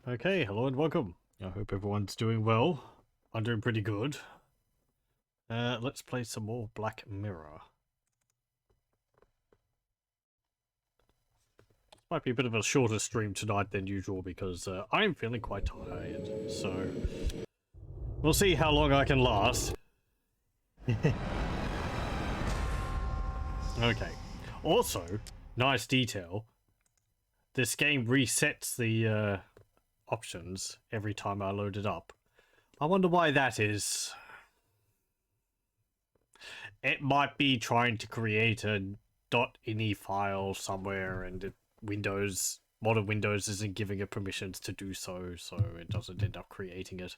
Okay, hello and welcome. I hope everyone's doing well. I'm doing pretty good. Let's play some more Black Mirror. Might be a bit of a shorter stream tonight than usual because I'm feeling quite tired. So we'll see how long I can last. Okay. Also, nice detail. This game resets the options every time I load it up. I wonder why that is. It might be trying to create a .ini file somewhere, and modern Windows isn't giving it permissions to do so, so it doesn't end up creating it.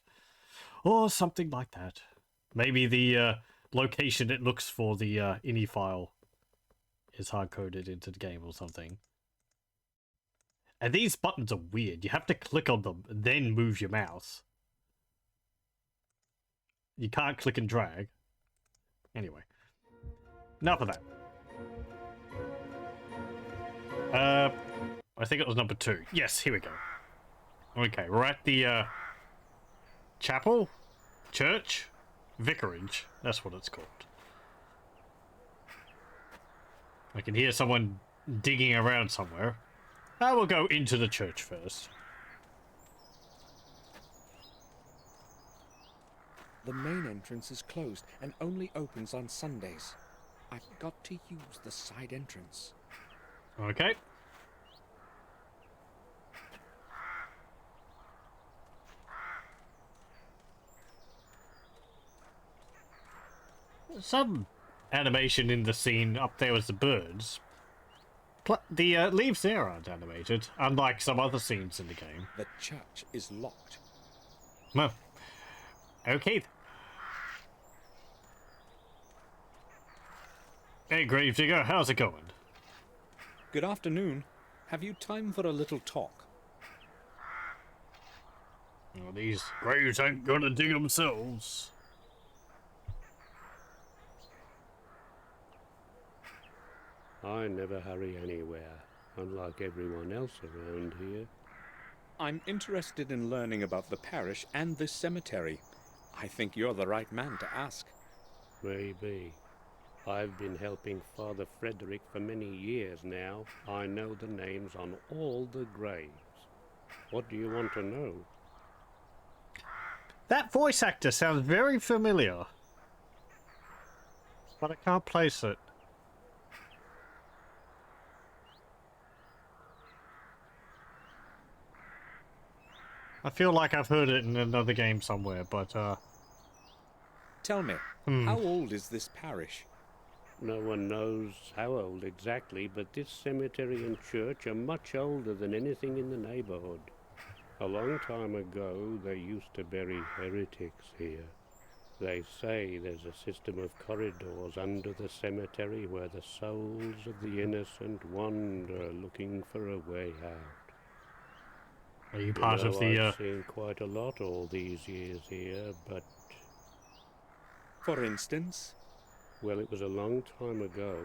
Or something like that. Maybe the location it looks for the ini file is hard-coded into the game or something. And these buttons are weird. You have to click on them, then move your mouse. You can't click and drag. Anyway. Enough of that. I think it was number 2. Yes, here we go. Okay, we're at the chapel? Church? Vicarage. That's what it's called. I can hear someone digging around somewhere. I will go into the church first. The main entrance is closed and only opens on Sundays. I've got to use the side entrance. Okay. Some animation in the scene up there with the birds. The leaves there aren't animated, unlike some other scenes in the game. The church is locked. Well, okay. Hey, Gravedigger, how's it going? Good afternoon. Have you time for a little talk? Well, these graves ain't gonna dig themselves. I never hurry anywhere, unlike everyone else around here. I'm interested in learning about the parish and this cemetery. I think you're the right man to ask. Maybe. I've been helping Father Frederick for many years now. I know the names on all the graves. What do you want to know? That voice actor sounds very familiar, but I can't place it. I feel like I've heard it in another game somewhere, but Tell me, how old is this parish? No one knows how old exactly, but this cemetery and church are much older than anything in the neighborhood. A long time ago, they used to bury heretics here. They say there's a system of corridors under the cemetery where the souls of the innocent wander looking for a way out. are you part of the I've seen quite a lot all these years here, but... For instance? Well, it was a long time ago,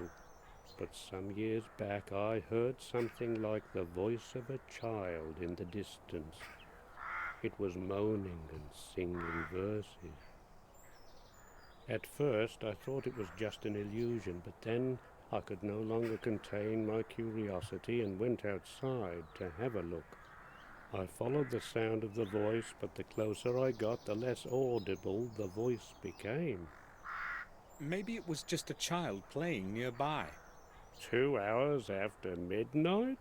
but some years back I heard something like the voice of a child in the distance. It was moaning and singing verses. At first I thought it was just an illusion, but then I could no longer contain my curiosity and went outside to have a look. I followed the sound of the voice, but the closer I got, the less audible the voice became. Maybe it was just a child playing nearby. 2 hours after midnight?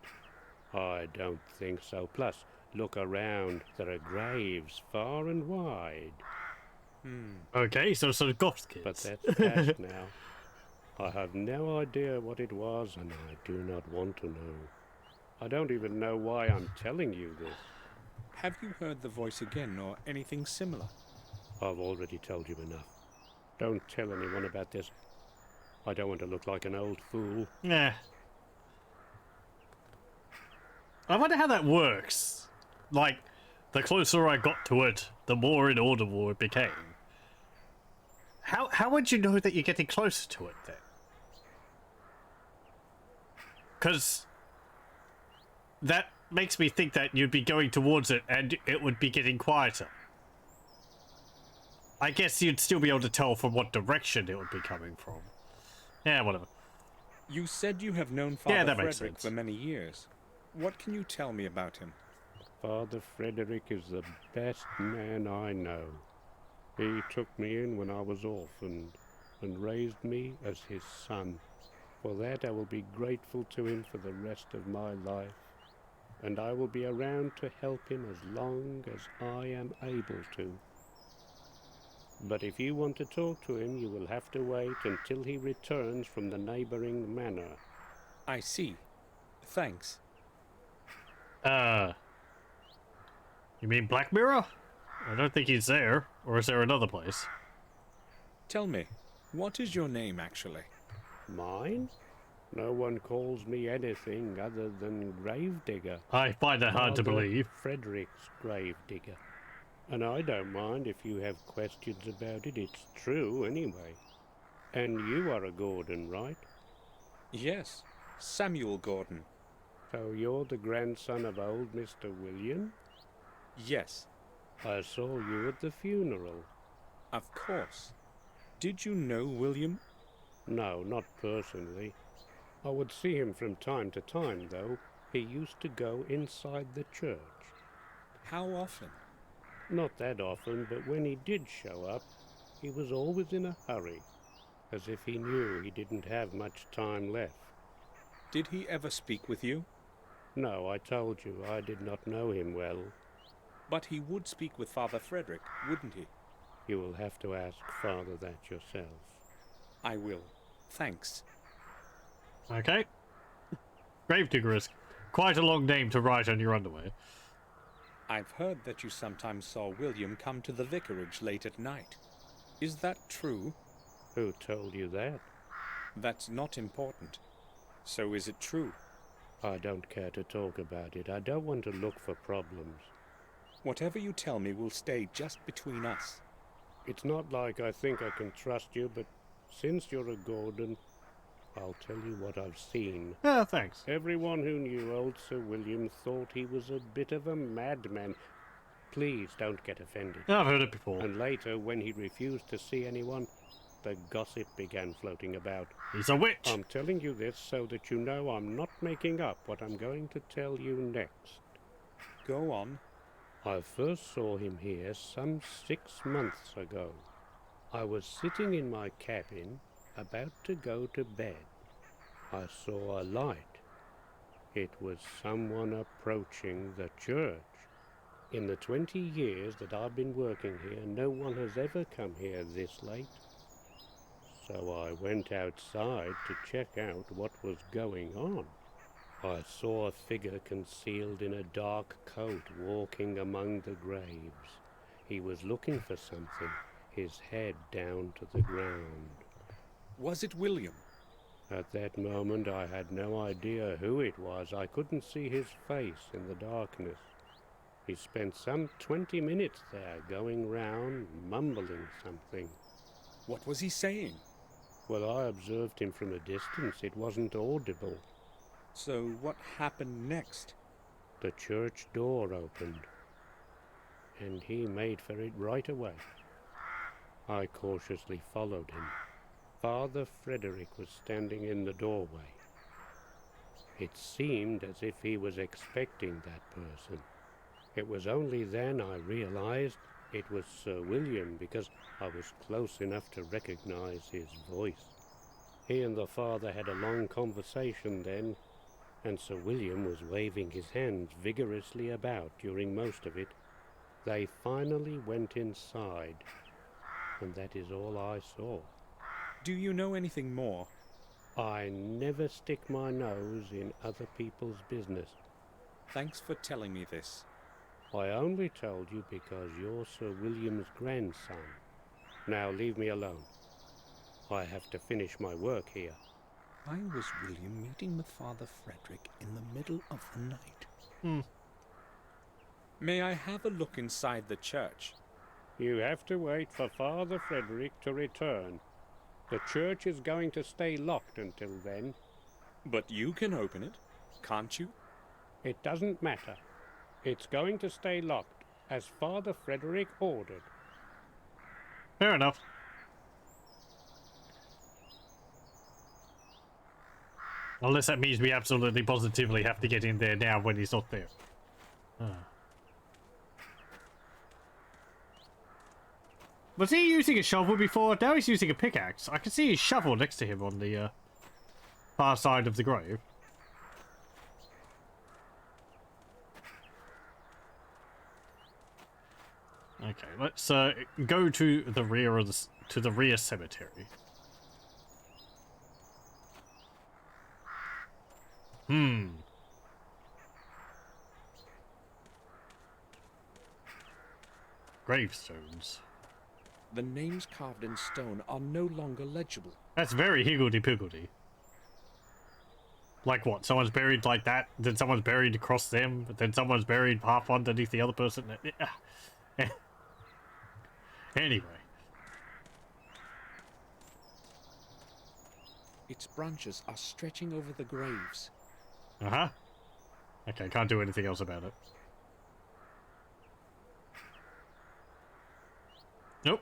I don't think so. Plus, look around. There are graves far and wide. Okay, so goth kids. But that's past now. I have no idea what it was, and I do not want to know. I don't even know why I'm telling you this. Have you heard the voice again or anything similar? I've already told you enough. Don't tell anyone about this. I don't want to look like an old fool. Yeah. I wonder how that works. Like, the closer I got to it, the more inaudible it became. How would you know that you're getting closer to it then? Because that makes me think that you'd be going towards it and it would be getting quieter. I guess you'd still be able to tell from what direction it would be coming from. Yeah, whatever. You said you have known Father that makes Frederick sense. for many years. What can you tell me about him? Father Frederick is the best man I know. He took me in when I was orphaned and raised me as his son. For that I will be grateful to him for the rest of my life, and I will be around to help him as long as I am able to. But if you want to talk to him, you will have to wait until he returns from the neighboring manor. I see. Thanks. You mean Black Mirror? I don't think he's there. Or is there another place? Tell me, what is your name actually? Mine? No one calls me anything other than Gravedigger. I find that hard to Father believe. Frederick's Gravedigger. And I don't mind if you have questions about it. It's true, anyway. And you are a Gordon, right? Yes, Samuel Gordon. So you're the grandson of old Mr. William? Yes, I saw you at the funeral. of course. Did you know William? No, not personally. I would see him from time to time, though. He used to go inside the church. How often? Not that often, but when he did show up, he was always in a hurry, as if he knew he didn't have much time left. Did he ever speak with you? No, I told you I did not know him well. But he would speak with Father Frederick, wouldn't he? You will have to ask Father that yourself. I will. Thanks. Okay. Gravedigger is quite a long name to write on your underwear. I've heard that you sometimes saw William come to the vicarage late at night. Is that true? Who told you that? That's not important. So is it true? I don't care to talk about it. I don't want to look for problems. Whatever you tell me will stay just between us. It's not like I think I can trust you, but since you're a Gordon, I'll tell you what I've seen. Yeah, thanks. Everyone who knew old Sir William thought he was a bit of a madman. Please don't get offended. I've heard it before. And later, when he refused to see anyone, the gossip began floating about. He's a witch. I'm telling you this so that you know I'm not making up what I'm going to tell you next. Go on. I first saw him here some 6 months ago. I was sitting in my cabin, about to go to bed. I saw a light. It was someone approaching the church. In the 20 years that I've been working here, no one has ever come here this late. So I went outside to check out what was going on. I saw a figure concealed in a dark coat walking among the graves. He was looking for something, his head down to the ground. Was it William? At that moment I had no idea who it was. I couldn't see his face in the darkness. He spent some 20 minutes there, going round, mumbling something. What was he saying? Well, I observed him from a distance. It wasn't audible. So what happened next? The church door opened, and he made for it right away. I cautiously followed him. Father Frederick was standing in the doorway. It seemed as if he was expecting that person. It was only then I realized it was Sir William, because I was close enough to recognize his voice. He and the father had a long conversation then, and Sir William was waving his hands vigorously about during most of it. They finally went inside, and that is all I saw. Do you know anything more? I never stick my nose in other people's business. Thanks for telling me this. I only told you because you're Sir William's grandson. Now leave me alone. I have to finish my work here. Why was William meeting with Father Frederick in the middle of the night? May I have a look inside the church? You have to wait for Father Frederick to return. The church is going to stay locked until then. But you can open it, can't you? It doesn't matter. It's going to stay locked, as Father Frederick ordered. Fair enough. Unless that means we absolutely positively have to get in there now when he's not there. Was he using a shovel before? Now he's using a pickaxe. I can see his shovel next to him on the far side of the grave. Okay, let's go to the rear of the rear cemetery. Gravestones. The names carved in stone are no longer legible. That's very higgledy-piggledy. Like what? Someone's buried like that, then someone's buried across them, but then someone's buried half underneath the other person. Anyway. Its branches are stretching over the graves. Uh-huh. Okay, can't do anything else about it. Nope.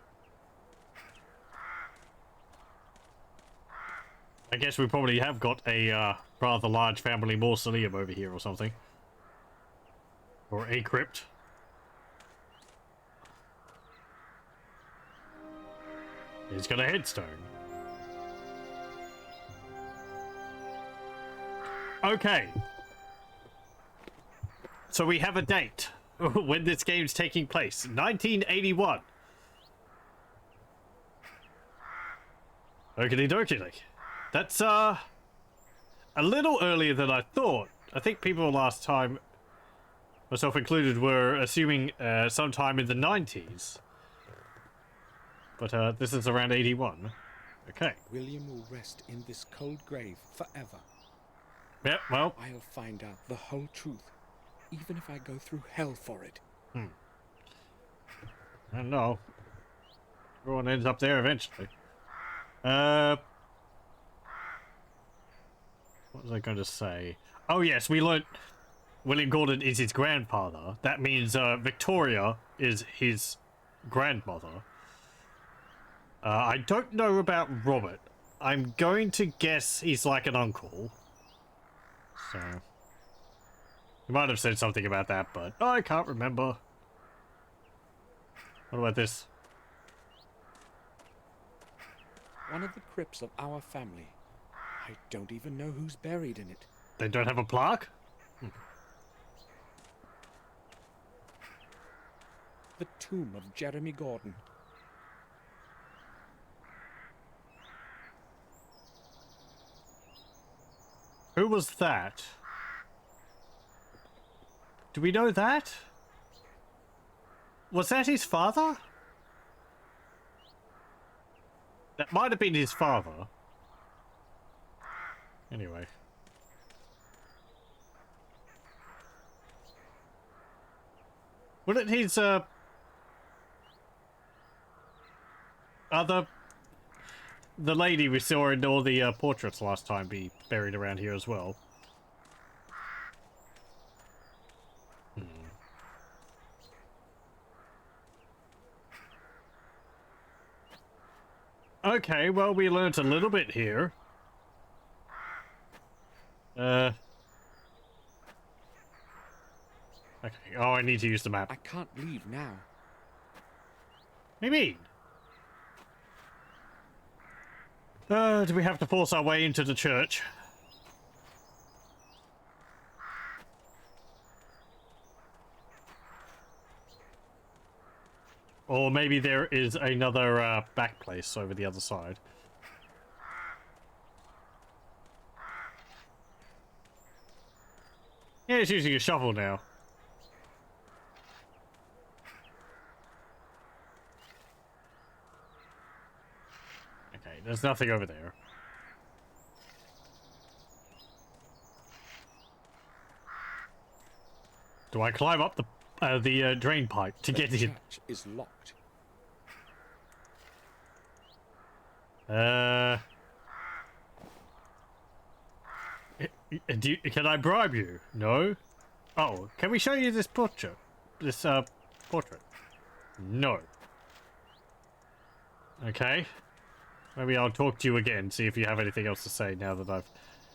I guess we probably have got a rather large family mausoleum over here or something. Or a crypt. He's got a headstone. Okay. So we have a date when this game's taking place. 1981. Okie dokie. That's a little earlier than I thought. I think people last time, myself included, were assuming sometime in the 90s. But this is around 81. Okay. William will rest in this cold grave forever. Yep, well. I'll find out the whole truth, even if I go through hell for it. I don't know. Everyone ends up there eventually. What was I going to say? Oh yes, we learnt William Gordon is his grandfather. That means Victoria is his grandmother. I don't know about Robert. I'm going to guess he's like an uncle. So he might have said something about that, but I can't remember. What about this? One of the crypts of our family. I don't even know who's buried in it. They don't have a plaque? The tomb of Jeremy Gordon. Who was that? Do we know that? Was that his father? That might have been his father. Anyway. Wouldn't his, the lady we saw in all the portraits last time be buried around here as well? Okay, well, we learnt a little bit here. Okay, oh, I need to use the map. I can't leave now. What do you mean? Do we have to force our way into the church? Or maybe there is another back place over the other side. Yeah, he's using a shovel now. Okay, there's nothing over there. Do I climb up the drain pipe to get in? The church is locked. Can I bribe you? No? Oh, can we show you this portrait? This, portrait? No. Okay. Maybe I'll talk to you again, see if you have anything else to say now that I've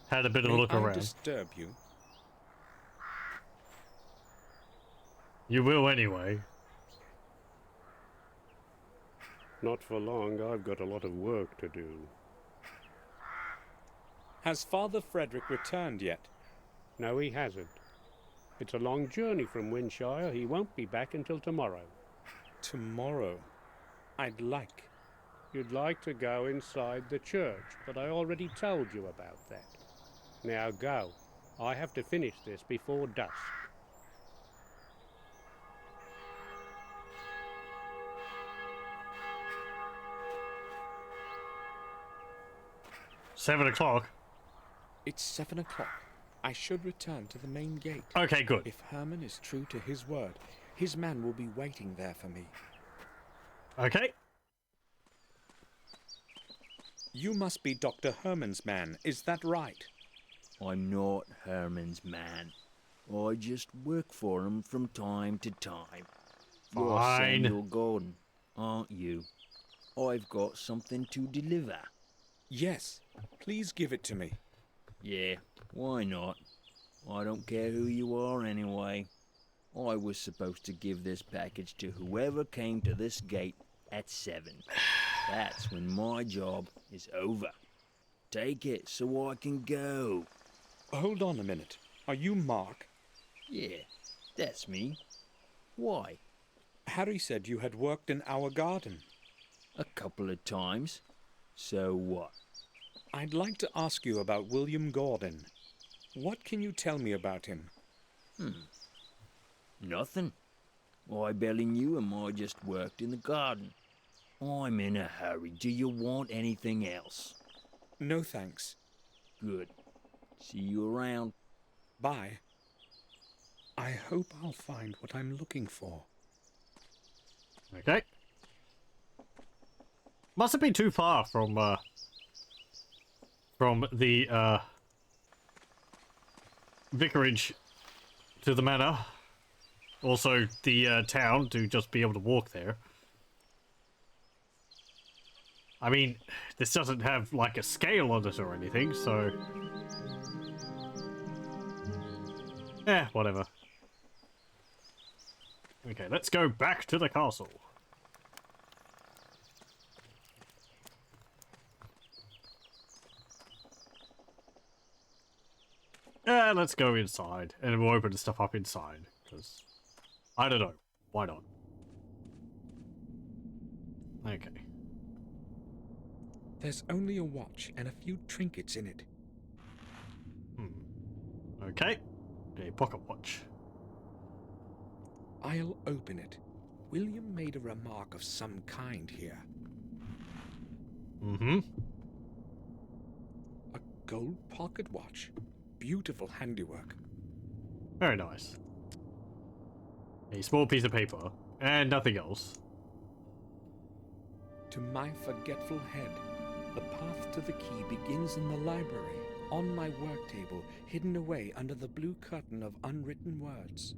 had a bit of a look May I around. disturb you? You will anyway. Not for long, I've got a lot of work to do. Has Father Frederick returned yet? No, he hasn't. It's a long journey from Windshire. He won't be back until tomorrow. Tomorrow. I'd like. You'd like to go inside the church, but I already told you about that. Now go. I have to finish this before dusk. $7 o'clock. It's 7 o'clock. I should return to the main gate. Okay, good. If Herman is true to his word, his man will be waiting there for me. Okay. You must be Dr. Herman's man, is that right? I'm not Herman's man. I just work for him from time to time. You're Fine. Samuel Gordon, aren't you? I've got something to deliver. Yes. Please give it to me. Yeah, why not? I don't care who you are anyway. I was supposed to give this package to whoever came to this gate at 7. That's when my job is over. Take it so I can go. Hold on a minute. Are you Mark? Yeah, that's me. Why? Harry said you had worked in our garden. A couple of times. So what? I'd like to ask you about William Gordon. What can you tell me about him? Nothing. I barely knew him. I just worked in the garden. I'm in a hurry. Do you want anything else? No thanks. Good. See you around. Bye. I hope I'll find what I'm looking for. Okay. Mustn't be too far from the vicarage to the manor. Also, the town, to just be able to walk there. I mean, this doesn't have, like, a scale on it or anything, so... whatever. Okay, let's go back to the castle. Let's go inside, and we'll open the stuff up inside, because... I don't know. Why not? Okay. There's only a watch and a few trinkets in it. Okay. A pocket watch. I'll open it. William made a remark of some kind here. Mm-hmm. A gold pocket watch. Beautiful handiwork. Very nice. A small piece of paper, and nothing else. To my forgetful head, the path to the key begins in the library, on my work table, hidden away under the blue curtain of unwritten words.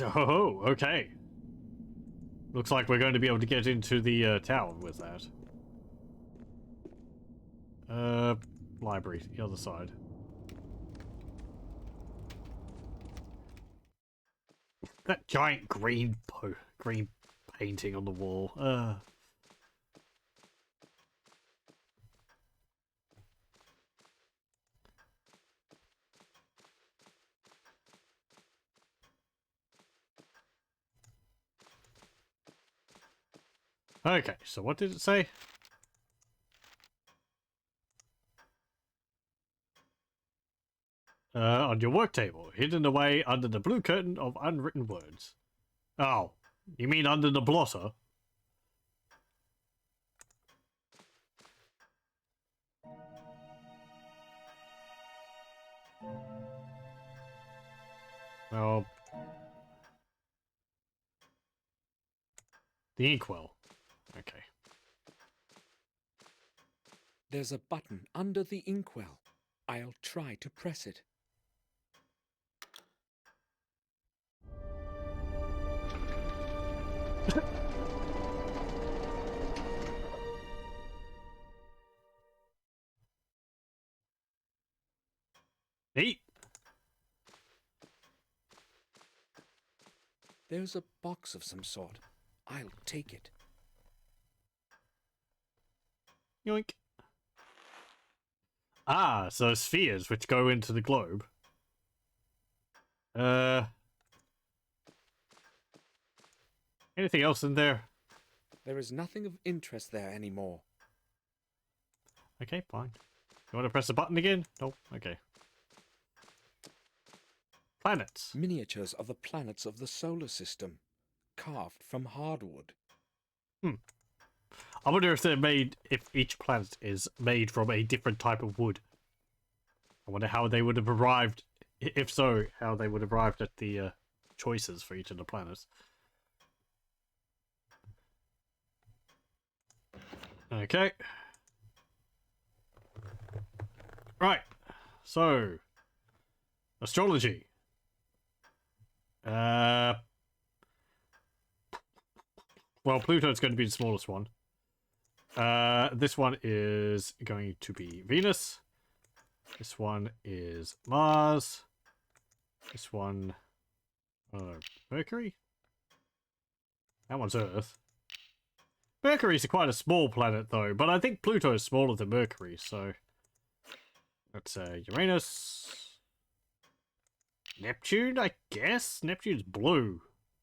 Oh, okay. Looks like we're going to be able to get into the town with that. Library, the other side. That giant green painting on the wall. Okay, so what did it say? On your work table, hidden away under the blue curtain of unwritten words. Oh, you mean under the blotter? Oh. The inkwell. Okay. There's a button under the inkwell. I'll try to press it. Neat. There's a box of some sort. I'll take it. Yoink. Ah, so spheres which go into the globe. Anything else in there? There is nothing of interest there anymore. Okay, fine. You want to press the button again? Nope. Okay. Planets. Miniatures of the planets of the solar system, carved from hardwood. I wonder if they're made, if each planet is made from a different type of wood. I wonder how they would have arrived, if so, how they would have arrived at the choices for each of the planets. Okay. Right. So, astrology. Well, Pluto's going to be the smallest one. This one is going to be Venus. This one is Mars. This one, Mercury. That one's Earth. Mercury's quite a small planet, though, but I think Pluto is smaller than Mercury, so that's Uranus. Neptune, I guess? Neptune's blue.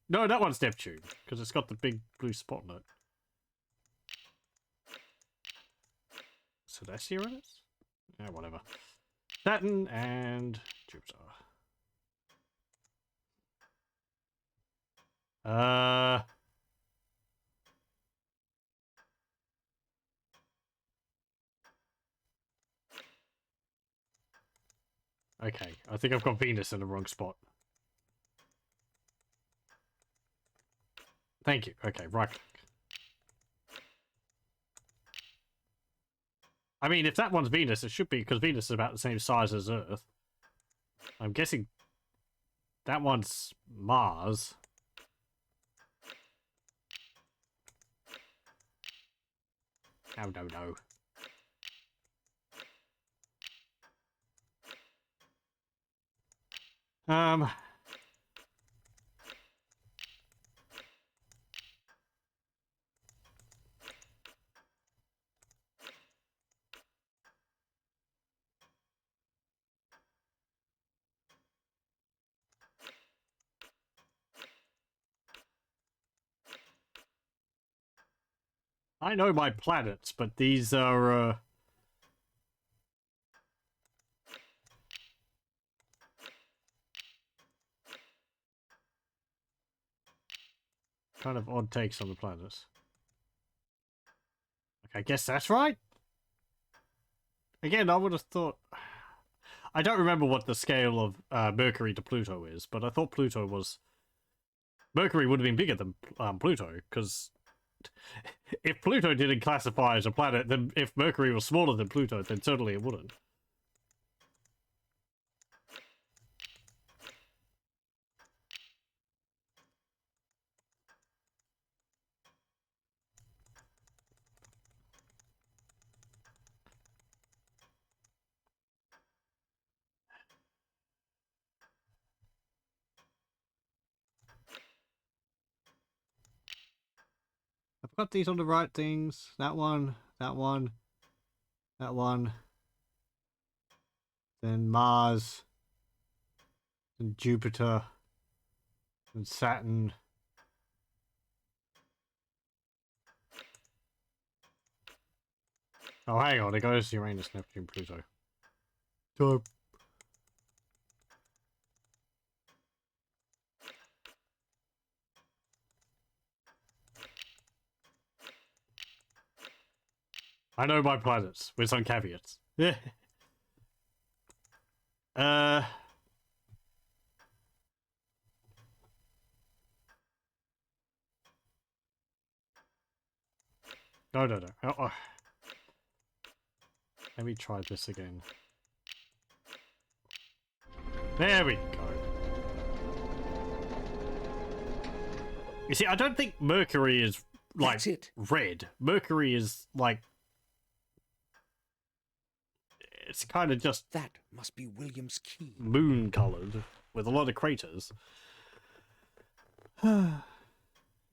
No, that one's Neptune, because it's got the big blue spot on it. So that's Uranus? Yeah, whatever. Saturn and Jupiter. Okay, I think I've got Venus in the wrong spot. Thank you. Okay, right click. I mean, if that one's Venus, it should be, because Venus is about the same size as Earth. I'm guessing that one's Mars. Oh, no, no. I know my planets, but these are, kind of odd takes on the planets. Okay, I guess that's right. Again, I would have thought... I don't remember what the scale of Mercury to Pluto is, but I thought Pluto was... Mercury would have been bigger than Pluto, because if Pluto didn't classify as a planet, then if Mercury was smaller than Pluto, then certainly it wouldn't. I've got these on the right things. That one, that one, that one. Then Mars. Then Jupiter. And Saturn. Oh, hang on. It goes Uranus, Neptune, Pluto. So... I know my planets, with some caveats. Yeah. No. Let me try this again. There we go. You see, I don't think Mercury is like That's it. red. Mercury is like it's kind of just That must be William's key. moon colored with a lot of craters.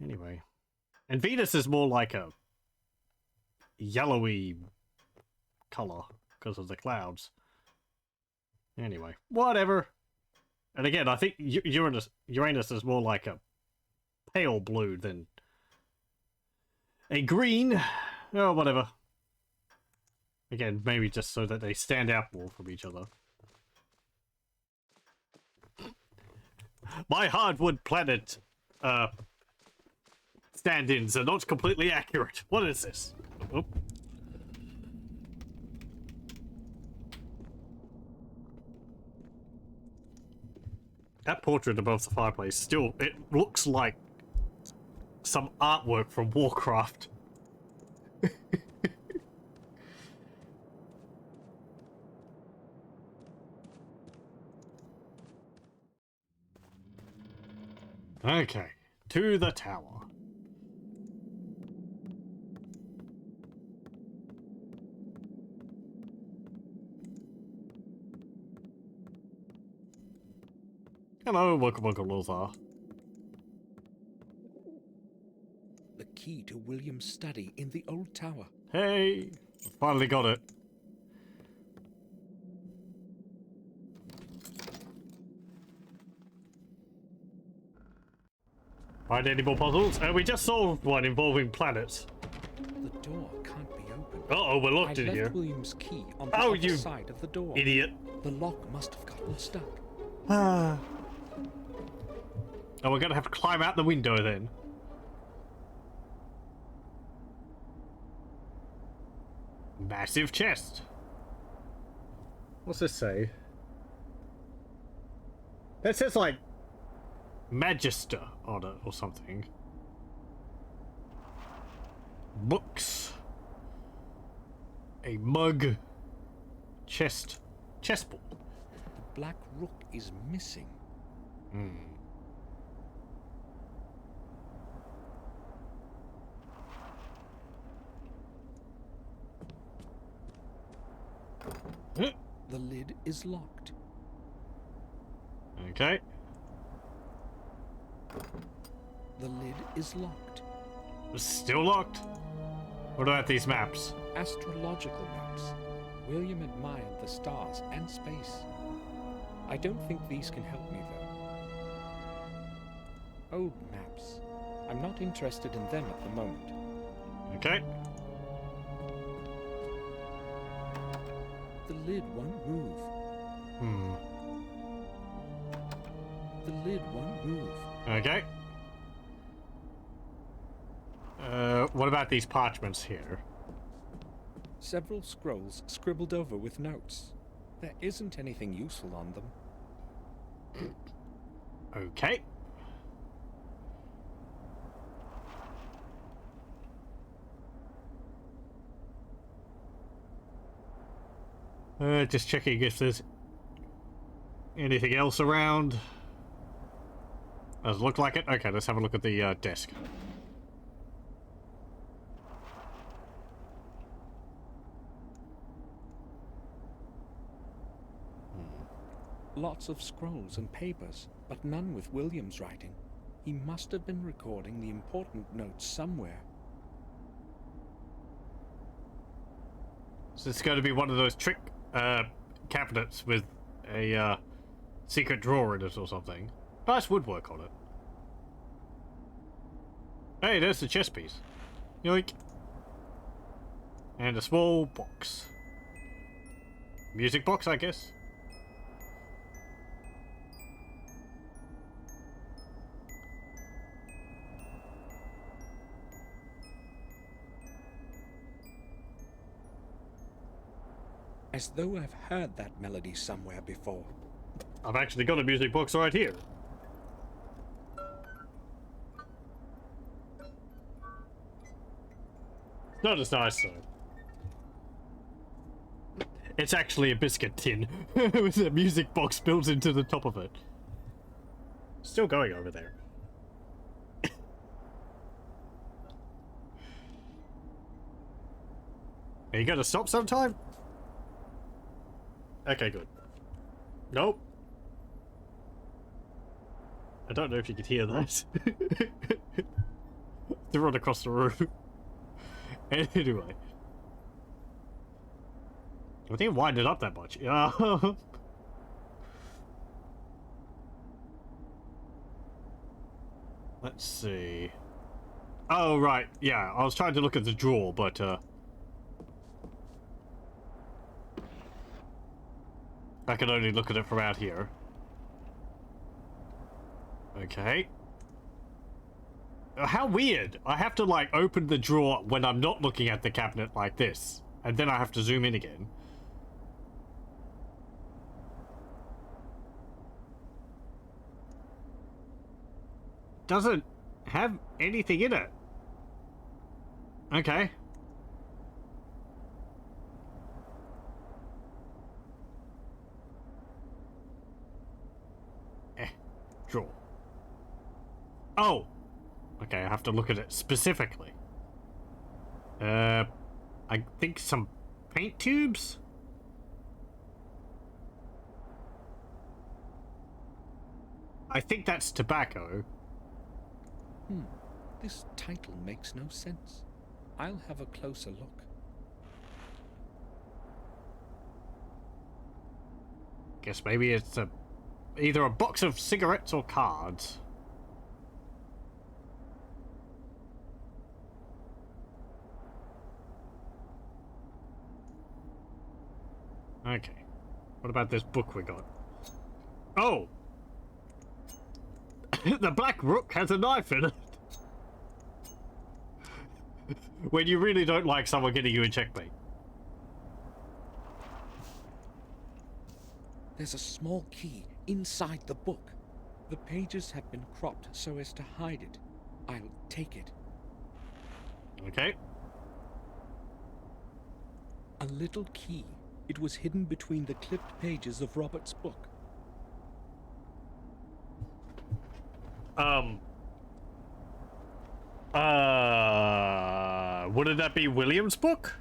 Anyway, and Venus is more like a yellowy color because of the clouds. Anyway, whatever. And again, I think Uranus is more like a pale blue than a green. Oh, whatever. Again, maybe just so that they stand out more from each other. My hardwood planet stand-ins are not completely accurate. What is this? Oh. That portrait above the fireplace still, it looks like some artwork from Warcraft. Okay, to the tower. Hello, welcome, Lothar. The key to William's study in the old tower. Hey, finally got it. Find any more puzzles? We just solved one involving planets. The door can't be opened. Uh-oh, we're locked I in left here. William's key on the Oh, other you side of the door. Idiot. The lock must have gotten stuck. Oh, we're gonna have to climb out the window then. Massive chest. What's this say? That says like Magister on it or something. Books. A mug. Chessboard. The black rook is missing. The lid is locked. Okay. The lid is locked. Still locked? What about these maps? Astrological maps. William admired the stars and space. I don't think these can help me, though. Old maps. I'm not interested in them at the moment. Okay. The lid won't move. The lid won't move. Okay. What about these parchments here? Several scrolls scribbled over with notes. There isn't anything useful on them. Okay. Just checking if there's anything else around. Does it look like it? Okay, let's have a look at the desk. Lots of scrolls and papers, but none with William's writing. He must have been recording the important notes somewhere. So it's going to be one of those trick cabinets with a secret drawer in it or something. Nice woodwork on it. Hey, there's the chess piece. Yoink. And a small box. Music box, I guess. As though I've heard that melody somewhere before. I've actually got a music box right here. It's not as nice though. It's actually a biscuit tin with a music box built into the top of it. Still going over there. Are you gonna stop sometime? Okay, good. Nope. I don't know if you could hear that. They run across the room. Anyway. I didn't wind it up that much. Yeah. Let's see. Oh, right. Yeah, I was trying to look at the drawer, but, I can only look at it from out here. Okay. How weird. I have to, like, open the drawer when I'm not looking at the cabinet like this. And then I have to zoom in again. Doesn't have anything in it. Okay. Drawer. Oh! Okay, I have to look at it specifically. I think some paint tubes? I think that's tobacco. This title makes no sense. I'll have a closer look. Guess maybe it's either a box of cigarettes or cards. Okay. What about this book we got? Oh! The Black Rook has a knife in it! When you really don't like someone getting you a checkmate. There's a small key inside the book. The pages have been cropped so as to hide it. I'll take it. Okay. A little key. It was hidden between the clipped pages of Robert's book. Wouldn't that be William's book?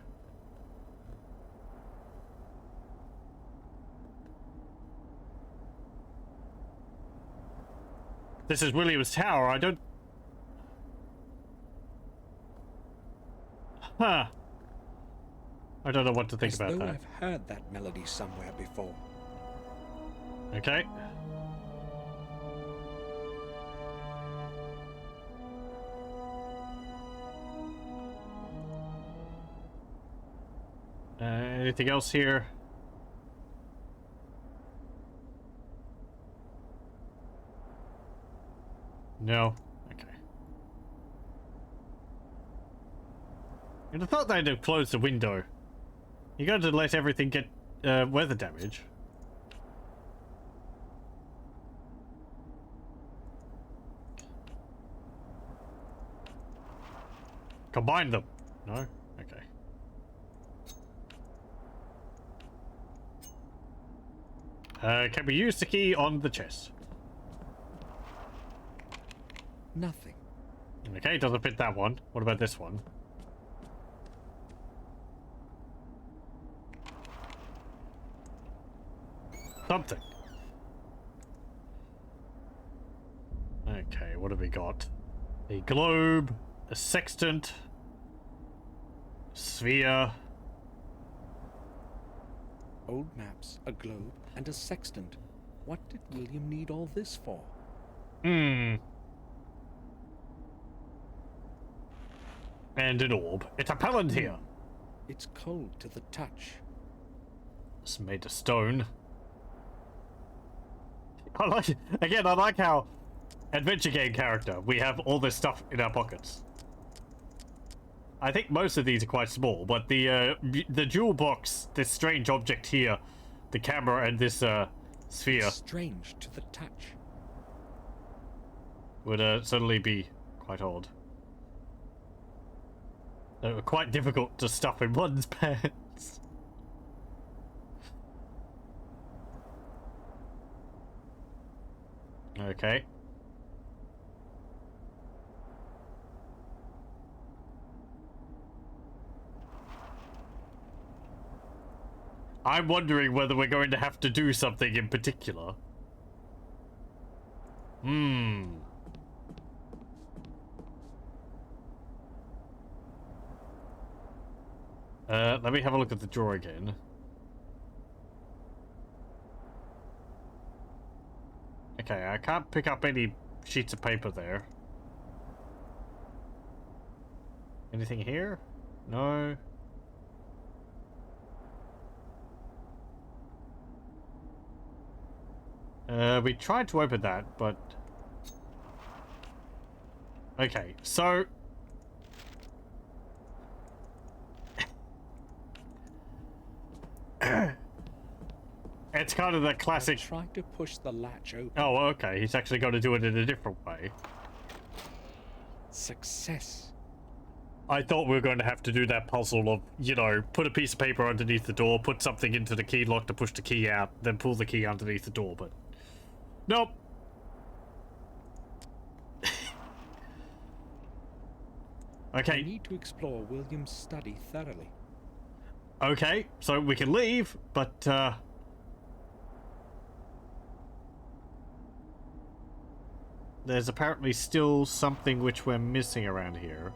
This is William's tower, I don't... Huh. I don't know what to think about that. I've heard that melody somewhere before. Okay. Anything else here? No. Okay. You'd have thought they'd have closed the window. You got to let everything get weather damage. Combine them. No? Okay. Can we use the key on the chest? Nothing. Okay, doesn't fit that one. What about this one? Something. Okay, what have we got? A globe, a sextant, sphere. Old maps, a globe, and a sextant. What did William need all this for? And an orb. It's a palantir. It's cold to the touch. It's made of stone. I like it. Again, I like how adventure game character we have all this stuff in our pockets. I think most of these are quite small, but the jewel box, this strange object here, the camera and this sphere, It's strange to the touch. would certainly be quite odd. Quite difficult to stuff in one's pants. Okay. I'm wondering whether we're going to have to do something in particular. Let me have a look at the drawer again. Okay, I can't pick up any sheets of paper there. Anything here? No. We tried to open that, but... Okay, so... It's kind of the classic... I tried to push the latch open. Oh, okay, he's actually got to do it in a different way. Success. I thought we were going to have to do that puzzle of, you know, put a piece of paper underneath the door, put something into the key lock to push the key out, then pull the key underneath the door, but... Nope. Okay. I need to explore William's study thoroughly. Okay, so we can leave, but, there's apparently still something which we're missing around here.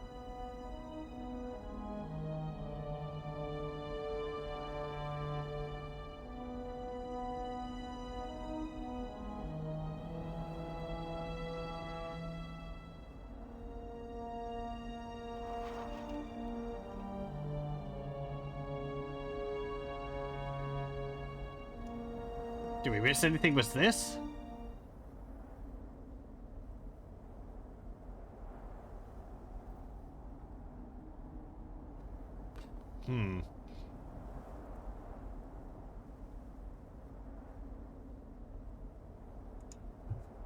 Did we miss anything with this?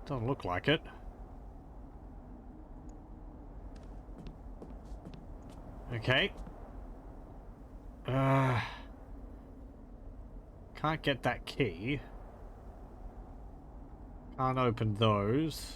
Doesn't look like it. Okay. Can't get that key. Can't open those.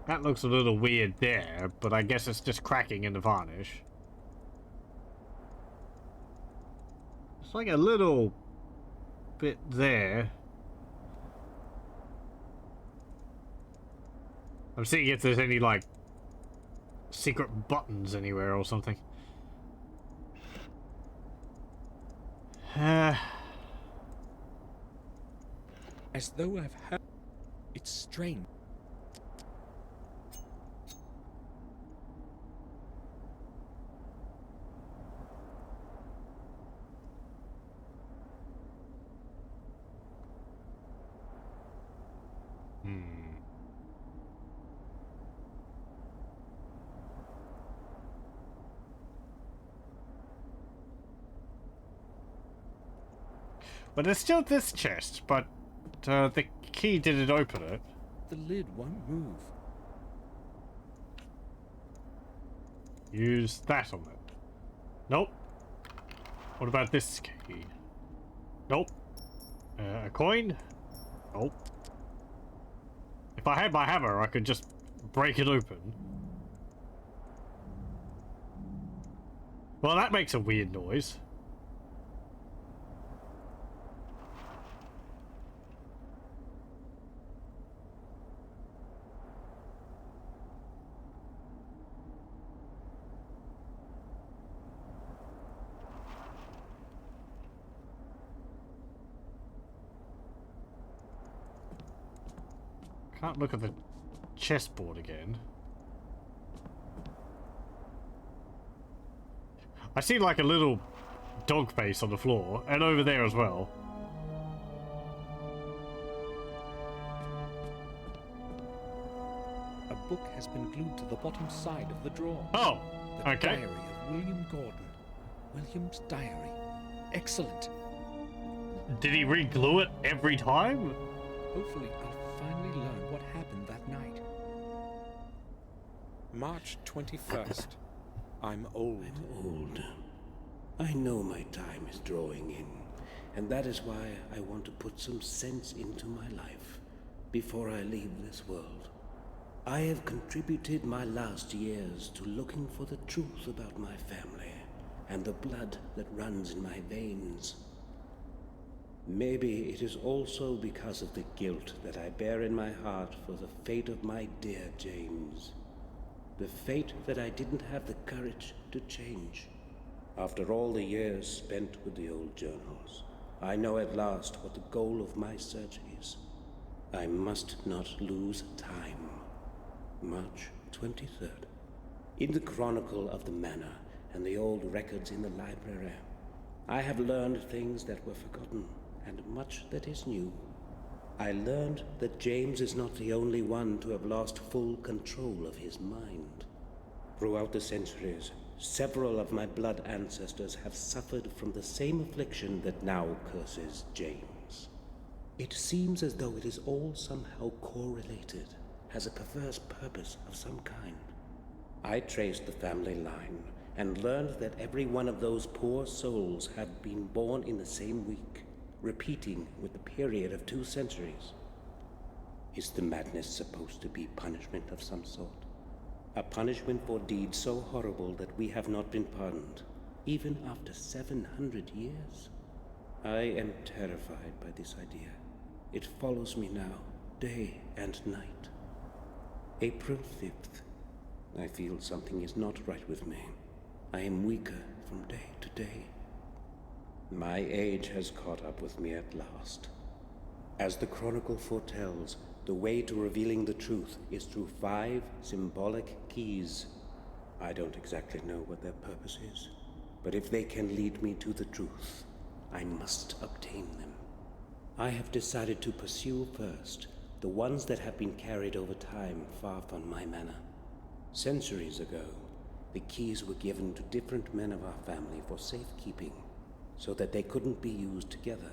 That looks a little weird there, but I guess it's just cracking in the varnish. It's like a little bit there. I'm seeing if there's any, like, secret buttons anywhere or something. As though I've heard. It's strange. But there's still this chest, but the key didn't open it. The lid won't move. Use that on it. Nope. What about this key? Nope. A coin? Nope. If I had my hammer, I could just break it open. Well, that makes a weird noise. Can't look at the chessboard again. I see like a little dog face on the floor, and over there as well. A book has been glued to the bottom side of the drawer. Oh, The okay. Diary of William Gordon. William's diary. Excellent. Did he re-glue it every time? Hopefully, I'll finally learn what happened that night. March 21st. I'm old. Old. I know my time is drawing in, and that is why I want to put some sense into my life before I leave this world. I have contributed my last years to looking for the truth about my family and the blood that runs in my veins. Maybe it is also because of the guilt that I bear in my heart for the fate of my dear James. The fate that I didn't have the courage to change. After all the years spent with the old journals, I know at last what the goal of my search is. I must not lose time. March 23rd. In the chronicle of the manor and the old records in the library, I have learned things that were forgotten and much that is new. I learned that James is not the only one to have lost full control of his mind. Throughout the centuries, several of my blood ancestors have suffered from the same affliction that now curses James. It seems as though it is all somehow correlated, has a perverse purpose of some kind. I traced the family line and learned that every one of those poor souls had been born in the same week, repeating with the period of 2 centuries. Is the madness supposed to be punishment of some sort? A punishment for deeds so horrible that we have not been pardoned, even after 700 years? I am terrified by this idea. It follows me now, day and night. April 5th. I feel something is not right with me. I am weaker from day to day. My age has caught up with me at last. As the chronicle foretells, the way to revealing the truth is through 5 symbolic keys. I don't exactly know what their purpose is, but if they can lead me to the truth, I must obtain them. I have decided to pursue first the ones that have been carried over time far from my manor. Centuries ago, the keys were given to different men of our family for safekeeping, so that they couldn't be used together.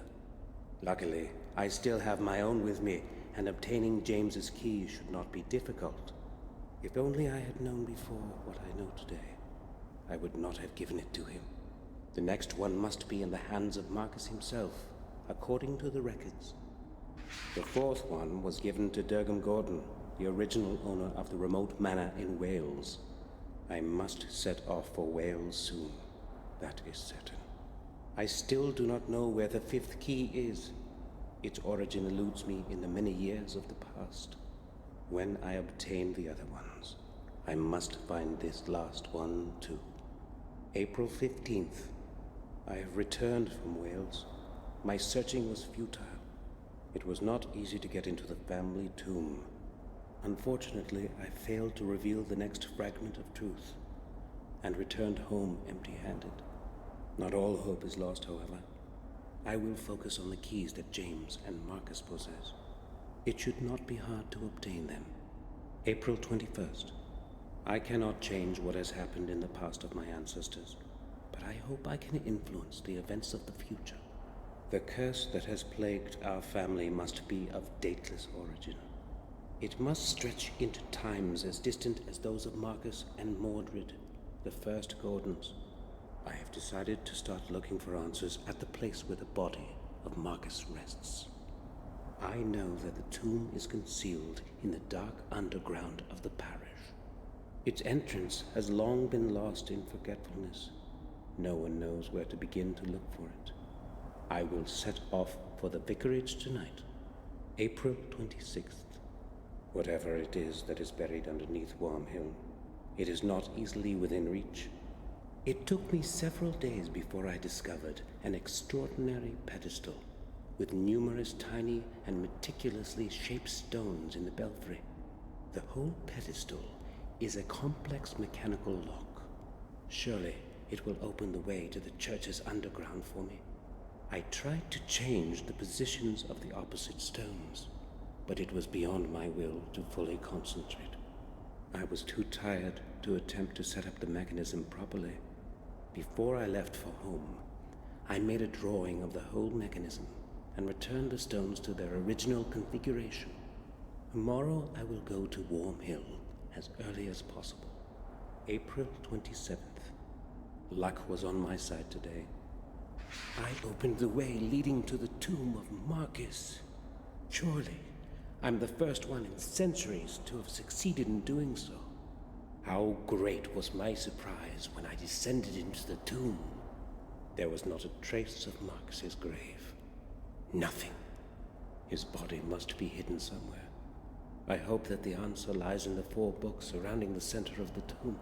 Luckily, I still have my own with me, and obtaining James's key should not be difficult. If only I had known before what I know today, I would not have given it to him. The next one must be in the hands of Marcus himself, according to the records. The 4th one was given to Durham Gordon, the original owner of the remote manor in Wales. I must set off for Wales soon. That is certain. I still do not know where the 5th key is. Its origin eludes me in the many years of the past. When I obtain the other ones, I must find this last one too. April 15th. I have returned from Wales. My searching was futile. It was not easy to get into the family tomb. Unfortunately, I failed to reveal the next fragment of truth, and returned home empty-handed. Not all hope is lost, however. I will focus on the keys that James and Marcus possess. It should not be hard to obtain them. April 21st. I cannot change what has happened in the past of my ancestors, but I hope I can influence the events of the future. The curse that has plagued our family must be of dateless origin. It must stretch into times as distant as those of Marcus and Mordred, the first Gordons. I have decided to start looking for answers at the place where the body of Marcus rests. I know that the tomb is concealed in the dark underground of the parish. Its entrance has long been lost in forgetfulness. No one knows where to begin to look for it. I will set off for the vicarage tonight, April 26th. Whatever it is that is buried underneath Worm Hill, it is not easily within reach. It took me several days before I discovered an extraordinary pedestal with numerous tiny and meticulously shaped stones in the belfry. The whole pedestal is a complex mechanical lock. Surely it will open the way to the church's underground for me. I tried to change the positions of the opposite stones, but it was beyond my will to fully concentrate. I was too tired to attempt to set up the mechanism properly. Before I left for home, I made a drawing of the whole mechanism and returned the stones to their original configuration. Tomorrow I will go to Warm Hill as early as possible. April 27th. Luck was on my side today. I opened the way leading to the tomb of Marcus. Surely, I'm the first one in centuries to have succeeded in doing so. How great was my surprise when I descended into the tomb. There was not a trace of Marcus's grave. Nothing. His body must be hidden somewhere. I hope that the answer lies in the 4 books surrounding the center of the tomb.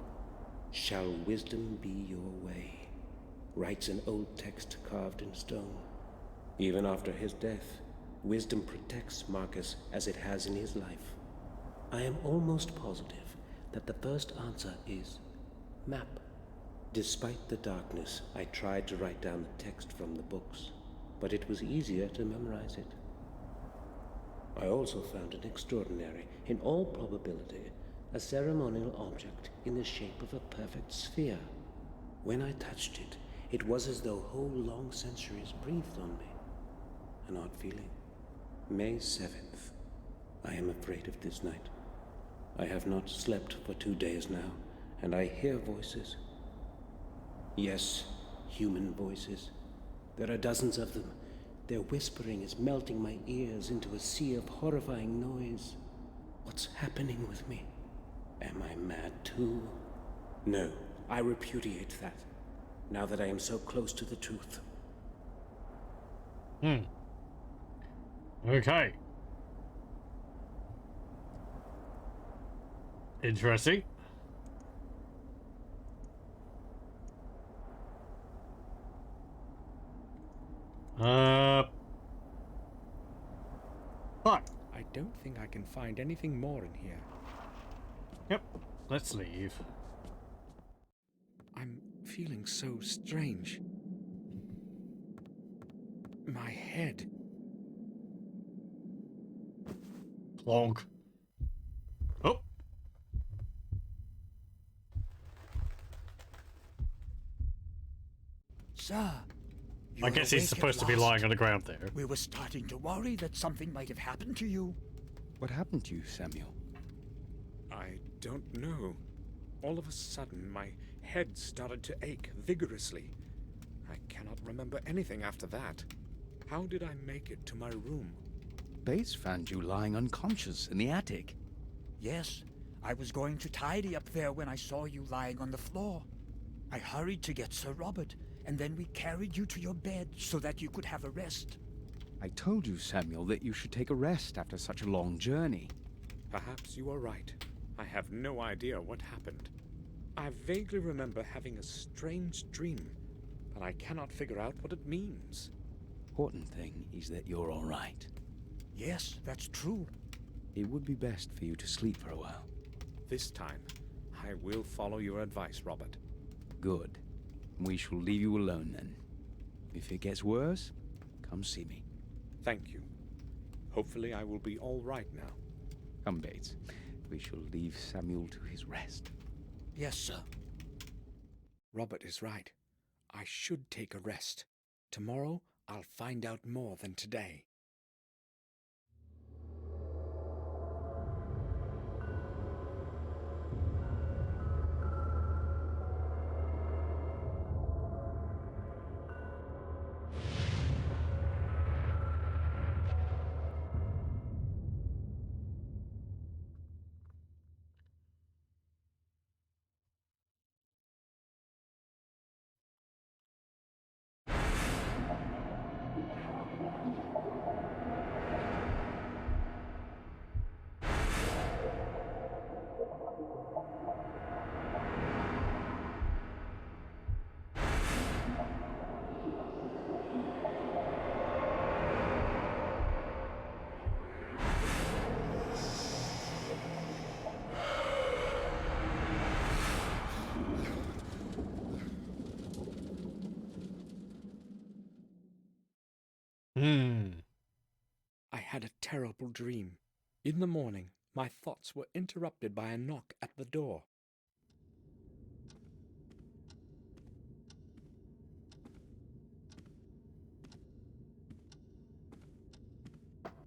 Shall wisdom be your way? Writes an old text carved in stone. Even after his death, wisdom protects Marcus as it has in his life. I am almost positive that the first answer is map. Despite the darkness, I tried to write down the text from the books, but it was easier to memorize it. I also found an extraordinary, in all probability, a ceremonial object in the shape of a perfect sphere. When I touched it, it was as though whole long centuries breathed on me. An odd feeling. May 7th. I am afraid of this night. I have not slept for 2 days now, and I hear voices. Yes, human voices. There are dozens of them. Their whispering is melting my ears into a sea of horrifying noise. What's happening with me? Am I mad too? No, I repudiate that, now that I am so close to the truth. Okay. Interesting. Fine. I don't think I can find anything more in here. Yep. Let's leave. I'm feeling so strange. My head. Plonk. Oh. Sir, you I are guess awake he's at supposed to be last. lying on the ground there. We were starting to worry that something might have happened to you. What happened to you, Samuel? I don't know. All of a sudden, my head started to ache vigorously. I cannot remember anything after that. How did I make it to my room? Bates found you lying unconscious in the attic. Yes, I was going to tidy up there when I saw you lying on the floor. I hurried to get Sir Robert, and then we carried you to your bed so that you could have a rest. I told you, Samuel, that you should take a rest after such a long journey. Perhaps you are right. I have no idea what happened. I vaguely remember having a strange dream, but I cannot figure out what it means. Important thing is that you're all right. Yes, that's true. It would be best for you to sleep for a while. This time, I will follow your advice, Robert. Good. We shall leave you alone then. If it gets worse, come see me. Thank you. Hopefully I will be all right now. Come, Bates. We shall leave Samuel to his rest. Yes, sir. Robert is right. I should take a rest. Tomorrow, I'll find out more than today. I had a terrible dream. In the morning, My thoughts were interrupted by a knock at the door.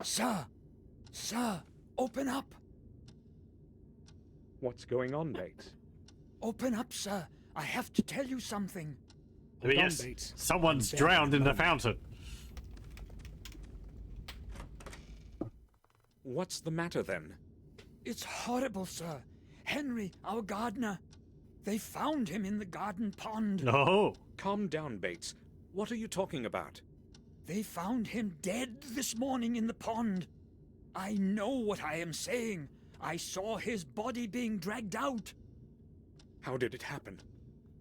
Sir! Sir! Open up! What's going on, Bates? Open up, sir! I have to tell you something. Hold on, Yes, Bates. someone's I'm there drowned in the moment. fountain. What's the matter then? It's horrible, sir. Henry, our gardener. They found him in the garden pond. No. Calm down, Bates. What are you talking about? They found him dead this morning in the pond. I know what I am saying. I saw his body being dragged out. How did it happen?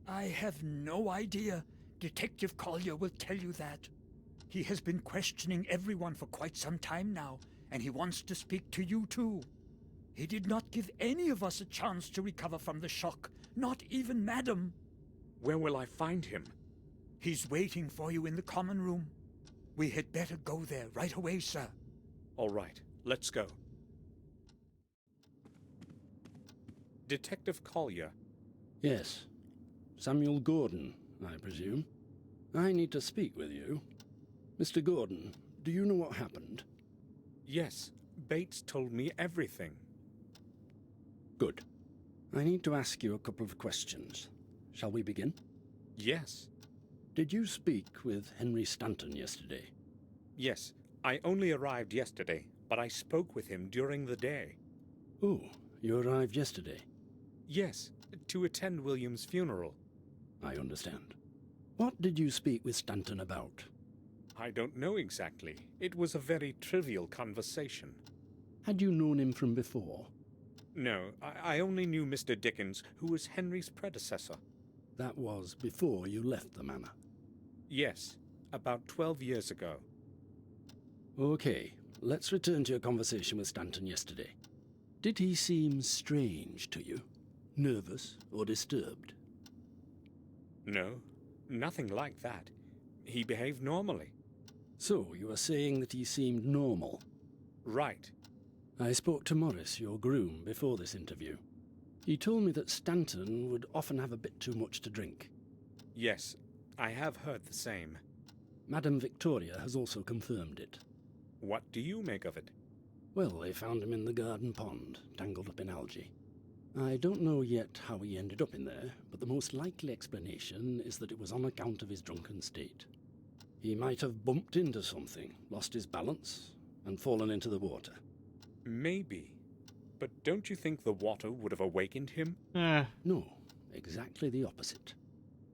I have no idea. Detective Collier will tell you that. He has been questioning everyone for quite some time now, and he wants to speak to you too. He did not give any of us a chance to recover from the shock, not even Madam. Where will I find him? He's waiting for you in the common room. We had better go there right away, sir. All right, let's go. Detective Collier. Yes. Samuel Gordon, I presume. I need to speak with you. Mr. Gordon, do you know what happened? Yes, Bates told me everything. Good. I need to ask you a couple of questions. Shall we begin? Yes. Did you speak with Henry Stanton yesterday? Yes, I only arrived yesterday, but I spoke with him during the day. Oh, you arrived yesterday. Yes, to attend William's funeral. I understand. What did you speak with Stanton about? I don't know exactly. It was a very trivial conversation. Had you known him from before? No, I only knew Mr. Dickens, who was Henry's predecessor. That was before you left the manor. Yes, about 12 years ago. Okay, let's return to your conversation with Stanton yesterday. Did he seem strange to you? Nervous or disturbed? No, nothing like that. He behaved normally. So, you are saying that he seemed normal? Right. I spoke to Morris, your groom, before this interview. He told me that Stanton would often have a bit too much to drink. Yes, I have heard the same. Madame Victoria has also confirmed it. What do you make of it? Well, they found him in the garden pond, tangled up in algae. I don't know yet how he ended up in there, but the most likely explanation is that it was on account of his drunken state. He might have bumped into something, lost his balance, and fallen into the water. Maybe. But don't you think the water would have awakened him? No, exactly the opposite.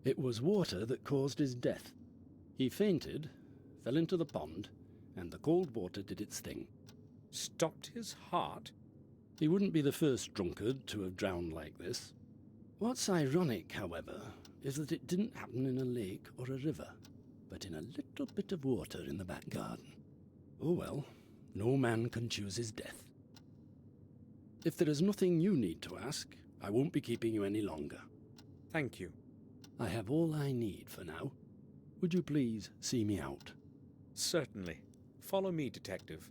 It was water that caused his death. He fainted, fell into the pond, and the cold water did its thing. Stopped his heart? He wouldn't be the first drunkard to have drowned like this. What's ironic, however, is that it didn't happen in a lake or a river, but in a little bit of water in the back garden. Oh well, no man can choose his death. If there is nothing you need to ask, I won't be keeping you any longer. Thank you. I have all I need for now. Would you please see me out? Certainly. Follow me, Detective.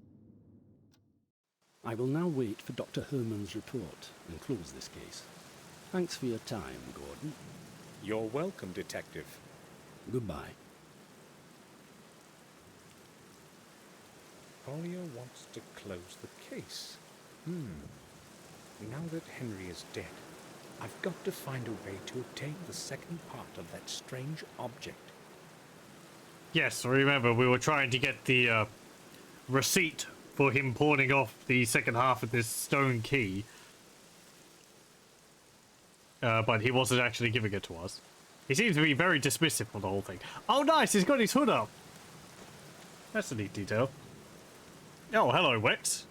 I will now wait for Dr. Herman's report and close this case. Thanks for your time, Gordon. You're welcome, Detective. Goodbye. Collier wants to close the case. Now that Henry is dead, I've got to find a way to obtain the second part of that strange object. Yes, remember we were trying to get the receipt for him pawning off the second half of this stone key. But he wasn't actually giving it to us. He seems to be very dismissive of the whole thing. Oh nice, he's got his hood up. That's a neat detail. Oh, hello, Wex.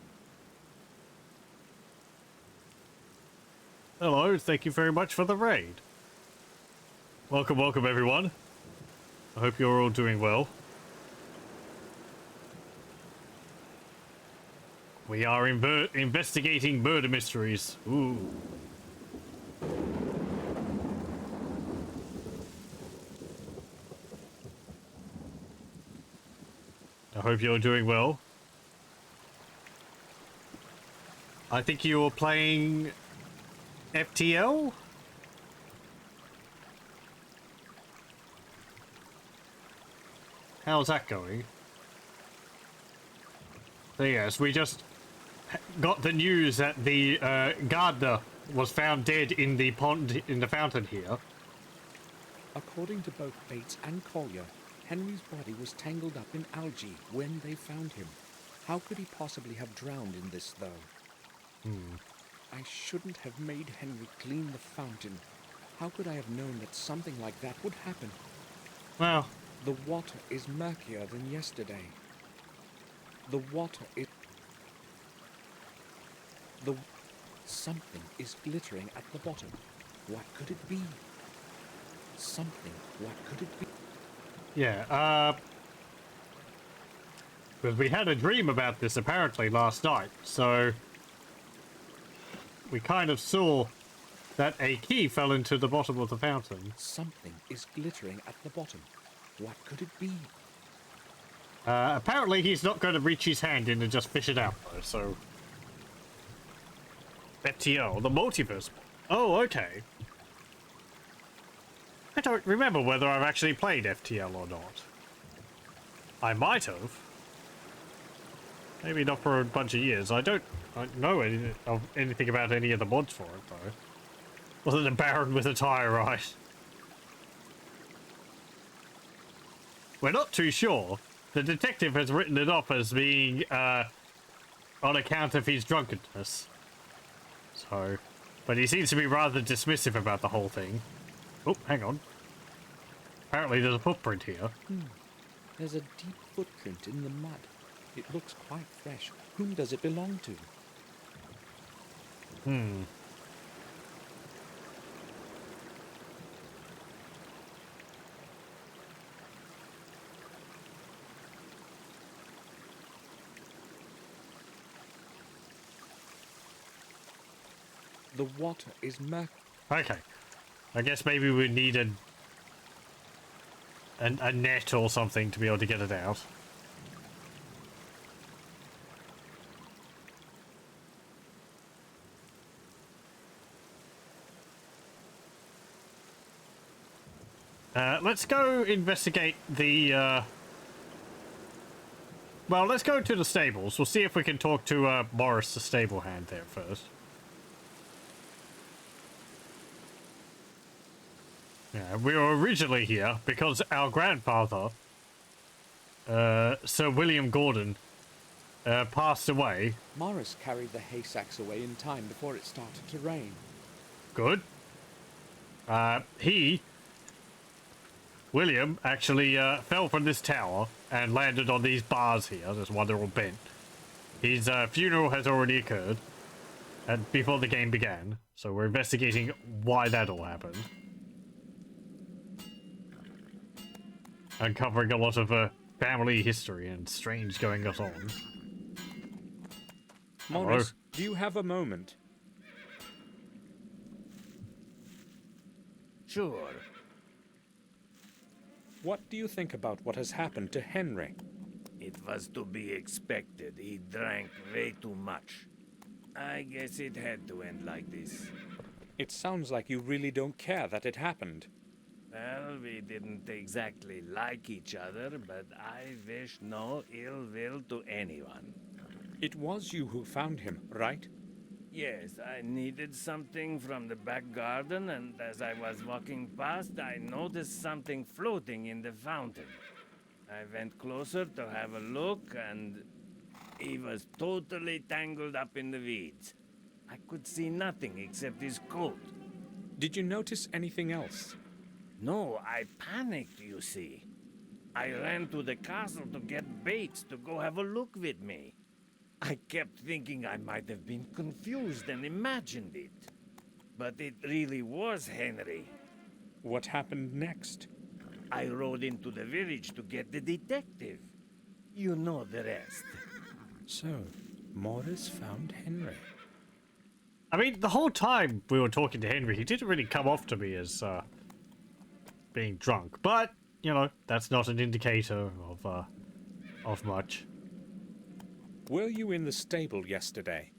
Hello, thank you very much for the raid. Welcome, welcome everyone. I hope you're all doing well. We are investigating murder mysteries. Ooh. I hope you're doing well. I think you were playing FTL? How's that going? So yes, we just got the news that the gardener was found dead in the pond, in the fountain here. According to both Bates and Collier, Henry's body was tangled up in algae when they found him. How could he possibly have drowned in this, though? I shouldn't have made Henry clean the fountain. How could I have known that something like that would happen? Well, The water is murkier than yesterday. The water is... Something is glittering at the bottom. What could it be? Something. What could it be? yeah, because we had a dream about this apparently last night, so we kind of saw that a key fell into the bottom of the fountain. Something is glittering at the bottom. What could it be? Apparently he's not going to reach his hand in and just fish it out, though, so... FTL, the multiverse. Oh, okay. I don't remember whether I've actually played FTL or not. I might have. Maybe not for a bunch of years. I don't know anything about any of the mods for it, though. Other than Baron with a tire ride. We're not too sure. The detective has written it off as being on account of his drunkenness. So, but he seems to be rather dismissive about the whole thing. Oh, hang on. Apparently there's a footprint here. There's a deep footprint in the mud. It looks quite fresh. Whom does it belong to? The water is murky. Okay. I guess maybe we need a net or something to be able to get it out. Let's go investigate the, well, let's go to the stables. We'll see if we can talk to, Morris, the stable hand there first. Yeah, we were originally here because our grandfather, Sir William Gordon, passed away. Morris carried the hay sacks away in time before it started to rain. Good. William, actually fell from this tower and landed on these bars here. That's why they're all bent. His funeral has already occurred and before the game began, so we're investigating why that all happened. Uncovering a lot of family history and strange goings on. Morris, do you have a moment? Sure. What do you think about what has happened to Henry? It was to be expected. He drank way too much. I guess it had to end like this. It sounds like you really don't care that it happened. Well, we didn't exactly like each other, but I wish no ill will to anyone. It was you who found him, right? Yes, I needed something from the back garden, and as I was walking past, I noticed something floating in the fountain. I went closer to have a look, and he was totally tangled up in the weeds. I could see nothing except his coat. Did you notice anything else? No, I panicked, you see. I ran to the castle to get Bates to go have a look with me. I kept thinking I might have been confused and imagined it. But it really was Henry. What happened next? I rode into the village to get the detective. You know the rest. So, Morris found Henry. I mean, the whole time we were talking to Henry, he didn't really come off to me as being drunk. But, you know, that's not an indicator of much. Were you in the stable yesterday?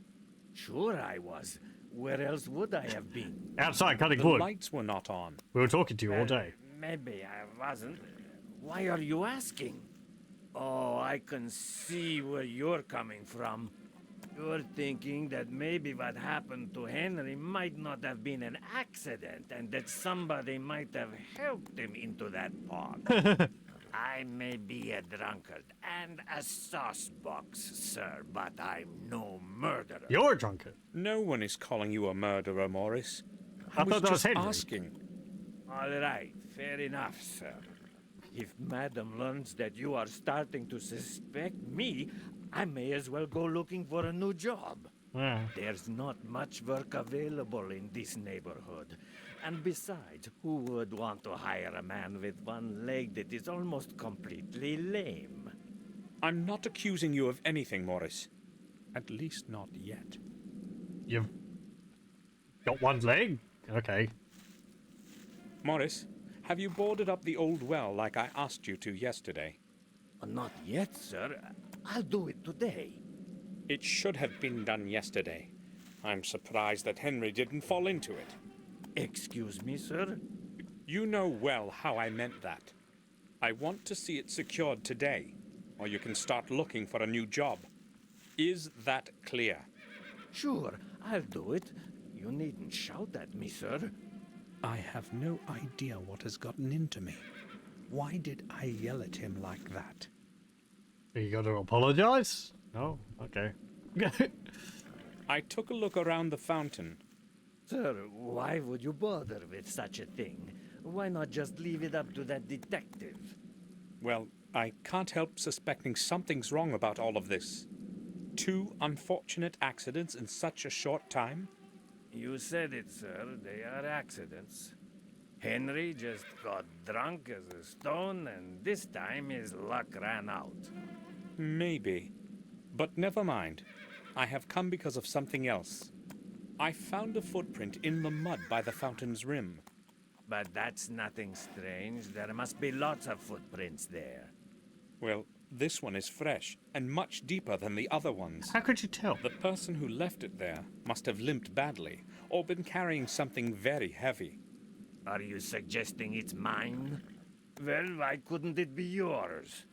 Sure I was. Where else would I have been? Outside cutting The wood. lights were not on. We were talking to you all day. Maybe I wasn't. Why are you asking? Oh, I can see where you're coming from. You're thinking that maybe what happened to Henry might not have been an accident and that somebody might have helped him into that pond. I may be a drunkard and a saucebox, sir, but I'm no murderer. You're a drunkard. No one is calling you a murderer, Morris. I thought that was just Henry. asking. All right, fair enough, sir. If Madam learns that you are starting to suspect me, I may as well go looking for a new job. Yeah. There's not much work available in this neighborhood. And besides, who would want to hire a man with one leg that is almost completely lame? I'm not accusing you of anything, Morris. At least not yet. You've got one leg? Okay. Morris, have you boarded up the old well like I asked you to yesterday? Not yet, sir. I'll do it today. It should have been done yesterday. I'm surprised that Henry didn't fall into it. Excuse me, sir? You know well how I meant that. I want to see it secured today, or you can start looking for a new job. Is that clear? Sure, I'll do it. You needn't shout at me, sir. I have no idea what has gotten into me. Why did I yell at him like that? Are you gonna apologize? No? Okay. I took a look around the fountain. Sir, why would you bother with such a thing? Why not just leave it up to that detective? Well, I can't help suspecting something's wrong about all of this. 2 unfortunate accidents in such a short time? You said it, sir. They are accidents. Henry just got drunk as a stone, and this time his luck ran out. Maybe. But never mind. I have come because of something else. I found a footprint in the mud by the fountain's rim. But that's nothing strange. There must be lots of footprints there. Well, this one is fresh and much deeper than the other ones. How could you tell? The person who left it there must have limped badly or been carrying something very heavy. Are you suggesting it's mine? Well, why couldn't it be yours?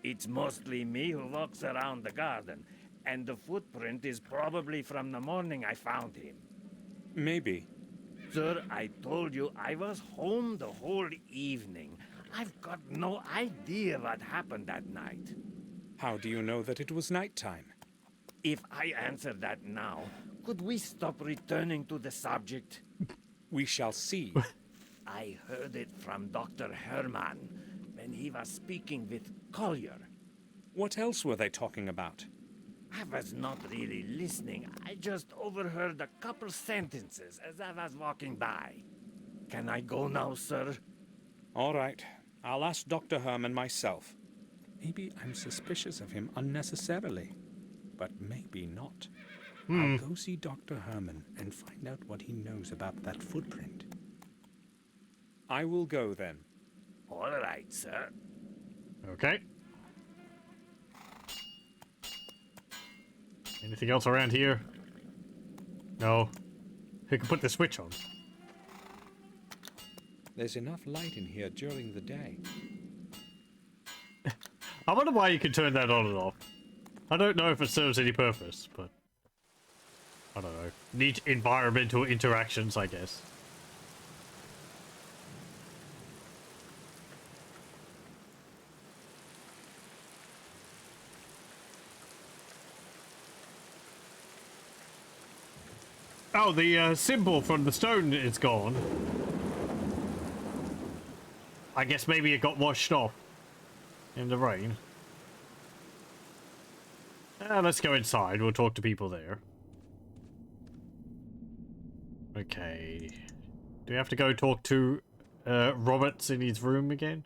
It's mostly me who walks around the garden, and the footprint is probably from the morning I found him. Maybe. Sir, I told you I was home the whole evening. I've got no idea what happened that night. How do you know that it was nighttime? If I answer that now, could we stop returning to the subject? We shall see. I heard it from Dr. Herman when he was speaking with Collier. What else were they talking about? I was not really listening. I just overheard a couple sentences as I was walking by. Can I go now, sir? All right. I'll ask Dr. Herman myself. Maybe I'm suspicious of him unnecessarily, but maybe not. I'll go see Dr. Herman and find out what he knows about that footprint. I will go then. All right, sir. Okay. Anything else around here? No. Who can put the switch on? There's enough light in here during the day. I wonder why you can turn that on and off. I don't know if it serves any purpose, but... I don't know. Neat environmental interactions, I guess. Oh, the symbol from the stone is gone. I guess maybe it got washed off in the rain. Let's go inside. We'll talk to people there. Okay. Do we have to go talk to Roberts in his room again?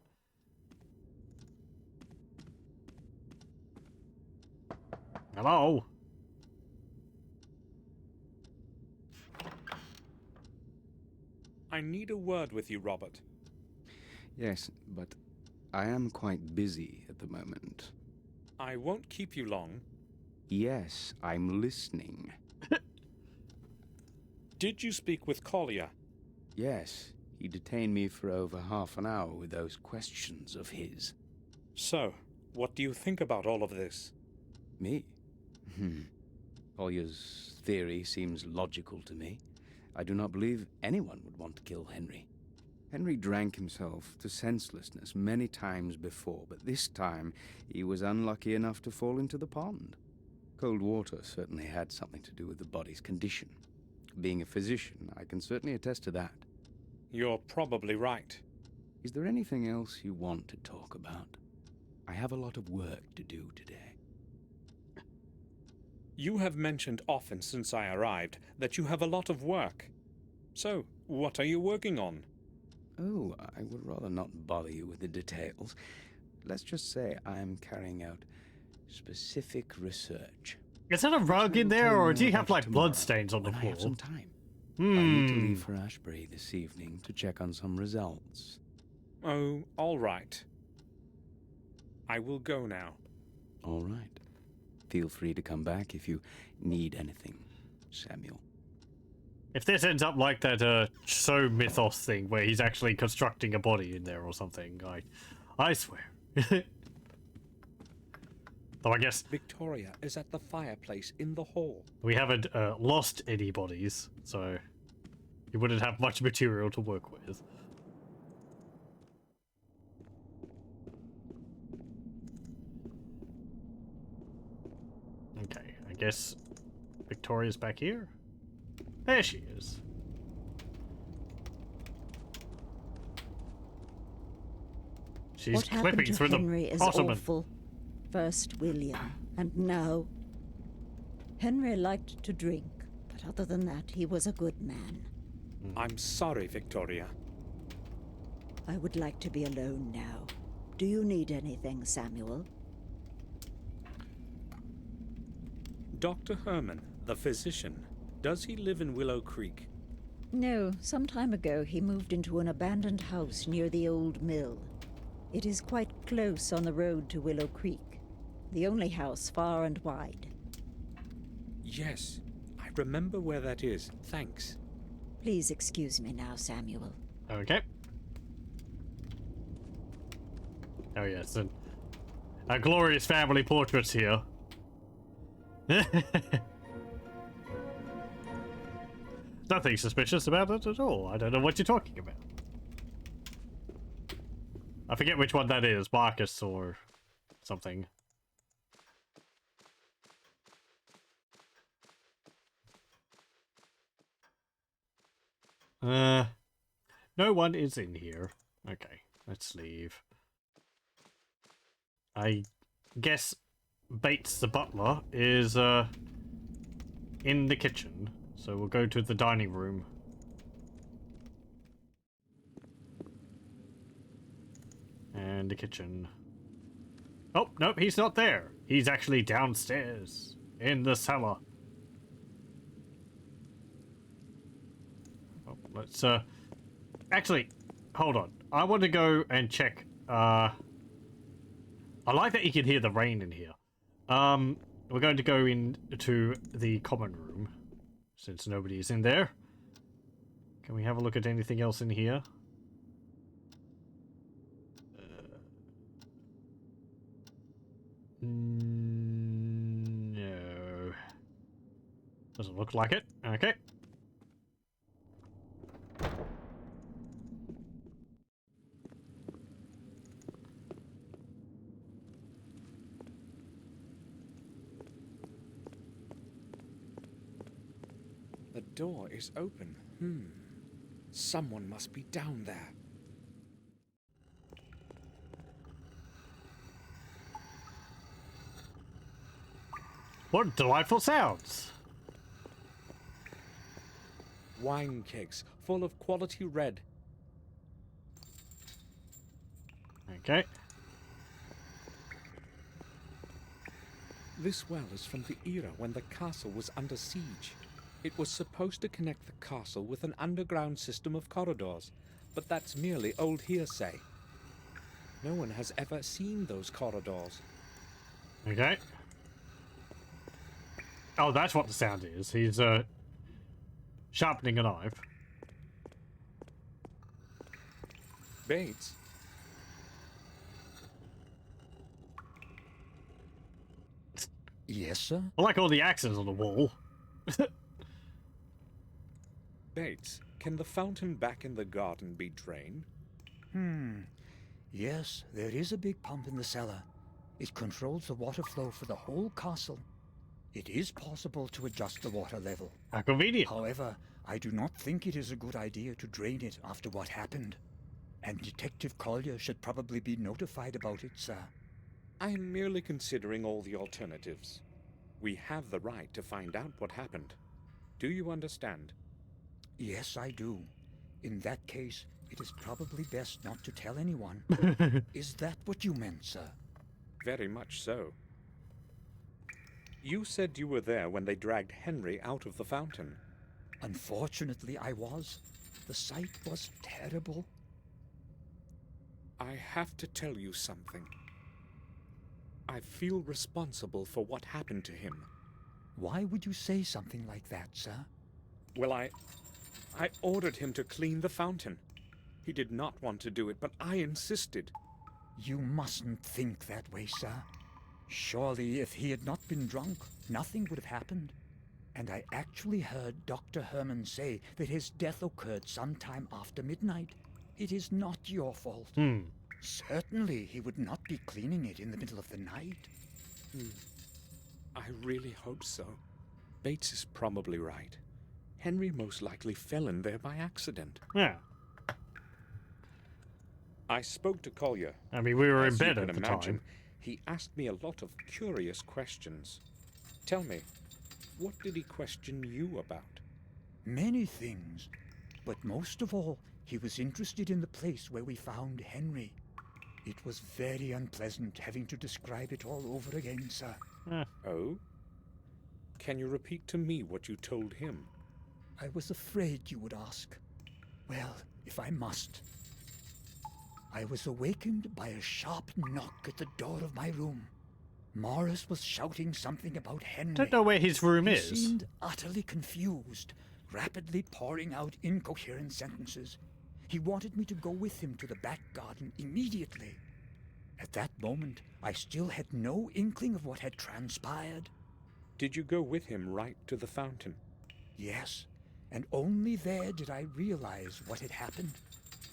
Hello? I need a word with you, Robert. Yes, but I am quite busy at the moment. I won't keep you long. Yes, I'm listening. Did you speak with Collier? Yes, he detained me for over half an hour with those questions of his. So, what do you think about all of this? Me? Collier's theory seems logical to me. I do not believe anyone would want to kill Henry. Henry drank himself to senselessness many times before, but this time he was unlucky enough to fall into the pond. Cold water certainly had something to do with the body's condition. Being a physician, I can certainly attest to that. You're probably right. Is there anything else you want to talk about? I have a lot of work to do today. You have mentioned often since I arrived that you have a lot of work. So, what are you working on? Oh, I would rather not bother you with the details. Let's just say I'm carrying out specific research. Is that a rug in there, or do you have like bloodstains on the when I floor? have some time. I need to leave for Ashbury this evening to check on some results. Oh, all right. I will go now. All right. Feel free to come back if you need anything, Samuel. If this ends up like that show mythos thing where he's actually constructing a body in there or something, I swear. Though I guess Victoria is at the fireplace in the hall. we haven't lost any bodies, so you wouldn't have much material to work with. Okay, I guess Victoria's back here. There she is. She's What happened clipping to through Henry the is ottoman. awful. First William, and now... Henry liked to drink, but other than that, he was a good man. I'm sorry, Victoria. I would like to be alone now. Do you need anything, Samuel? Dr. Herman, the physician, does he live in Willow Creek? No, some time ago he moved into an abandoned house near the old mill. It is quite close on the road to Willow Creek, the only house far and wide. Yes, I remember where that is. Thanks. Please excuse me now, Samuel. Okay. Oh yes, and a glorious family portraits here. Nothing suspicious about it at all. I don't know what you're talking about. I forget which one that is, Marcus or something. No one is in here. Okay, let's leave. I guess Bates the butler is in the kitchen, so we'll go to the dining room. And the kitchen. Oh, nope, he's not there. He's actually downstairs in the cellar. Oh, let's actually hold on. I want to go and check. I like that you can hear the rain in here. We're going to go into the common room since nobody is in there. Can we have a look at anything else in here? No. Doesn't look like it. Okay. The door is open. Someone must be down there. What delightful sounds! Wine kegs full of quality red. Okay. This well is from the era when the castle was under siege. It was supposed to connect the castle with an underground system of corridors, but that's merely old hearsay. No one has ever seen those corridors. Okay. Oh, that's what the sound is. He's Sharpening a knife. Bates, Yes, sir? I like all the axes on the wall. Bates, can the fountain back in the garden be drained? Yes, there is a big pump in the cellar. It controls the water flow for the whole castle. It is possible to adjust the water level. How convenient. However, I do not think it is a good idea to drain it after what happened. And Detective Collier should probably be notified about it, sir. I am merely considering all the alternatives. We have the right to find out what happened. Do you understand? Yes, I do. In that case, it is probably best not to tell anyone. Is that what you meant, sir? Very much so. You said you were there when they dragged Henry out of the fountain. Unfortunately, I was. The sight was terrible. I have to tell you something. I feel responsible for what happened to him. Why would you say something like that, sir? Well, I ordered him to clean the fountain. He did not want to do it, but I insisted. You mustn't think that way, sir. Surely, if he had not been drunk, nothing would have happened. And I actually heard Dr. Herman say that his death occurred sometime after midnight. It is not your fault. Certainly, he would not be cleaning it in the middle of the night. I really hope so. Bates is probably right. Henry most likely fell in there by accident. Yeah. I spoke to Collier. I mean, we were in As you bed can at the imagine, time. he asked me a lot of curious questions. Tell me, what did he question you about? Many things. But most of all, he was interested in the place where we found Henry. It was very unpleasant having to describe it all over again, sir. Oh? Can you repeat to me what you told him? I was afraid you would ask. Well, if I must. I was awakened by a sharp knock at the door of my room. Morris was shouting something about Henry. Don't know where his room He is. seemed utterly confused, rapidly pouring out incoherent sentences. He wanted me to go with him to the back garden immediately. At that moment, I still had no inkling of what had transpired. Did you go with him right to the fountain? Yes, and only there did I realize what had happened.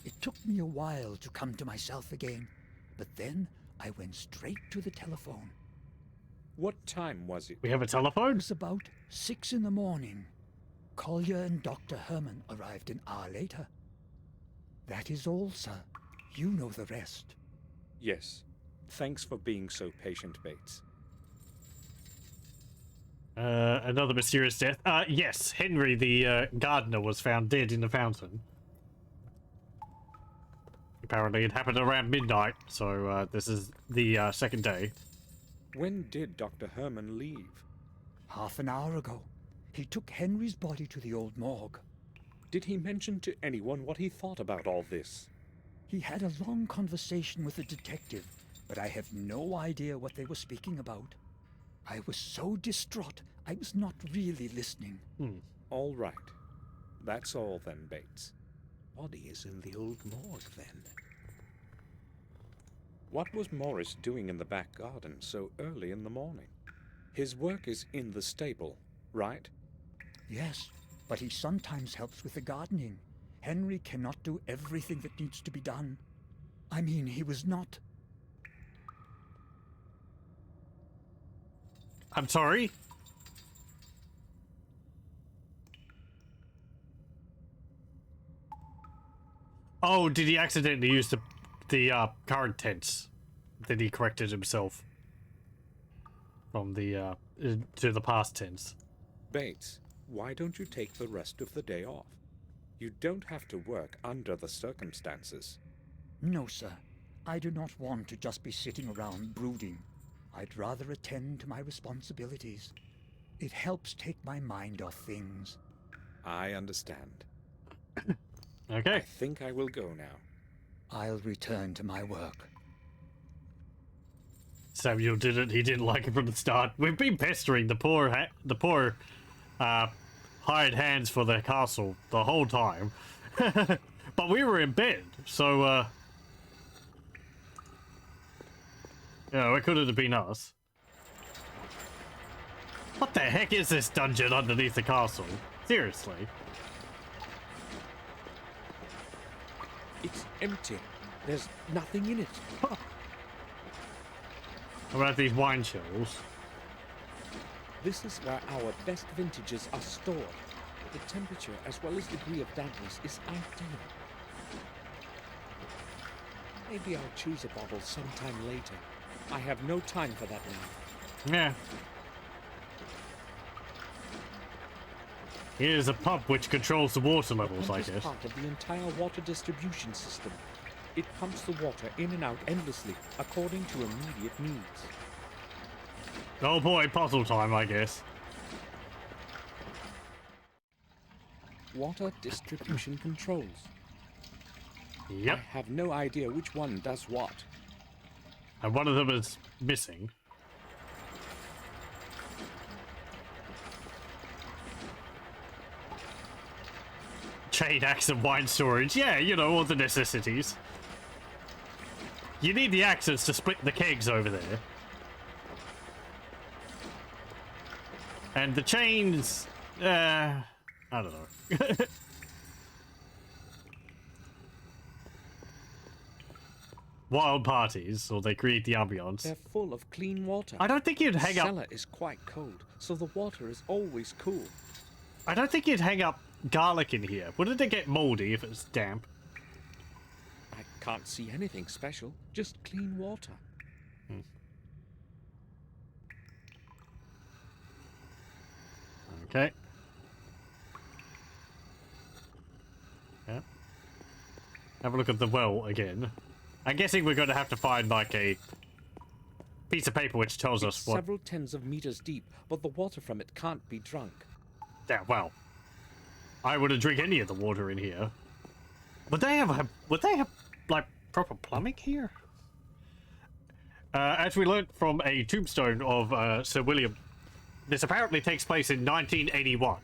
It took me a while to come to myself again, but then I went straight to the telephone. What time was it? We have a It telephone? was about 6 in the morning. Collier and Dr. Herman arrived an hour later. That is all, sir. You know the rest. Yes. Thanks for being so patient, Bates. Another mysterious death. Yes, Henry the gardener was found dead in the fountain. Apparently it happened around midnight, so this is the second day. When did Dr. Herman leave? Half an hour ago. He took Henry's body to the old morgue. Did he mention to anyone what he thought about all this? He had a long conversation with the detective, but I have no idea what they were speaking about. I was so distraught, I was not really listening. All right. That's all then, Bates. Body is in the old morgue then. What was Morris doing in the back garden so early in the morning? His work is in the stable, right? Yes, but he sometimes helps with the gardening. Henry cannot do everything that needs to be done. I mean, he was not... I'm sorry? Oh, did he accidentally use the current tense? Then he corrected himself from the to the past tense. Bates, why don't you take the rest of the day off? You don't have to work under the circumstances. No, sir. I do not want to just be sitting around brooding. I'd rather attend to my responsibilities. It helps take my mind off things. I understand. I Okay. think I will go now. I'll return to my work. Samuel did it. He didn't like it from the start. We've been pestering the poor hired hands for the castle the whole time. But we were in bed, so, yeah, it couldn't have been us. What the heck is this dungeon underneath the castle? Seriously. It's empty. There's nothing in it. What about these wine shells? This is where our best vintages are stored. The temperature as well as degree of dampness is ideal. Maybe I'll choose a bottle sometime later. I have no time for that now. Yeah. Here's a pump which controls the water levels, I The pump is guess. part of the entire water distribution system. It pumps the water in and out endlessly, according to immediate needs. Oh boy, puzzle time, I guess. Water distribution controls. Yep. I have no idea which one does what. And one of them is missing. Chain axe and wine storage. Yeah, you know, all the necessities. You need the axes to split the kegs over there. And the chains... I don't know. Wild parties, or they create the ambiance. They're full of clean water. I don't think you'd The hang up... cellar is quite cold, so the water is always cool. I don't think you'd hang up garlic in here. Wouldn't it get moldy if it's damp? I can't see anything special, just clean water. Okay. Yeah. Have a look at the well again. I'm guessing we're going to have to find like a piece of paper which tells It's us what... several tens of meters deep, but the water from it can't be drunk. Yeah, well, I wouldn't drink any of the water in here. Would they have like proper plumbing here? As we learnt from a tombstone of Sir William, this apparently takes place in 1981.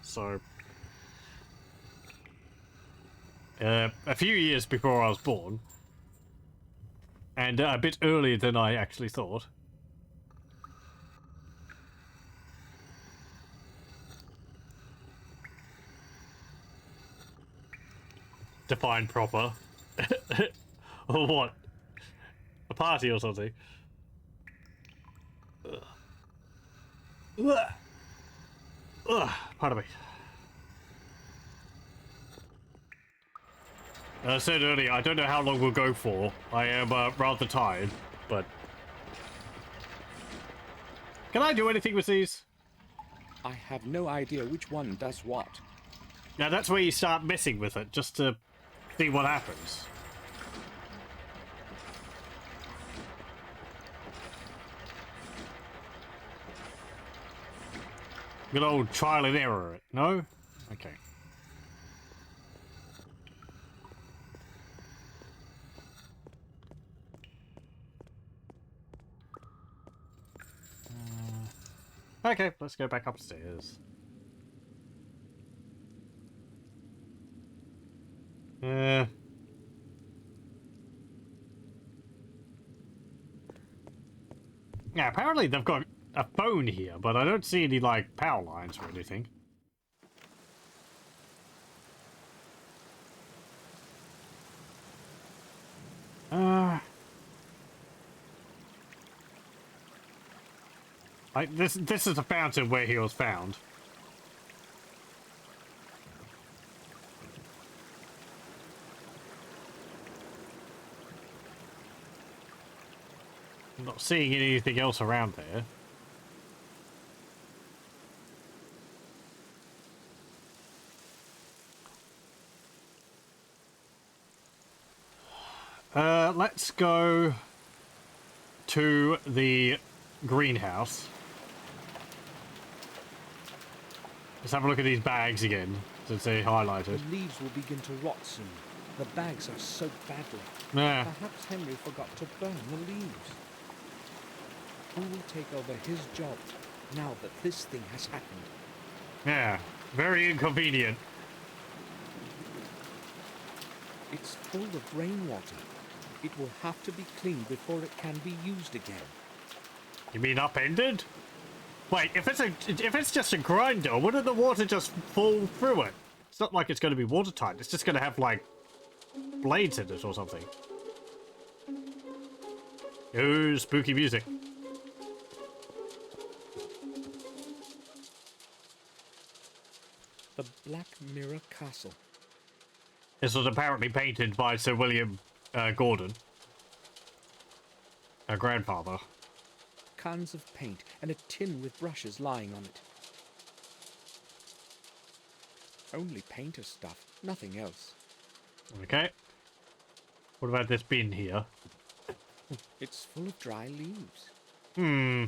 So, a few years before I was born. And a bit earlier than I actually thought. Define proper. Or what? A party or something? Ugh. Ugh. Pardon me. As I said earlier, I don't know how long we'll go for. I am rather tired, but... Can I do anything with these? I have no idea which one does what. Now that's where you start messing with it, just to see what happens. Good old trial and error, no? Okay. Okay, let's go back upstairs. Yeah, apparently they've got a phone here, but I don't see any, like, power lines or anything. Like, this is a fountain where he was found. I'm not seeing anything else around there. Let's go to the greenhouse. Let's have a look at these bags again, since they're highlighted. The leaves will begin to rot soon. The bags are soaked badly. Yeah. Perhaps Henry forgot to burn the leaves. Who will take over his job now that this thing has happened? Yeah. Very inconvenient. It's full of rainwater. It will have to be cleaned before it can be used again. You mean upended? Wait, if it's just a grinder, wouldn't the water just fall through it? It's not like it's going to be watertight. It's just going to have, like, blades in it or something. Ooh, spooky music. The Black Mirror Castle. This was apparently painted by Sir William Gordon, our grandfather. Cans of paint and a tin with brushes lying on it. Only painter stuff, nothing else. Okay. What about this bin here? It's full of dry leaves. Hmm.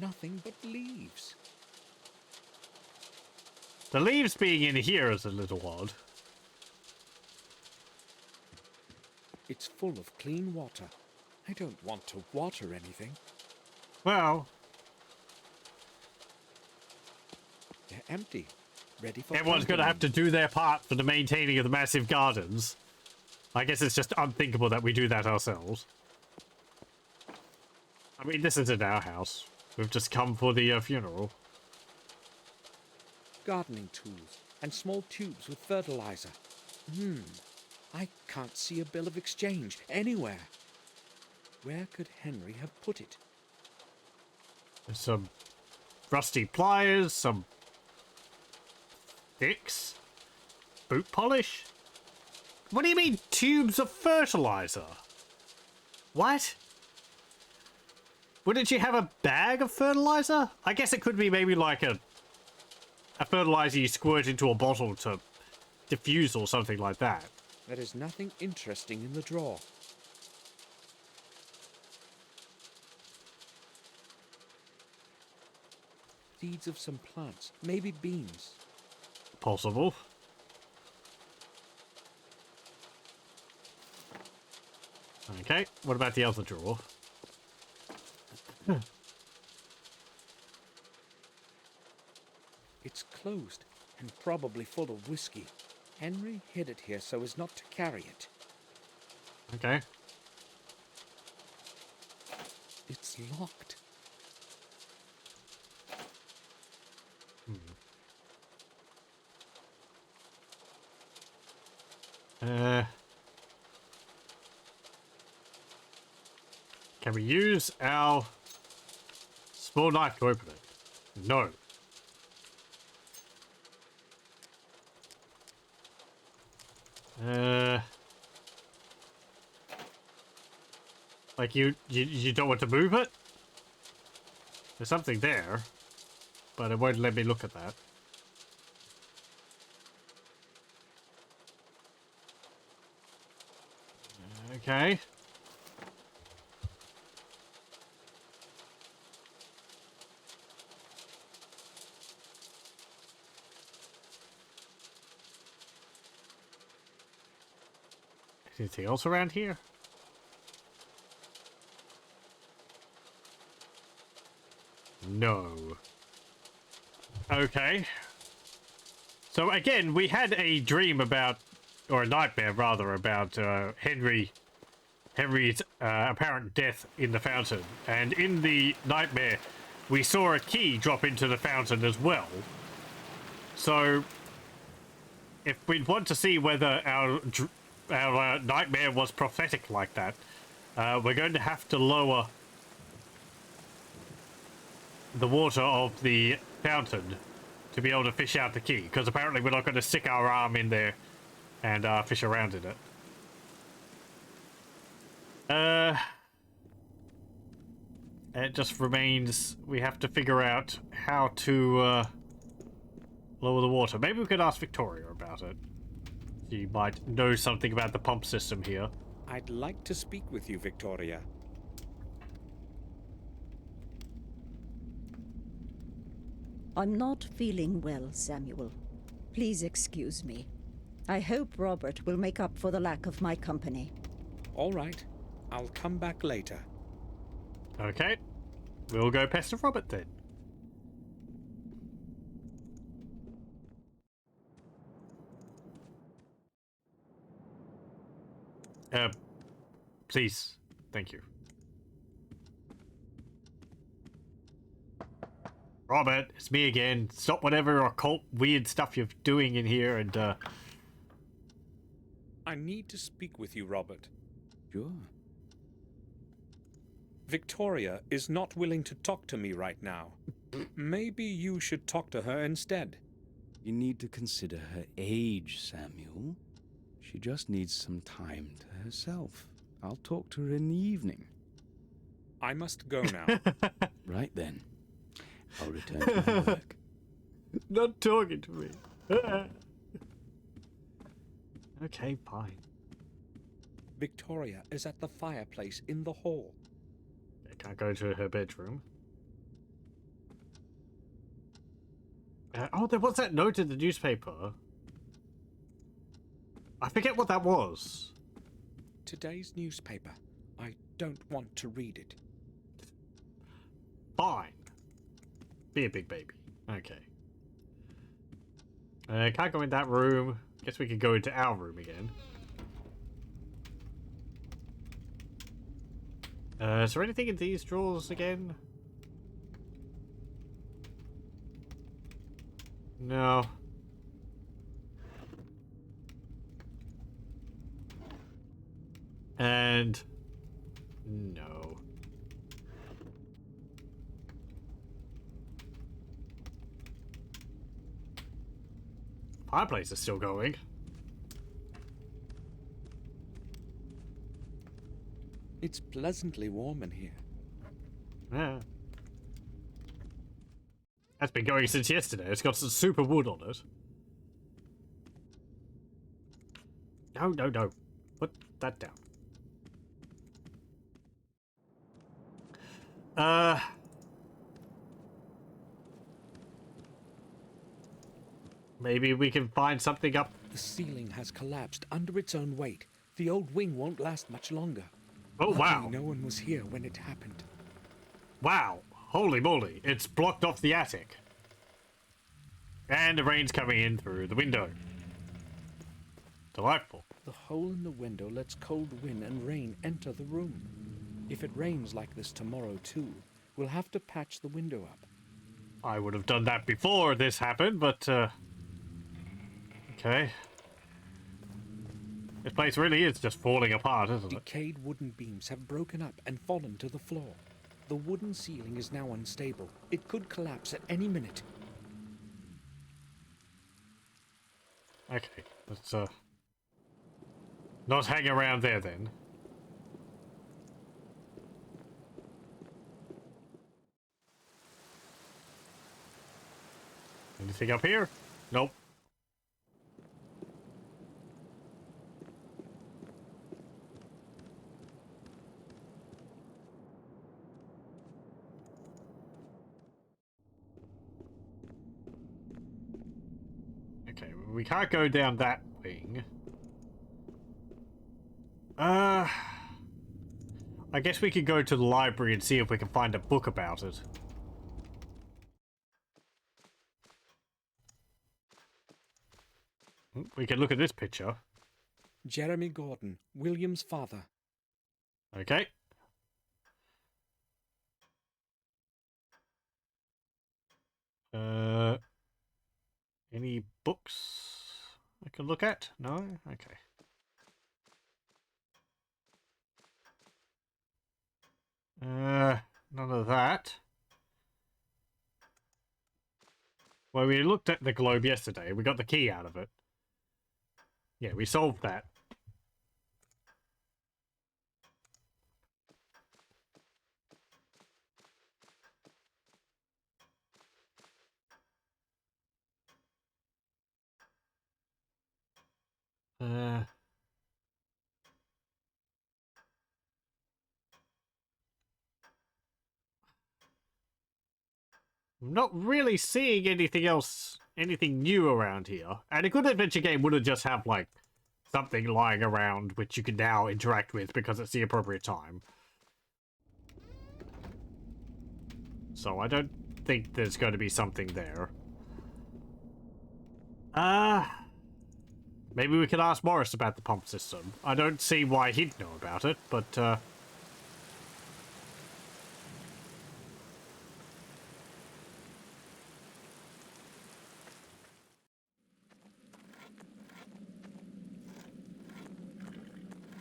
Nothing but leaves. The leaves being in here is a little odd. It's full of clean water. I don't want to water anything. Well, They're empty. Ready for everyone's going to have to do their part for the maintaining of the massive gardens. I guess it's just unthinkable that we do that ourselves. I mean, this isn't our house. We've just come for the funeral. Gardening tools and small tubes with fertilizer. I can't see a bill of exchange anywhere. Where could Henry have put it? There's some rusty pliers, some sticks, boot polish. What do you mean, tubes of fertilizer? What? Wouldn't you have a bag of fertilizer? I guess it could be maybe like a fertilizer you squirt into a bottle to diffuse or something like that. There is nothing interesting in the drawer. Seeds of some plants, maybe beans. Possible. Okay, what about the other drawer? It's closed and probably full of whiskey. Henry hid it here so as not to carry it. Okay. It's locked. Can we use our small knife to open it? No. Like you don't want to move it? There's something there, but it won't let me look at that. Okay. Anything else around here? No. Okay. So again, we had a dream about, or a nightmare rather, about Henry's apparent death in the fountain. And in the nightmare, we saw a key drop into the fountain as well. So, if we want to see whether our nightmare was prophetic like that, we're going to have to lower the water of the fountain to be able to fish out the key, because apparently we're not going to stick our arm in there and fish around in it. It just remains, we have to figure out how to lower the water. Maybe we could ask Victoria about it. She might know something about the pump system here. I'd like to speak with you, Victoria. I'm not feeling well, Samuel. Please excuse me. I hope Robert will make up for the lack of my company. All right. I'll come back later. Okay. We'll go pester Robert then. Please. Thank you. Robert, it's me again. Stop whatever occult weird stuff you're doing in here and, I need to speak with you, Robert. Sure. Victoria is not willing to talk to me right now. Maybe you should talk to her instead. You need to consider her age, Samuel. She just needs some time to herself. I'll talk to her in the evening. I must go now. Right then. I'll return to my work. Not talking to me. Okay, fine. Victoria is at the fireplace in the hall. I can't go to her bedroom. Oh, there was that note in the newspaper. I forget what that was. Today's newspaper. I don't want to read it. Fine. Be a big baby. Okay. Can't go in that room. Guess we could go into our room again. Is there anything in these drawers again? No. And no. Fireplace is still going. It's pleasantly warm in here. Yeah. That's been going since yesterday. It's got some super wood on it. No, no, no. Put that down. Maybe we can find something up. The ceiling has collapsed under its own weight. The old wing won't last much longer. Oh, wow. Luckily, no one was here when it happened. Wow. Holy moly. It's blocked off the attic. And the rain's coming in through the window. Delightful. The hole in the window lets cold wind and rain enter the room. If it rains like this tomorrow too, we'll have to patch the window up. I would have done that before this happened, but, okay. This place really is just falling apart, isn't it? Decayed wooden beams have broken up and fallen to the floor. The wooden ceiling is now unstable. It could collapse at any minute. Okay, let's, not hang around there then. Anything up here? Nope. Okay, we can't go down that wing. I guess we could go to the library and see if we can find a book about it. We can look at this picture. Jeremy Gordon, William's father. Okay. Any books I can look at? No? Okay. None of that. Well, we looked at the globe yesterday. We got the key out of it. Yeah, we solved that. I'm not really seeing anything else, anything new around here. And a good adventure game wouldn't just have, like, something lying around which you can now interact with because it's the appropriate time. So I don't think there's going to be something there. Maybe we could ask Morris about the pump system. I don't see why he'd know about it, but,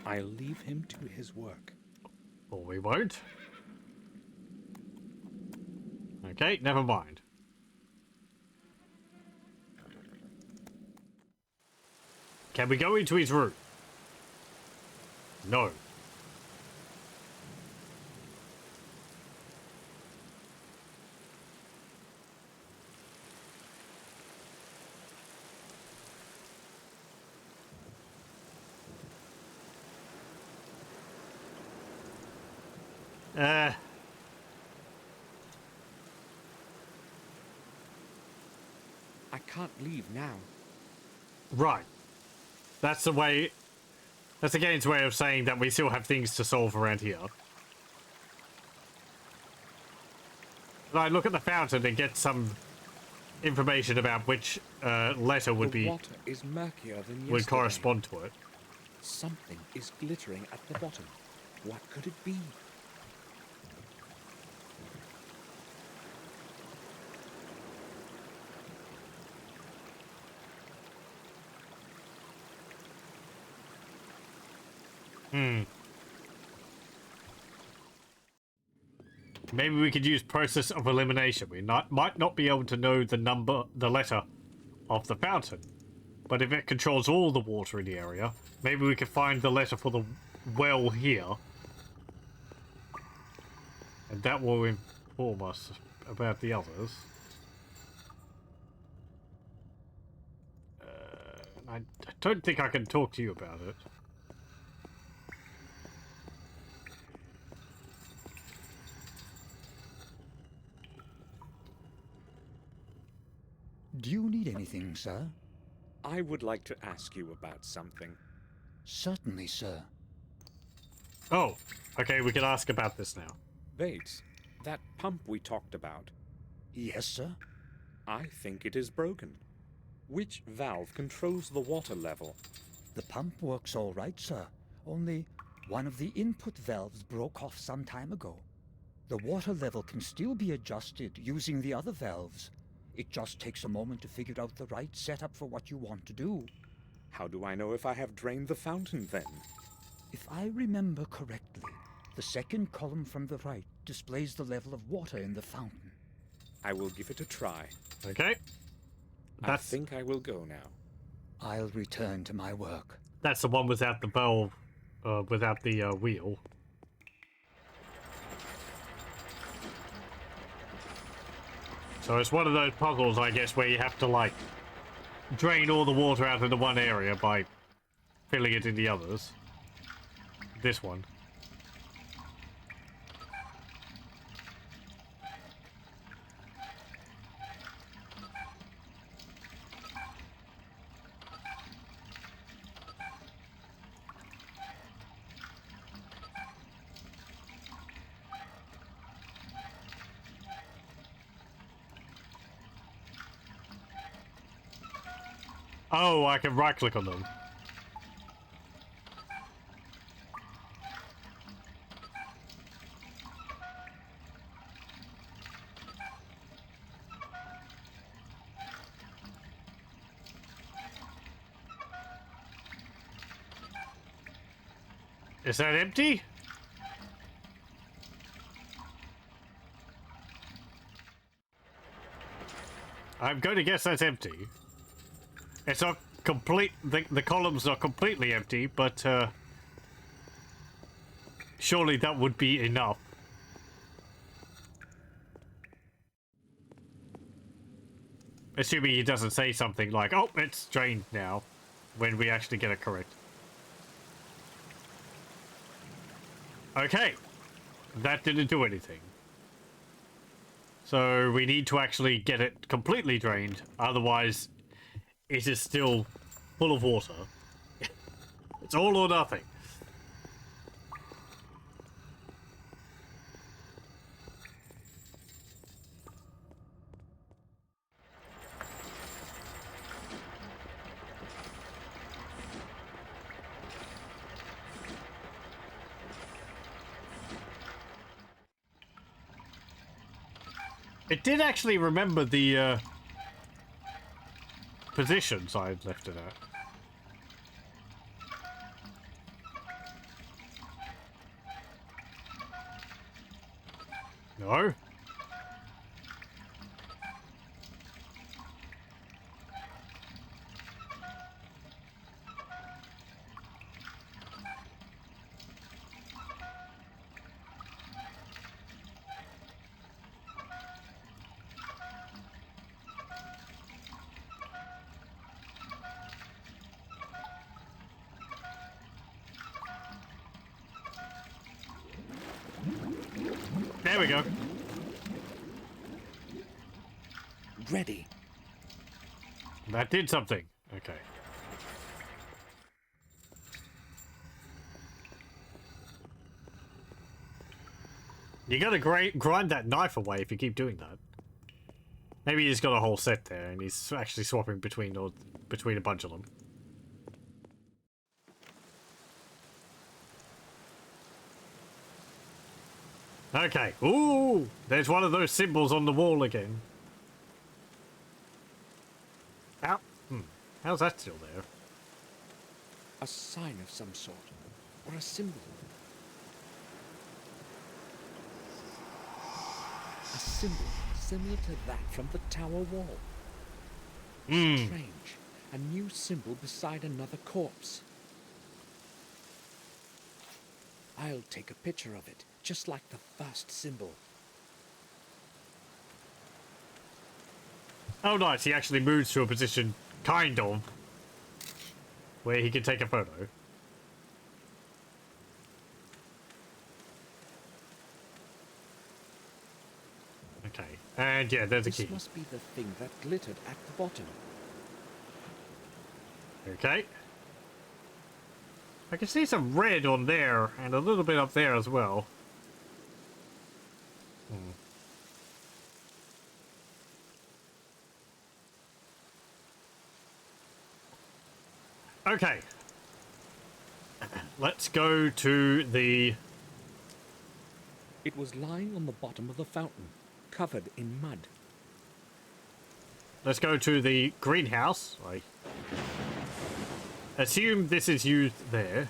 I'll leave him to his work. or we won't. Okay, never mind. Can we go into his room? No. I can't leave now. Right. That's the way... That's the game's way of saying that we still have things to solve around here. And I look at the fountain and get some information about which letter would The be... water is murkier than yesterday. would correspond to it. Something is glittering at the bottom. What could it be? Maybe we could use process of elimination. We might not be able to know the letter of the fountain. But if it controls all the water in the area, maybe we could find the letter for the well here. And that will inform us about the others. I don't think I can talk to you about it. Do you need anything, sir? I would like to ask you about something. Certainly, sir. Oh, okay, we can ask about this now. Bates, that pump we talked about, Yes, sir? I think it is broken. Which valve controls the water level? The pump works all right, sir. Only one of the input valves broke off some time ago. The water level can still be adjusted using the other valves. It just takes a moment to figure out the right setup for what you want to do. How do I know if I have drained the fountain then? If I remember correctly, the second column from the right displays the level of water in the fountain. I will give it a try. Okay. I think I will go now. I'll return to my work. That's the one without the valve, without the wheel. So it's one of those puzzles, I guess, where you have to, like, drain all the water out of the one area by filling it in the others. This one. Oh, I can right-click on them. Is that empty? I'm going to guess that's empty. It's not complete, the columns are completely empty, but surely that would be enough. Assuming he doesn't say something like, oh, it's drained now, when we actually get it correct. Okay, that didn't do anything. So we need to actually get it completely drained, otherwise it is still full of water. It's all or nothing. It did actually remember the positions I had left it at. No? There we go. Ready. That did something. Okay. You gotta grind that knife away if you keep doing that. Maybe he's got a whole set there and he's actually swapping between a bunch of them. Okay. Ooh! There's one of those symbols on the wall again. How? How's that still there? A sign of some sort, or a symbol. A symbol similar to that from the tower wall. Strange. A new symbol beside another corpse. I'll take a picture of it, just like the first symbol. Oh, nice. He actually moves to a position, kind of, where he can take a photo. Okay. And yeah, there's a key. This must be the thing that glittered at the bottom. Okay. I can see some red on there and a little bit up there as well. Okay. Let's go to the... It was lying on the bottom of the fountain, covered in mud. Let's go to the greenhouse. I assume this is used there.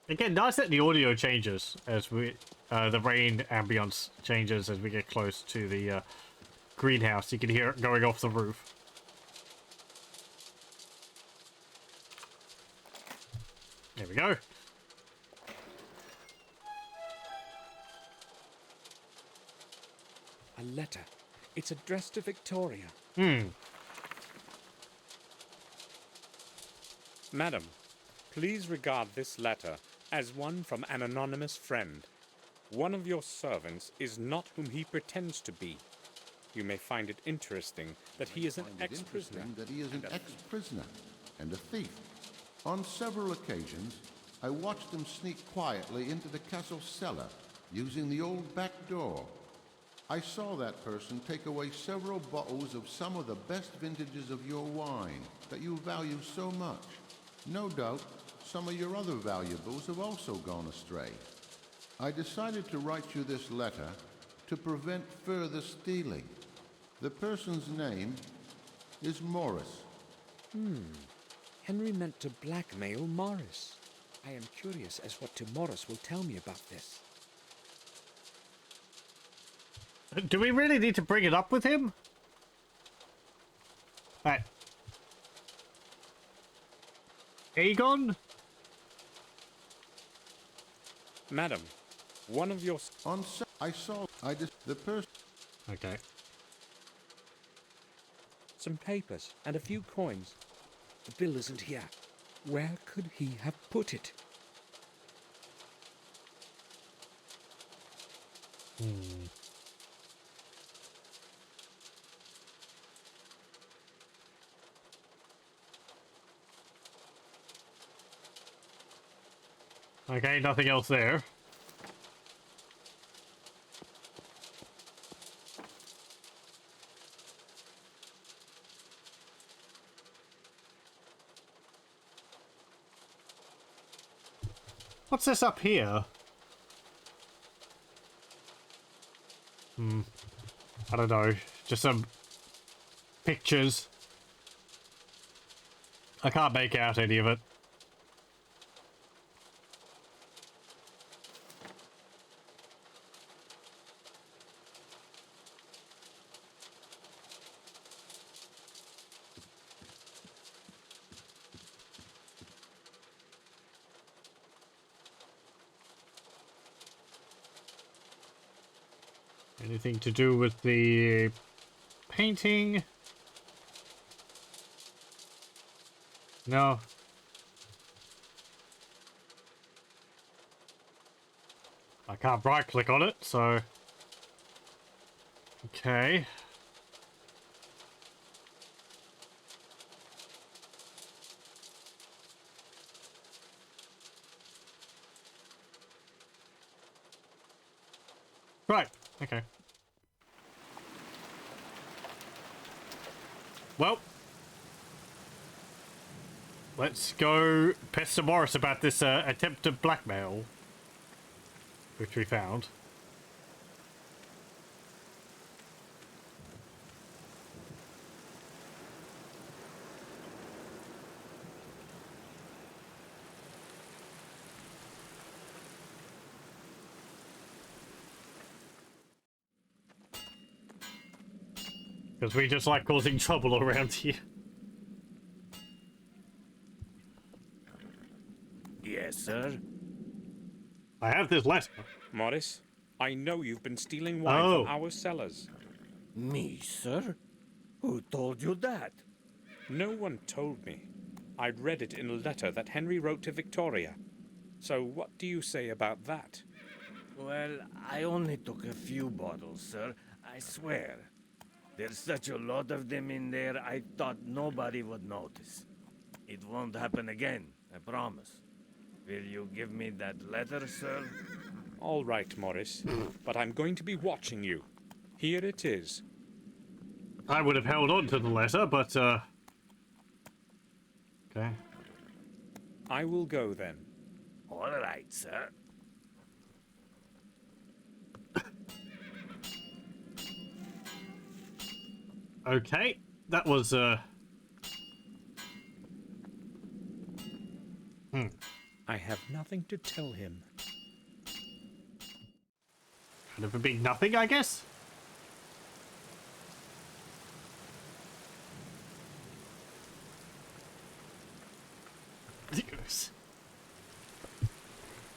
Again, nice that the audio changes as we, the rain ambience changes as we get close to the greenhouse. You can hear it going off the roof. There we go. A letter. It's addressed to Victoria. Madam, please regard this letter as one from an anonymous friend. One of your servants is not whom he pretends to be. You may find it interesting that he is an ex-prisoner. And a thief. On several occasions, I watched them sneak quietly into the castle cellar, using the old back door. I saw that person take away several bottles of some of the best vintages of your wine that you value so much. No doubt, some of your other valuables have also gone astray. I decided to write you this letter to prevent further stealing. The person's name is Morris. Henry meant to blackmail Morris. I am curious as what Morris will tell me about this. Do we really need to bring it up with him? Aegon? Madam, one of your... The person... Okay. Some papers and a few coins. The bill isn't here. Where could he have put it? Okay, nothing else there. What's this up here? I don't know. Just some pictures. I can't make out any of it. Anything to do with the painting? No. I can't right click on it, so. Okay. Right, okay. Well, let's go pester Morris about this attempted blackmail, which we found. Because we just like causing trouble around here. Yes, sir. I have this letter. Morris, I know you've been stealing wine Oh. from our cellars. Me, sir? Who told you that? No one told me. I'd read it in a letter that Henry wrote to Victoria. So what do you say about that? Well, I only took a few bottles, sir. I swear. There's such a lot of them in there, I thought nobody would notice. It won't happen again, I promise. Will you give me that letter, sir? All right, Morris, but I'm going to be watching you. Here it is. I would have held on to the letter, but, okay. I will go then. All right, sir. Okay, that was, I have nothing to tell him. kind of a big nothing, I guess? Ridiculous.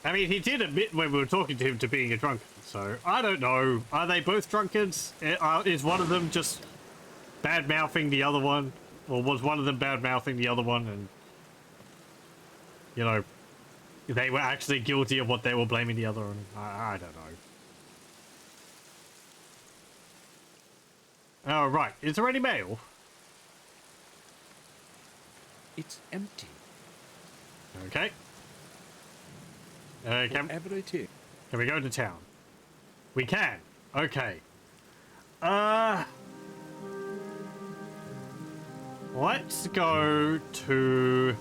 I mean, he did admit when we were talking to him to being a drunkard, so I don't know. Are they both drunkards? Is one of them just bad-mouthing the other one? Or was one of them bad-mouthing the other one and, you know, they were actually guilty of what they were blaming the other on? I don't know. Oh, right. Is there any mail? It's empty. Okay. Whatever it is. Can we go to town? We can. Okay. Let's go to...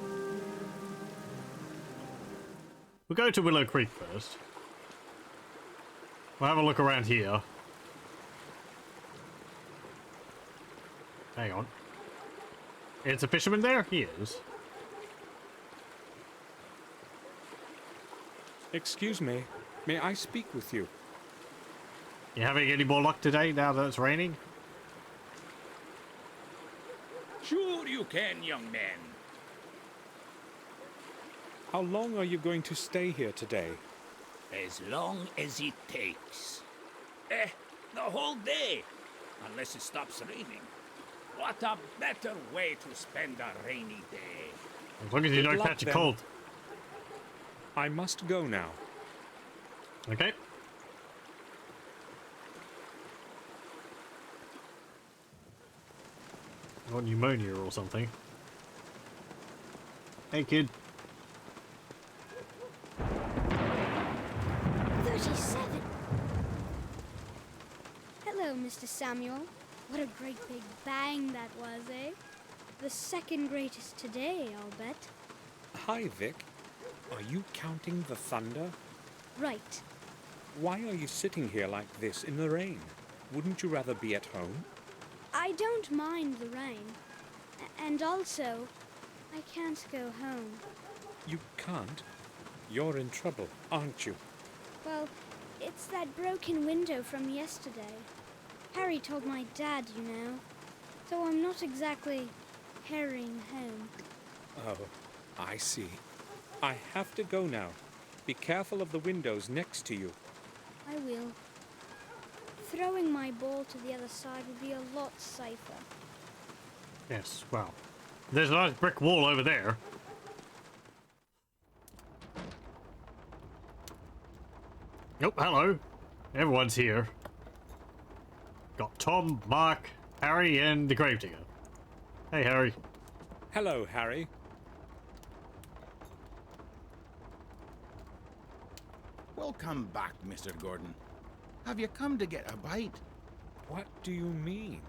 We'll go to Willow Creek first. We'll have a look around here. Hang on. Is a fisherman there? He is. Excuse me. May I speak with you? You having any more luck today now that it's raining? Sure you can, young man. How long are you going to stay here today? As long as it takes. The whole day. Unless it stops raining. What a better way to spend a rainy day. As long as you Good don't luck, catch a then. cold. I must go now. Okay. Or pneumonia or something. Hey, kid. 37. Hello, Mr. Samuel. What a great big bang that was, eh? The second greatest today, I'll bet. Hi, Vic. Are you counting the thunder? Right. Why are you sitting here like this in the rain? Wouldn't you rather be at home? I don't mind the rain. And also, I can't go home. You can't? You're in trouble, aren't you? Well, it's that broken window from yesterday. Harry told my dad, you know. So I'm not exactly hurrying home. Oh, I see. I have to go now. Be careful of the windows next to you. I will. Throwing my ball to the other side would be a lot safer. Yes, well, there's a nice brick wall over there. Oh, hello. Everyone's here. Got Tom, Mark, Harry, and the Gravedigger. Hey, Harry. Hello, Harry. Welcome back, Mr. Gordon. Have you come to get a bite? What do you mean?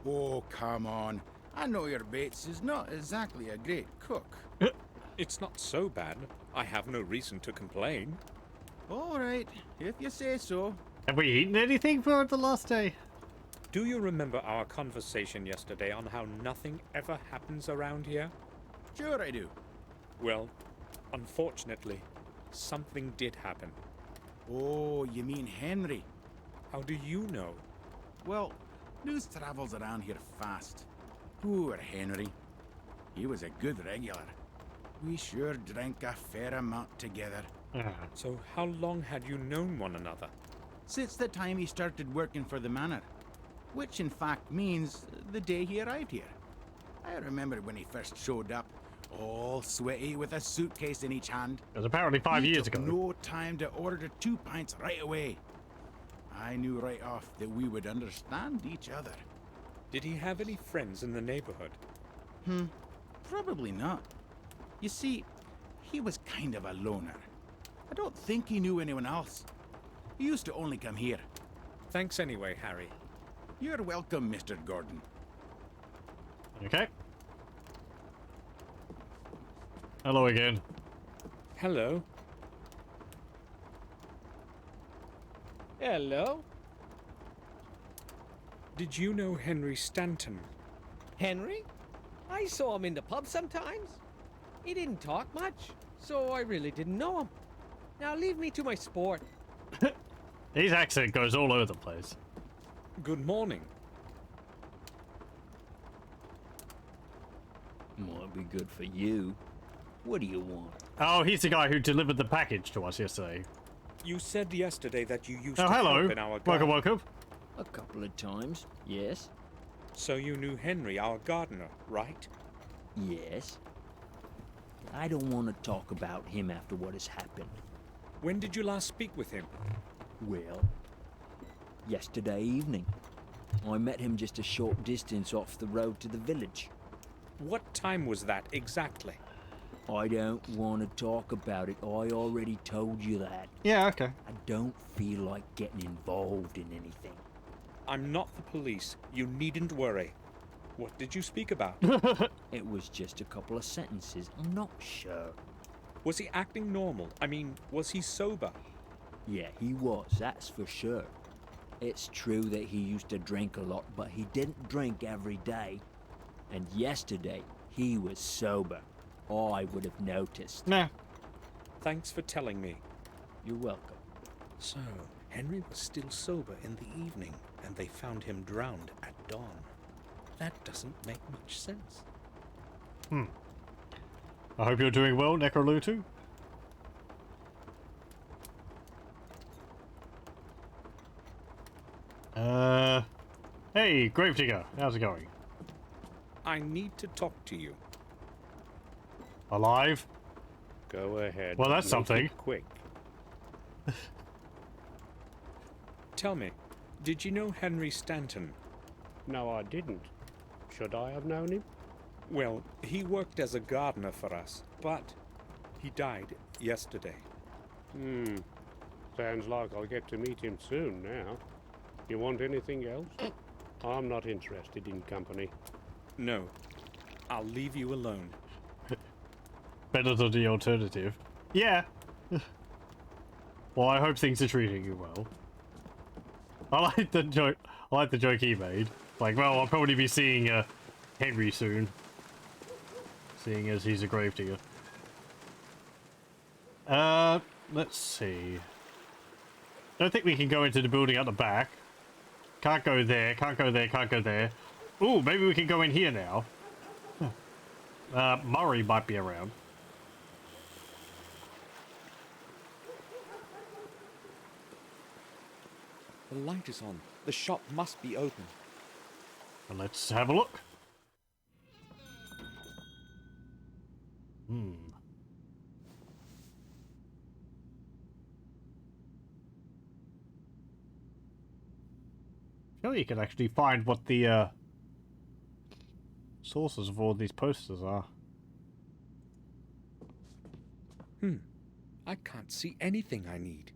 Oh, come on. I know your Bates is not exactly a great cook. It's not so bad. I have no reason to complain. All right, if you say so. Have we eaten anything for the last day? Do you remember our conversation yesterday on how nothing ever happens around here? Sure I do. Well, unfortunately, something did happen. Oh, you mean Henry? How do you know? Well, news travels around here fast. Poor Henry. He was a good regular. We sure drank a fair amount together. So how long had you known one another? Since the time he started working for the manor. Which in fact means the day he arrived here. I remember when he first showed up, all sweaty with a suitcase in each hand. It was apparently 5 years ago. No time to order 2 pints right away. I knew right off that we would understand each other. Did he have any friends in the neighborhood? Probably not. You see, he was kind of a loner. I don't think he knew anyone else. He used to only come here. Thanks anyway, Harry. You're welcome, Mr. Gordon. Okay. Hello again. Hello. Hello? Did you know Henry Stanton? Henry? I saw him in the pub sometimes. He didn't talk much, so I really didn't know him. Now leave me to my sport. His accent goes all over the place. Good morning. Might be good for you. What do you want? Oh, he's the guy who delivered the package to us yesterday. You said yesterday that you used Oh, to hello. help in our Welcome, garden. welcome. A couple of times, yes. So you knew Henry, our gardener, right? Yes. I don't want to talk about him after what has happened. When did you last speak with him? Well, yesterday evening. I met him just a short distance off the road to the village. What time was that exactly? I don't want to talk about it. I already told you that. Yeah, okay. I don't feel like getting involved in anything. I'm not the police. You needn't worry. What did you speak about? It was just a couple of sentences. I'm not sure. Was he acting normal? I mean, was he sober? Yeah, he was, that's for sure. It's true that he used to drink a lot, but he didn't drink every day. And yesterday, he was sober. I would have noticed. Nah. Thanks for telling me. You're welcome. So, Henry was still sober in the evening, and they found him drowned at dawn. That doesn't make much sense. I hope you're doing well, Necrolutu. Hey, Gravedigger, how's it going? I need to talk to you. Alive? Go ahead. Well, that's Make something. it quick. Tell me, did you know Henry Stanton? No, I didn't. Should I have known him? Well, he worked as a gardener for us, but he died yesterday. Sounds like I'll get to meet him soon now. You want anything else? I'm not interested in company. No, I'll leave you alone. Better than the alternative. Yeah. Well, I hope things are treating you well. I like the joke. I like the joke he made. Like, well, I'll probably be seeing Henry soon, seeing as he's a gravedigger. Let's see. Don't think we can go into the building at the back. Can't go there. Can't go there. Can't go there. Ooh, maybe we can go in here now. Murray might be around. The light is on. The shop must be open. Well, let's have a look. I feel you can actually find what the sources of all these posters are. I can't see anything I need.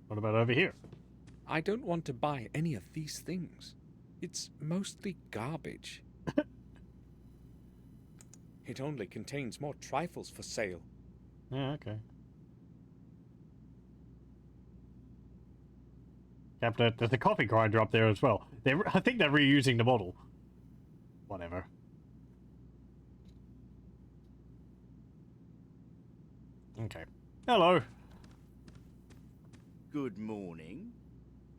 What about over here? I don't want to buy any of these things. It's mostly garbage. It only contains more trifles for sale. Yeah, okay. Captain, there's a coffee grinder up there as well. I think they're reusing the model. Whatever. Okay. Hello. Good morning.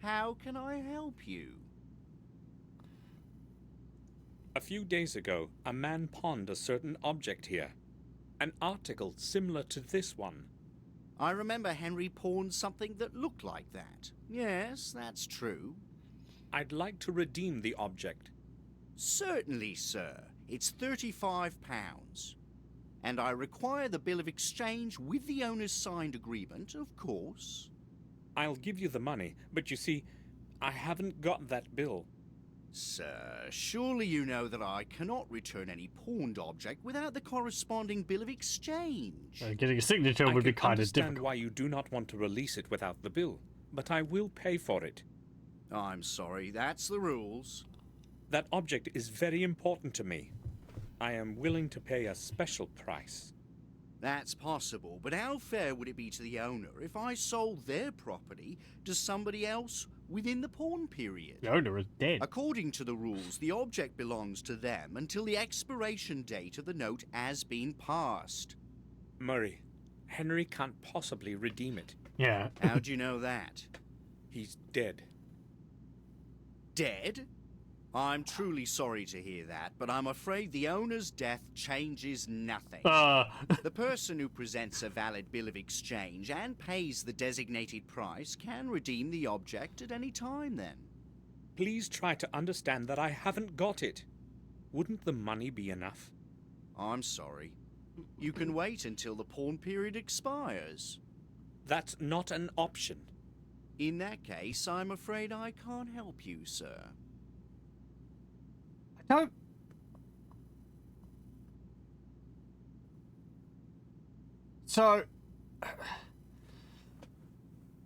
How can I help you? A few days ago, a man pawned a certain object here. An article similar to this one. I remember Henry pawned something that looked like that. Yes, that's true. I'd like to redeem the object. Certainly, sir. It's £35. And I require the bill of exchange with the owner's signed agreement, of course. I'll give you the money, but you see, I haven't got that bill. Sir, surely you know that I cannot return any pawned object without the corresponding bill of exchange. Getting a signature would be kind of difficult. I understand difficult. why you do not want to release it without the bill, but I will pay for it. I'm sorry, that's the rules. That object is very important to me. I am willing to pay a special price. That's possible, but how fair would it be to the owner if I sold their property to somebody else within the pawn period? The owner is dead. According to the rules, the object belongs to them until the expiration date of the note has been passed. Murray, Henry can't possibly redeem it. Yeah. How do you know that? He's dead. Dead? I'm truly sorry to hear that, but I'm afraid the owner's death changes nothing. The person who presents a valid bill of exchange and pays the designated price can redeem the object at any time then. Please try to understand that I haven't got it. Wouldn't the money be enough? I'm sorry. You can wait until the pawn period expires. That's not an option. In that case, I'm afraid I can't help you, sir. Don't. So,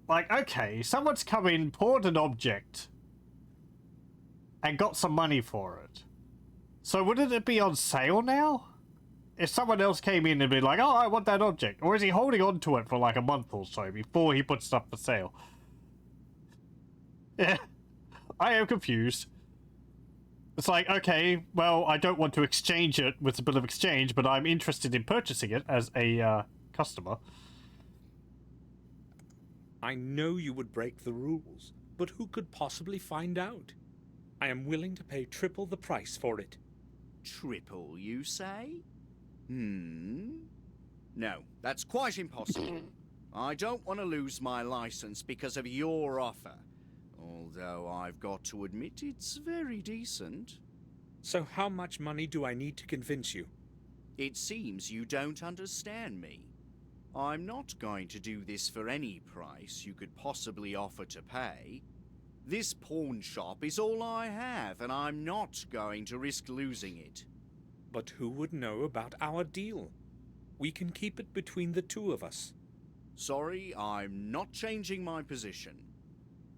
like, okay, someone's come in, pawned an object, and got some money for it. So wouldn't it be on sale now? If someone else came in and be like, oh, I want that object. Or is he holding on to it for like a month or so before he puts stuff for sale? Yeah, I am confused. It's like, okay, well, I don't want to exchange it with a bill of exchange, but I'm interested in purchasing it as a customer. I know you would break the rules, but who could possibly find out? I am willing to pay triple the price for it. Triple, you say? No, that's quite impossible. I don't want to lose my license because of your offer. Although I've got to admit it's very decent. So how much money do I need to convince you? It seems you don't understand me. I'm not going to do this for any price you could possibly offer to pay. This pawn shop is all I have, and I'm not going to risk losing it. But who would know about our deal? We can keep it between the two of us. Sorry, I'm not changing my position.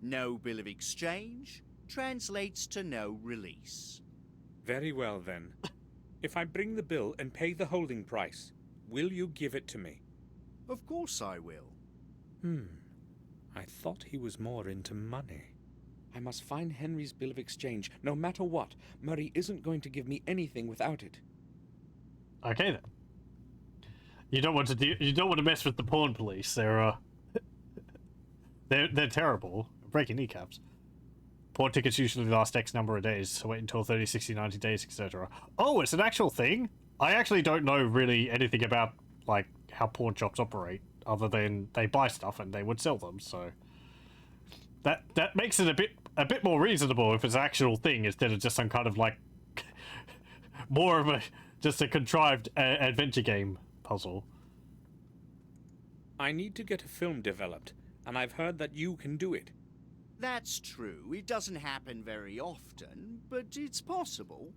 No bill of exchange translates to no release. Very well, then. If I bring the bill and pay the holding price, Will you give it to me? Of course I will. I thought he was more into money. I must find Henry's bill of exchange, no matter what. Murray isn't going to give me anything without it. Okay then. You don't want to mess with the pawn police. They're terrible. Breaking kneecaps. Pawn tickets usually last X number of days, so wait until 30, 60, 90 days, etc. Oh, it's an actual thing? I actually don't know really anything about like how pawn shops operate, other than they buy stuff and they would sell them, so that makes it a bit more reasonable if it's an actual thing instead of just some kind of like more of just a contrived adventure game puzzle. I need to get a film developed, and I've heard that you can do it. That's true. It doesn't happen very often, but it's possible.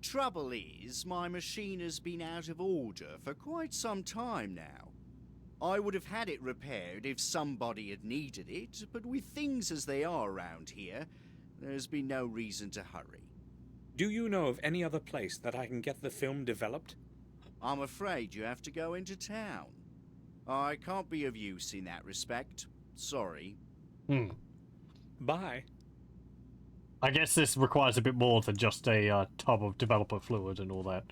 Trouble is, my machine has been out of order for quite some time now. I would have had it repaired if somebody had needed it, but with things as they are around here, there's been no reason to hurry. Do you know of any other place that I can get the film developed? I'm afraid you have to go into town. I can't be of use in that respect. Sorry. Bye. I guess this requires a bit more than just a tub of developer fluid and all that.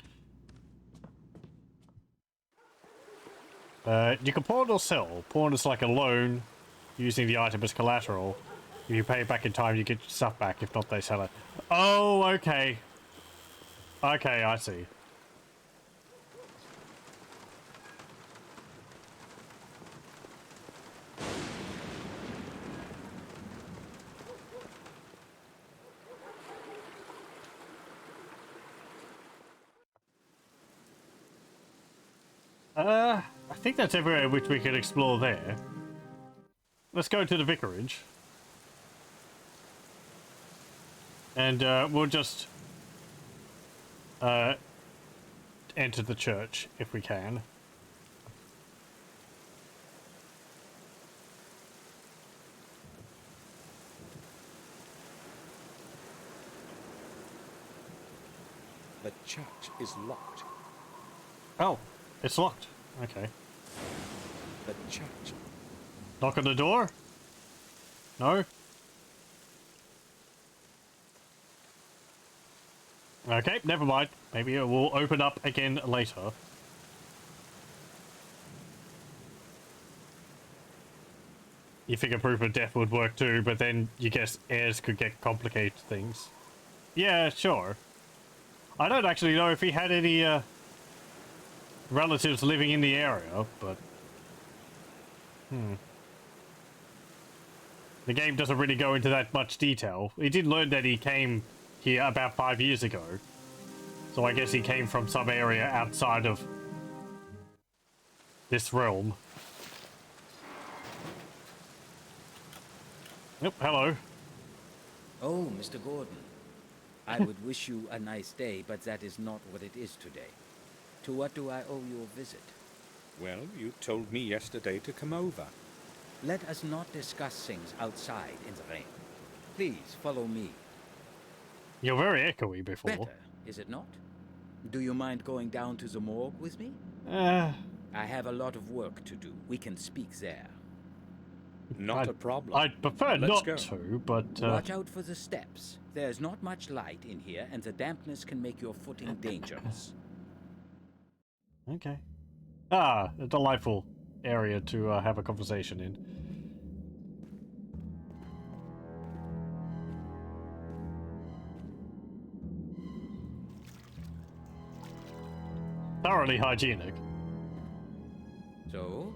You can pawn or sell. Pawn is like a loan, using the item as collateral. If you pay it back in time, you get your stuff back. If not, they sell it. Oh, okay. Okay, I see. I think that's everywhere which we could explore there. Let's go to the vicarage. And we'll just enter the church if we can. The church is locked. Oh, it's locked. Okay. The church. Knock on the door? No? Okay, never mind. Maybe it will open up again later. You figure proof of death would work too, but then you guess heirs could get complicated things. Yeah, sure. I don't actually know if he had any relatives living in the area, but the game doesn't really go into that much detail. He did learn that he came here about 5 years ago, so I guess he came from some area outside of this realm. Yep, hello. Oh, Mr. Gordon. I would wish you a nice day, but that is not what it is today. To what do I owe you a visit? Well, you told me yesterday to come over. Let us not discuss things outside in the rain. Please, follow me. You're very echoey before. Better, is it not? Do you mind going down to the morgue with me? I have a lot of work to do. We can speak there. Not a problem. I'd prefer not to, but... Watch out for the steps. There's not much light in here, and the dampness can make your footing dangerous. Okay. Ah, a delightful area to have a conversation in. Thoroughly hygienic. So,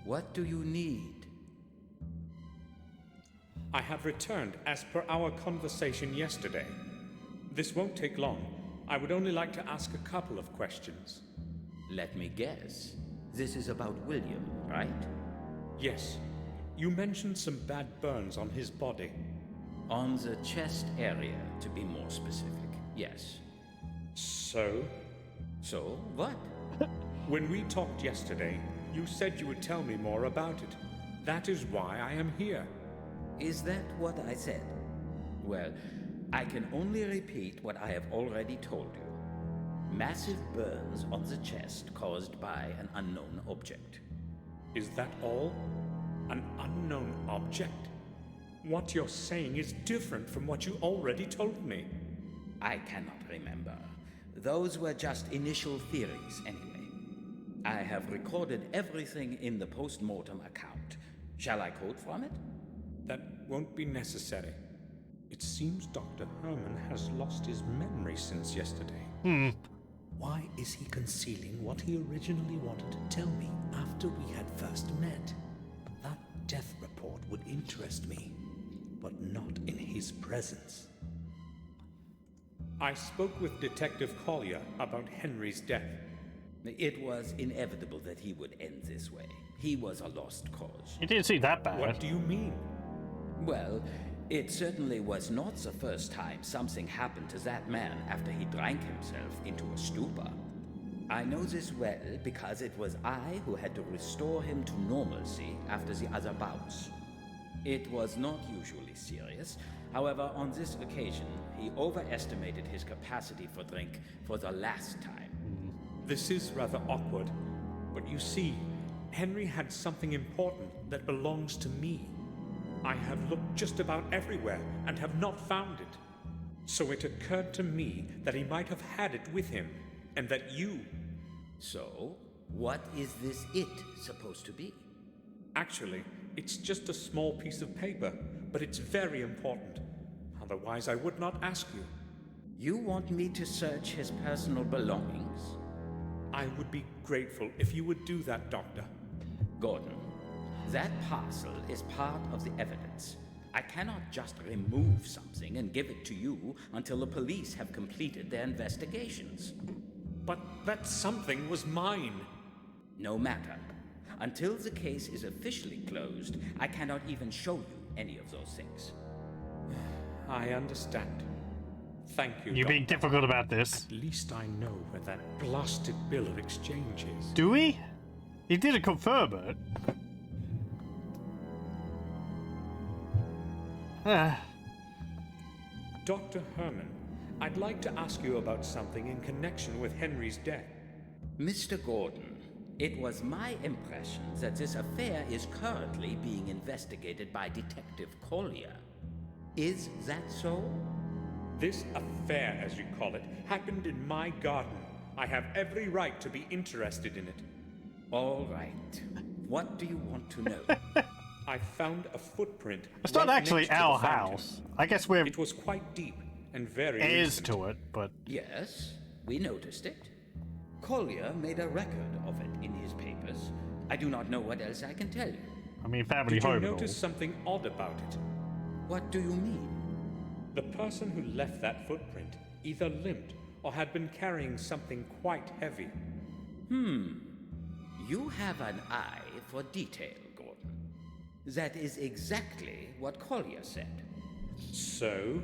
what do you need? I have returned as per our conversation yesterday. This won't take long. I would only like to ask a couple of questions. Let me guess. This is about William, right? Yes. You mentioned some bad burns on his body. On the chest area, to be more specific. Yes. So? So, what? When we talked yesterday, you said you would tell me more about it. That is why I am here. Is that what I said? Well, I can only repeat what I have already told you. Massive burns on the chest caused by an unknown object. Is that all? An unknown object? What you're saying is different from what you already told me. I cannot remember. Those were just initial theories, anyway. I have recorded everything in the post-mortem account. Shall I quote from it? That won't be necessary. It seems Dr. Herman has lost his memory since yesterday. Why is he concealing what he originally wanted to tell me after we had first met? That death report would interest me, but not in his presence. I spoke with Detective Collier about Henry's death. It was inevitable that he would end this way. He was a lost cause. It didn't seem that bad. What do you mean? Well, it certainly was not the first time something happened to that man after he drank himself into a stupor. I know this well because it was I who had to restore him to normalcy after the other bouts. It was not usually serious. However, on this occasion, he overestimated his capacity for drink for the last time. This is rather awkward, but you see, Henry had something important that belongs to me. I have looked just about everywhere and have not found it. So it occurred to me that he might have had it with him, and that you... So, what is this it supposed to be? Actually, it's just a small piece of paper, but it's very important. Otherwise, I would not ask you. You want me to search his personal belongings? I would be grateful if you would do that, Doctor. Gordon, that parcel is part of the evidence. I cannot just remove something and give it to you until the police have completed their investigations. But that something was mine. No matter. Until the case is officially closed, I cannot even show you any of those things. I understand. Thank you, You're being Doctor. difficult about this. At least I know where that blasted bill of exchange is. Do we? He didn't confirm it. Dr. Herman, I'd like to ask you about something in connection with Henry's death. Mr. Gordon, it was my impression that this affair is currently being investigated by Detective Collier. Is that so? This affair, as you call it, happened in my garden. I have every right to be interested in it. All right. What do you want to know? I found a footprint. It's not right actually next to the our fountain. house. I guess we're It was quite deep and very heirs recent. to it, but Yes, we noticed it. Collier made a record of it in his papers. I do not know what else I can tell you. I mean, family Did you home and all. notice something odd about it? What do you mean? The person who left that footprint either limped or had been carrying something quite heavy. You have an eye for detail, Gordon. That is exactly what Collier said. So?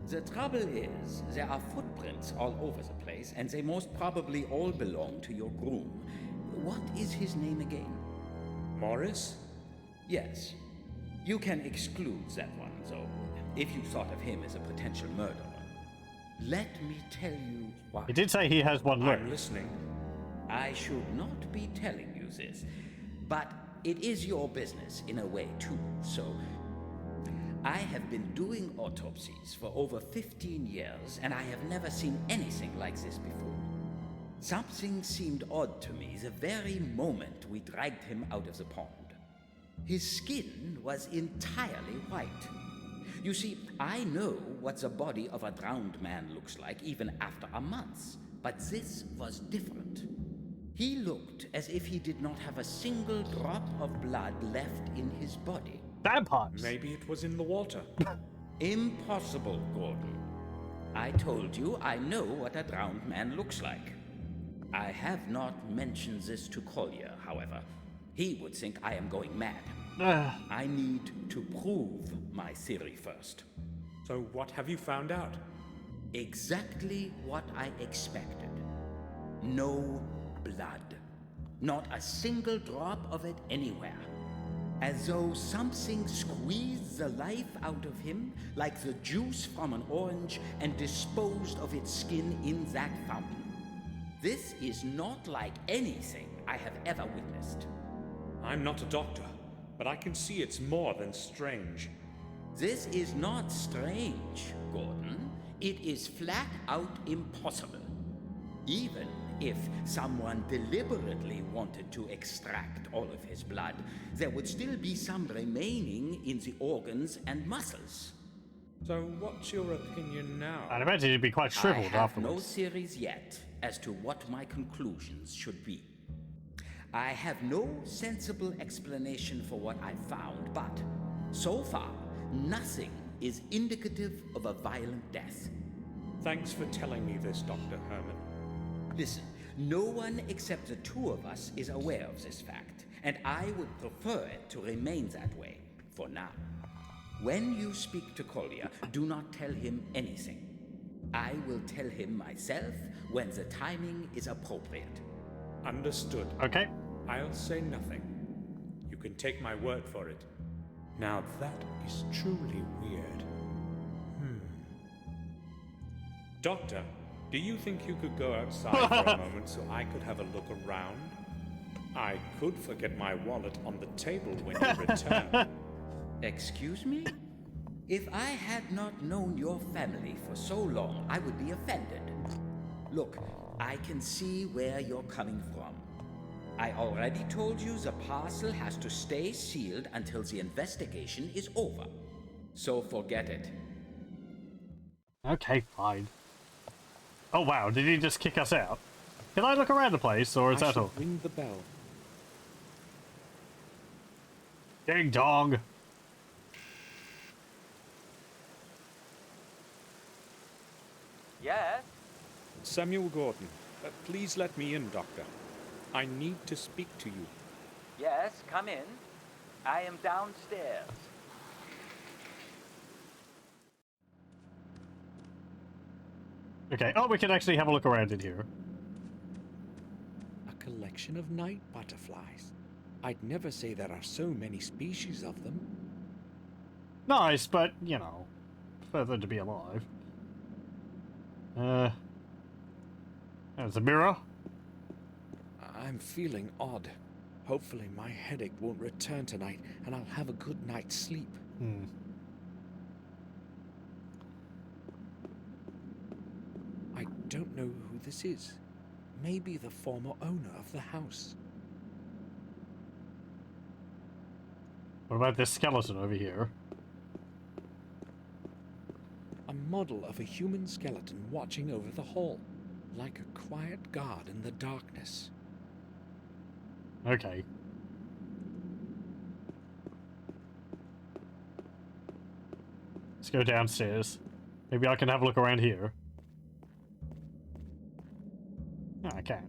The trouble is, there are footprints all over the place, and they most probably all belong to your groom. What is his name again? Morris? Yes. You can exclude that one, though, if you thought of him as a potential murderer. Let me tell you why. He did say he has one lip. I'm listening. I should not be telling you this, but it is your business in a way too, so... I have been doing autopsies for over 15 years, and I have never seen anything like this before. Something seemed odd to me the very moment we dragged him out of the pond. His skin was entirely white. You see, I know what the body of a drowned man looks like even after a month, but this was different. He looked as if he did not have a single drop of blood left in his body. Vampires. Maybe it was in the water. Impossible, Gordon. I told you I know what a drowned man looks like. I have not mentioned this to Collier, however. He would think I am going mad. I need to prove my theory first. So what have you found out? Exactly what I expected. No blood. Not a single drop of it anywhere. As though something squeezed the life out of him, like the juice from an orange, and disposed of its skin in that fountain. This is not like anything I have ever witnessed. I'm not a doctor, but I can see it's more than strange. This is not strange, Gordon. It is flat out impossible. Even if someone deliberately wanted to extract all of his blood, there would still be some remaining in the organs and muscles. So what's your opinion now? I'd imagine you'd be quite shriveled I have afterwards. no theories yet as to what my conclusions should be. I have no sensible explanation for what I found, but so far, nothing is indicative of a violent death. Thanks for telling me this, Dr. Herman. Listen, no one except the two of us is aware of this fact, and I would prefer it to remain that way for now. When you speak to Collier, do not tell him anything. I will tell him myself when the timing is appropriate. Understood. Okay. I'll say nothing. You can take my word for it. Now that is truly weird. Doctor, do you think you could go outside for a moment so I could have a look around? I could forget my wallet on the table when you return. Excuse me? If I had not known your family for so long, I would be offended. Look, I can see where you're coming from. I already told you the parcel has to stay sealed until the investigation is over. So forget it. Okay, fine. Oh wow, did he just kick us out? Can I look around the place, or is that all? Ring the bell. Ding dong! Yes? Samuel Gordon, please let me in, Doctor. I need to speak to you. Yes, come in. I am downstairs. Okay, oh, we can actually have a look around in here. A collection of night butterflies. I'd never say there are so many species of them. Nice, but, you know, prefer them to be alive. There's a mirror. I'm feeling odd. Hopefully my headache won't return tonight and I'll have a good night's sleep. I don't know who this is. Maybe the former owner of the house. What about this skeleton over here? A model of a human skeleton watching over the hall, like a quiet guard in the darkness. Okay. Let's go downstairs. Maybe I can have a look around here. Oh, I can.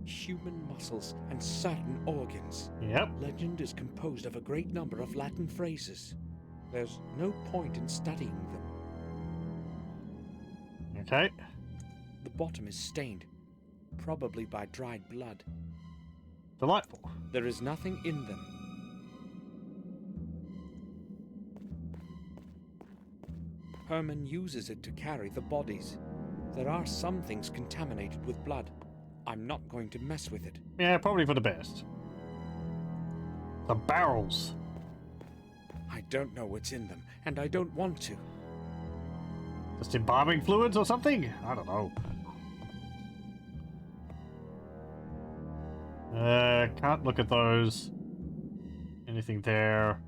Human muscles and certain organs. Yep. Legend is composed of a great number of Latin phrases. There's no point in studying them. Okay. The bottom is stained, probably by dried blood. Delightful. There is nothing in them. Herman uses it to carry the bodies. There are some things contaminated with blood. I'm not going to mess with it. Yeah, probably for the best. The barrels. I don't know what's in them, and I don't want to. Just embalming fluids or something? I don't know. Can't look at those. Anything there?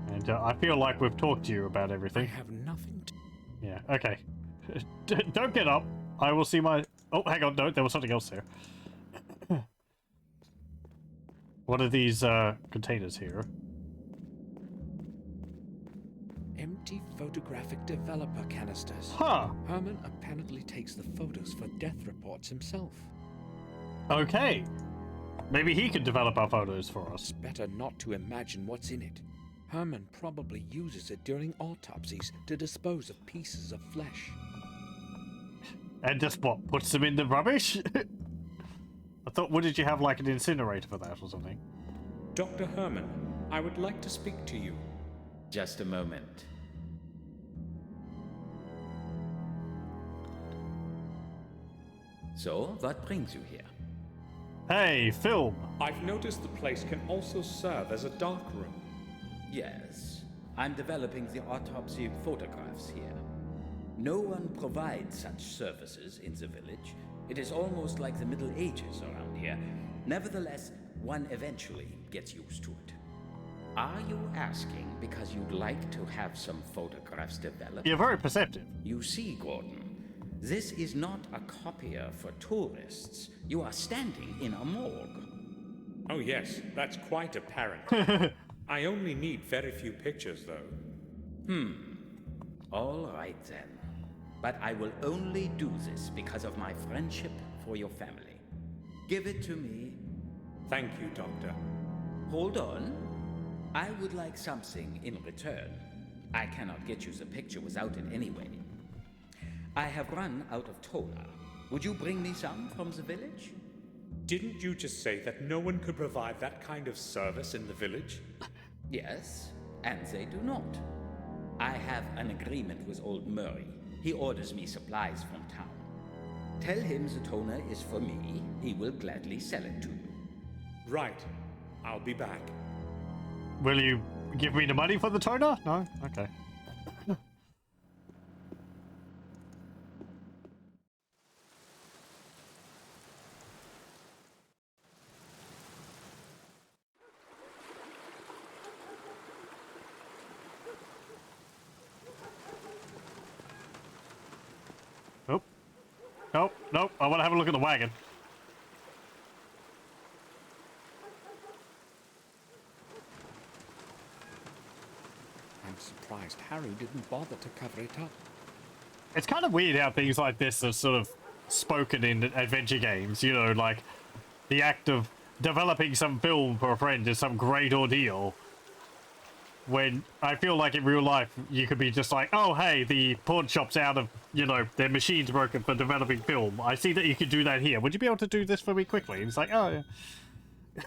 And I feel like we've talked to you about everything. I have nothing to... Yeah, okay. Don't get up. I will see my... Oh, hang on. No, there was something else there. What are these containers here? Empty photographic developer canisters. Huh. Herman apparently takes the photos for death reports himself. Okay. Maybe he could develop our photos for us. It's better not to imagine what's in it. Herman probably uses it during autopsies to dispose of pieces of flesh. And just what? Puts them in the rubbish? I thought, wouldn't you have like an incinerator for that or something? Dr. Herman, I would like to speak to you. Just a moment. So, what brings you here? Hey, film! I've noticed the place can also serve as a dark room. Yes, I'm developing the autopsy photographs here. No one provides such services in the village. It is almost like the Middle Ages around here. Nevertheless, one eventually gets used to it. Are you asking because you'd like to have some photographs developed? You're very perceptive. You see, Gordon, this is not a copier for tourists. You are standing in a morgue. Oh yes, that's quite apparent. I only need very few pictures, though. All right then. But I will only do this because of my friendship for your family. Give it to me. Thank you, Doctor. Hold on. I would like something in return. I cannot get you the picture without it anyway. I have run out of toner. Would you bring me some from the village? Didn't you just say that no one could provide that kind of service in the village? Yes, and they do not. I have an agreement with old Murray. He orders me supplies from town. Tell him the toner is for me. He will gladly sell it to you. Right. I'll be back. Will you give me the money for the toner? No? Okay. Nope. Nope, nope. I want to have a look at the wagon. I'm surprised Harry didn't bother to cover it up. It's kind of weird how things like this are sort of spoken in adventure games. You know, like the act of developing some film for a friend is some great ordeal. When I feel like in real life, you could be just like, oh, hey, the pawn shop's out of, you know, their machine's broken for developing film. I see that you could do that here. Would you be able to do this for me quickly? And it's like, oh, yeah.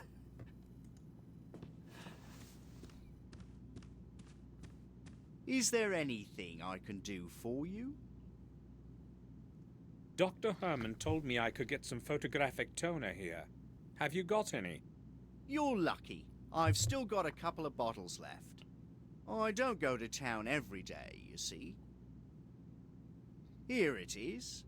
Is there anything I can do for you? Dr. Herman told me I could get some photographic toner here. Have you got any? You're lucky. I've still got a couple of bottles left. I don't go to town every day, you see. Here it is.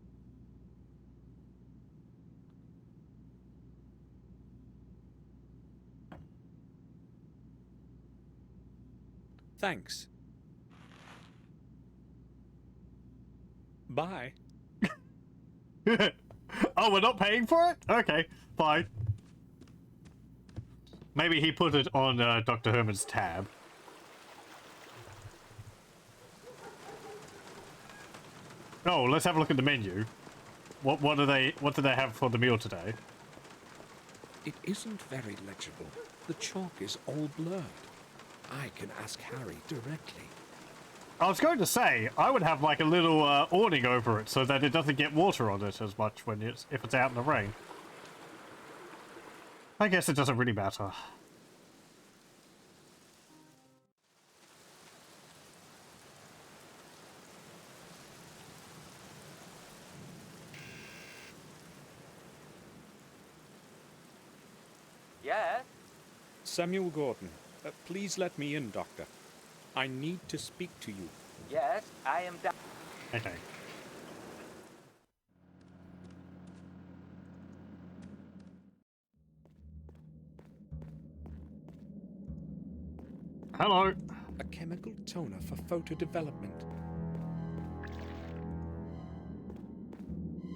Thanks. Bye. Oh, we're not paying for it? Okay, fine. Maybe he put it on Dr. Herman's tab. Oh, let's have a look at the menu. What do they have for the meal today? It isn't very legible. The chalk is all blurred. I can ask Harry directly. I was going to say, I would have like a little awning over it so that it doesn't get water on it as much when if it's out in the rain. I guess it doesn't really matter. Yes? Samuel Gordon, please let me in, Doctor. I need to speak to you. Yes, I am down. Okay. Hello. A chemical toner for photo development.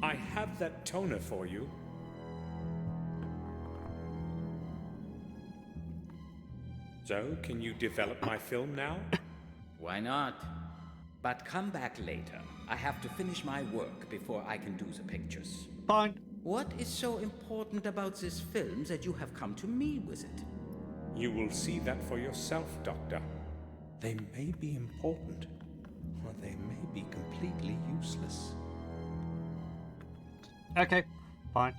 I have that toner for you. So, can you develop my film now? Why not? But come back later. I have to finish my work before I can do the pictures. Fine. What is so important about this film that you have come to me with it? You will see that for yourself, Doctor. They may be important, or they may be completely useless. Okay, fine.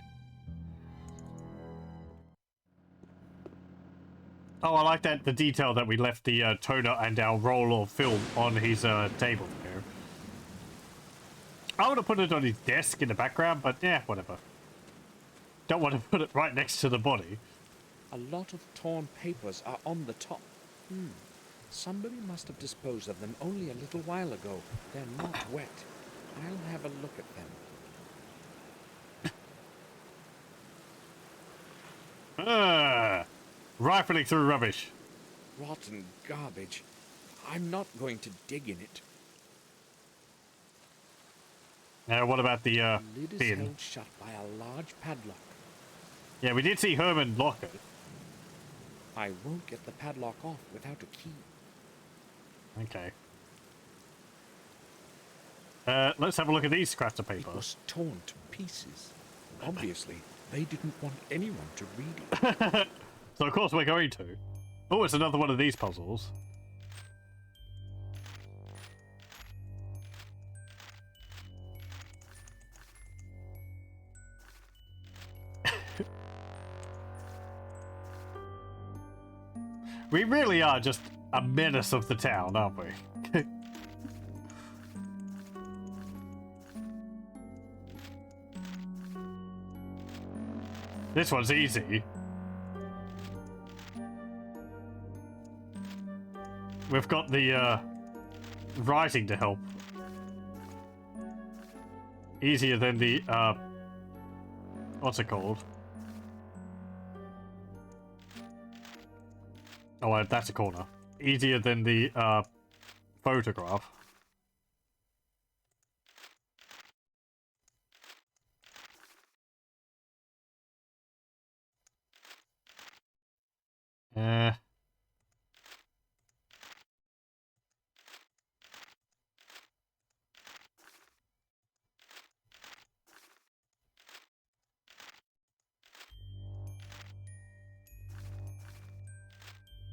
Oh, I like that, the detail that we left the toner and our roll of film on his table there. I would have put it on his desk in the background, but yeah, whatever. Don't want to put it right next to the body. A lot of torn papers are on the top. Somebody must have disposed of them only a little while ago. They're not wet. I'll have a look at them. Rifling through rubbish. Rotten garbage. I'm not going to dig in it. Now, what about the Lid is bin? held shut by a large padlock. Yeah, we did see Herman lock it. I won't get the padlock off without a key. Okay. Let's have a look at these scraps of paper. It was torn to pieces. Obviously, they didn't want anyone to read it. So of course we're going to. Oh, it's another one of these puzzles. We really are just a menace of the town, aren't we? This one's easy. We've got the writing to help. Easier than the what's it called? Oh, that's a corner. Easier than the photograph.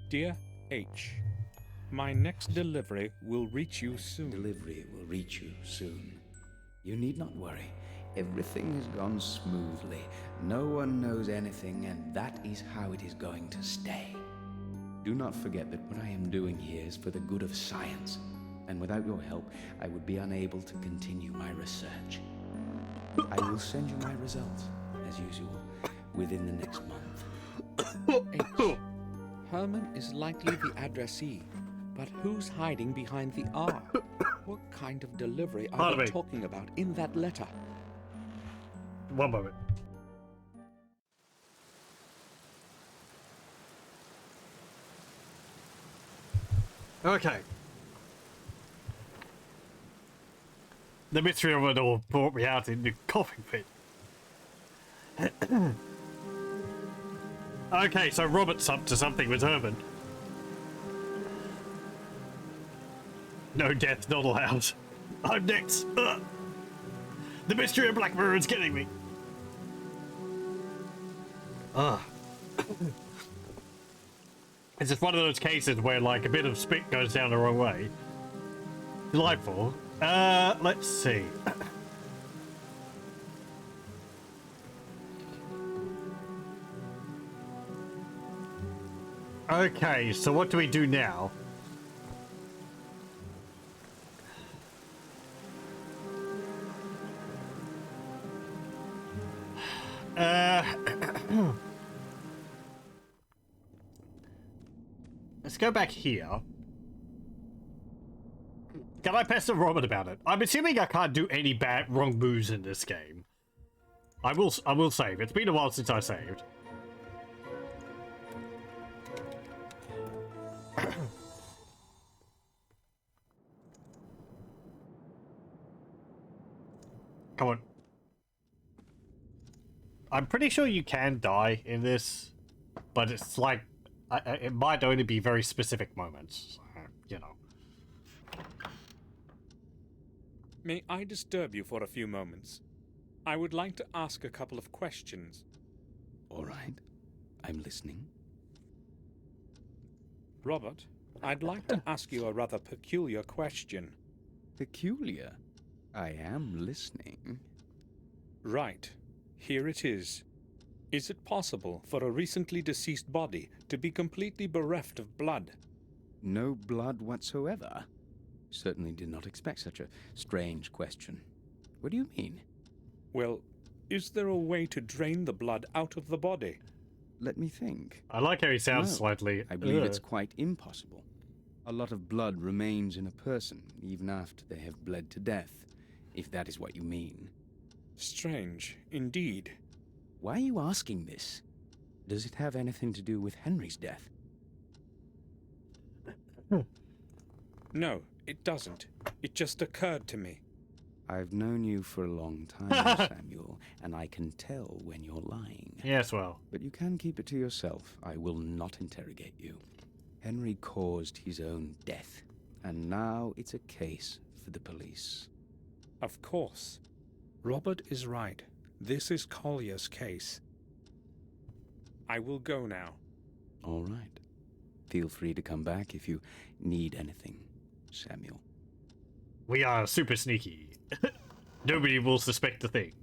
Dear H, my next delivery will reach you soon. Delivery will reach you soon. You need not worry. Everything has gone smoothly. No one knows anything, and that is how it is going to stay. Do not forget that what I am doing here is for the good of science, and without your help, I would be unable to continue my research. I will send you my results, as usual, within the next month. H, Herman is likely the addressee, but who's hiding behind the R? What kind of delivery are they talking about in that letter? One moment. Okay. The mystery of it all brought me out in the coughing fit. Okay, so Robert's up to something with Herman. No death, not allowed. I'm next. Ugh. The mystery of Black Mirror is getting me. It's just one of those cases where, like, a bit of spit goes down the wrong way. Delightful. Let's see. Okay, so what do we do now? Let's go back here. Can I pester Robert about it? I'm assuming I can't do any wrong moves in this game. I will save. It's been a while since I saved. Come on. I'm pretty sure you can die in this, but it's like, it might only be very specific moments, so, you know. May I disturb you for a few moments? I would like to ask a couple of questions. All right. I'm listening. Robert, I'd like to ask you a rather peculiar question. Peculiar? I am listening. Right. Here it is. Is it possible for a recently deceased body to be completely bereft of blood? No blood whatsoever? Certainly did not expect such a strange question. What do you mean? Well, is there a way to drain the blood out of the body? Let me think. I like how he sounds No, slightly... I believe it's quite impossible. A lot of blood remains in a person, even after they have bled to death, if that is what you mean. Strange, indeed. Why are you asking this? Does it have anything to do with Henry's death? No, it doesn't. It just occurred to me. I've known you for a long time, Samuel, and I can tell when you're lying. Yes, well. But you can keep it to yourself. I will not interrogate you. Henry caused his own death, and now it's a case for the police. Of course. Robert is right. This is Collier's case. I will go now. All right. Feel free to come back if you need anything, Samuel. We are super sneaky. Nobody will suspect a thing.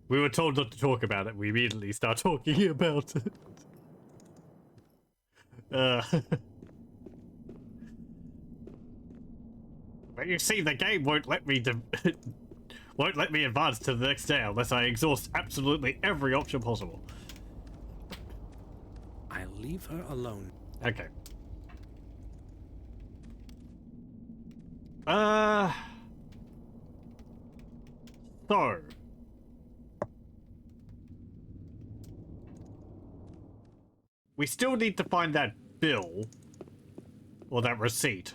We were told not to talk about it. We immediately start talking about it. But you see, the game won't let me won't let me advance to the next day unless I exhaust absolutely every option possible. I'll leave her alone. Okay. So. We still need to find that bill. Or that receipt.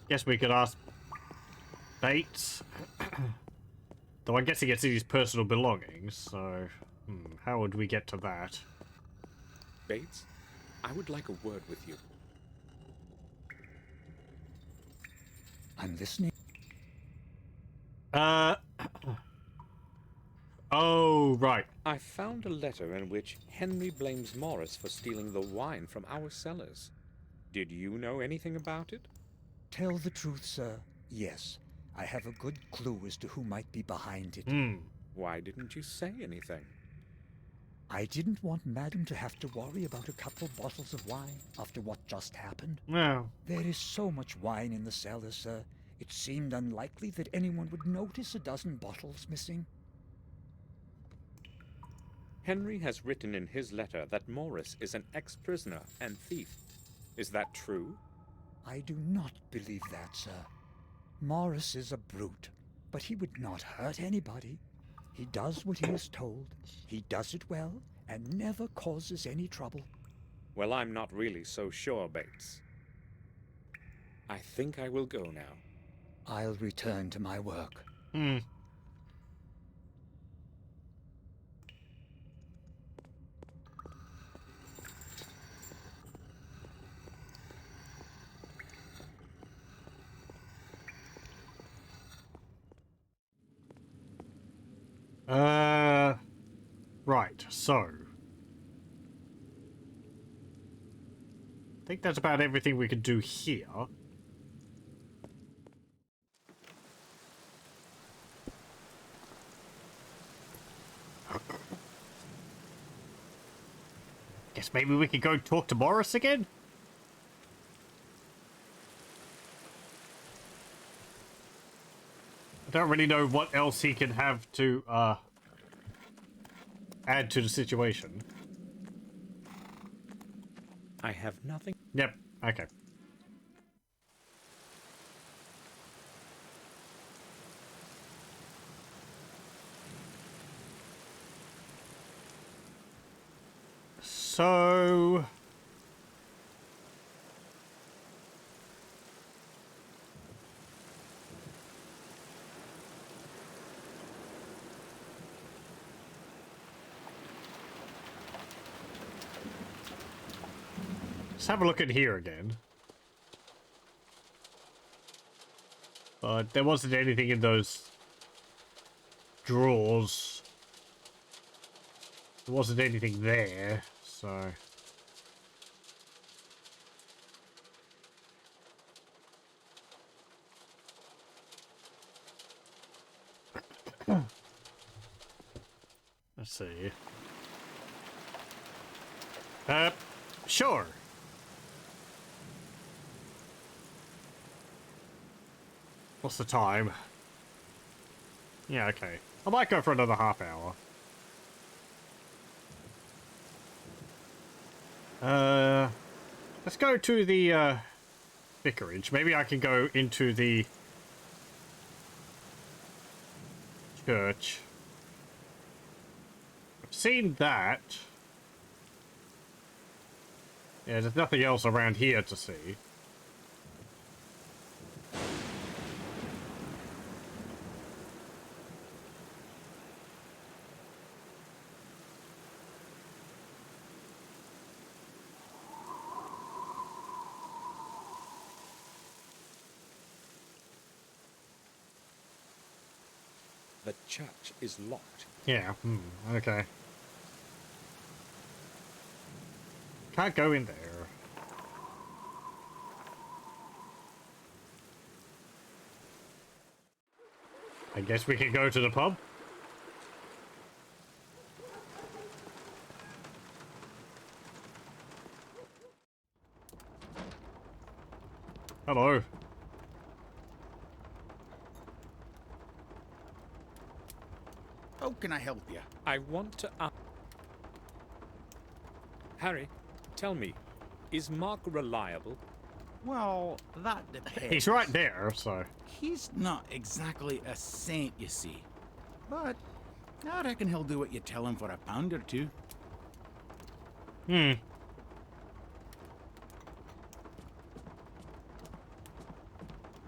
Guess we could ask Bates. Though I'm guessing it's in his personal belongings, so... how would we get to that? Bates, I would like a word with you. I'm listening. Oh, right. I found a letter in which Henry blames Morris for stealing the wine from our cellars. Did you know anything about it? Tell the truth, sir. Yes, I have a good clue as to who might be behind it. Why didn't you say anything? I didn't want Madam to have to worry about a couple bottles of wine after what just happened. No. There is so much wine in the cellar, sir. It seemed unlikely that anyone would notice a dozen bottles missing. Henry has written in his letter that Morris is an ex-prisoner and thief. Is that true? I do not believe that, sir. Morris is a brute, but he would not hurt anybody. He does what he is told, he does it well, and never causes any trouble. Well, I'm not really so sure, Bates. I think I will go now. I'll return to my work. Right, so. I think that's about everything we can do here. Guess maybe we could go talk to Morris again? I don't really know what else he can have to, add to the situation. I have nothing. Yep, okay. So... let's have a look at here again. But there wasn't anything in those drawers. There wasn't anything there, so... Let's see. Sure. What's the time? Yeah, okay. I might go for another half hour. Let's go to the vicarage. Maybe I can go into the church. I've seen that. Yeah, there's nothing else around here to see. The church is locked. Yeah, okay. Can't go in there. I guess we can go to the pub. Hello. How can I help you? I want to Harry, tell me, is Mark reliable? Well, that depends. He's right there, so... He's not exactly a saint, you see. But I reckon he'll do what you tell him for a pound or two.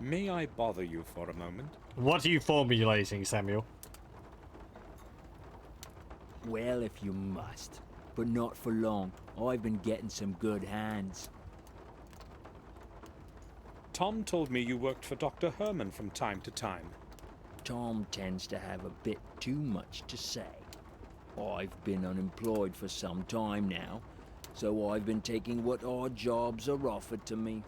May I bother you for a moment? What are you formulating, Samuel? Well, if you must. But not for long. I've been getting some good hands. Tom told me you worked for Dr. Herman from time to time. Tom tends to have a bit too much to say. I've been unemployed for some time now, so I've been taking what odd jobs are offered to me.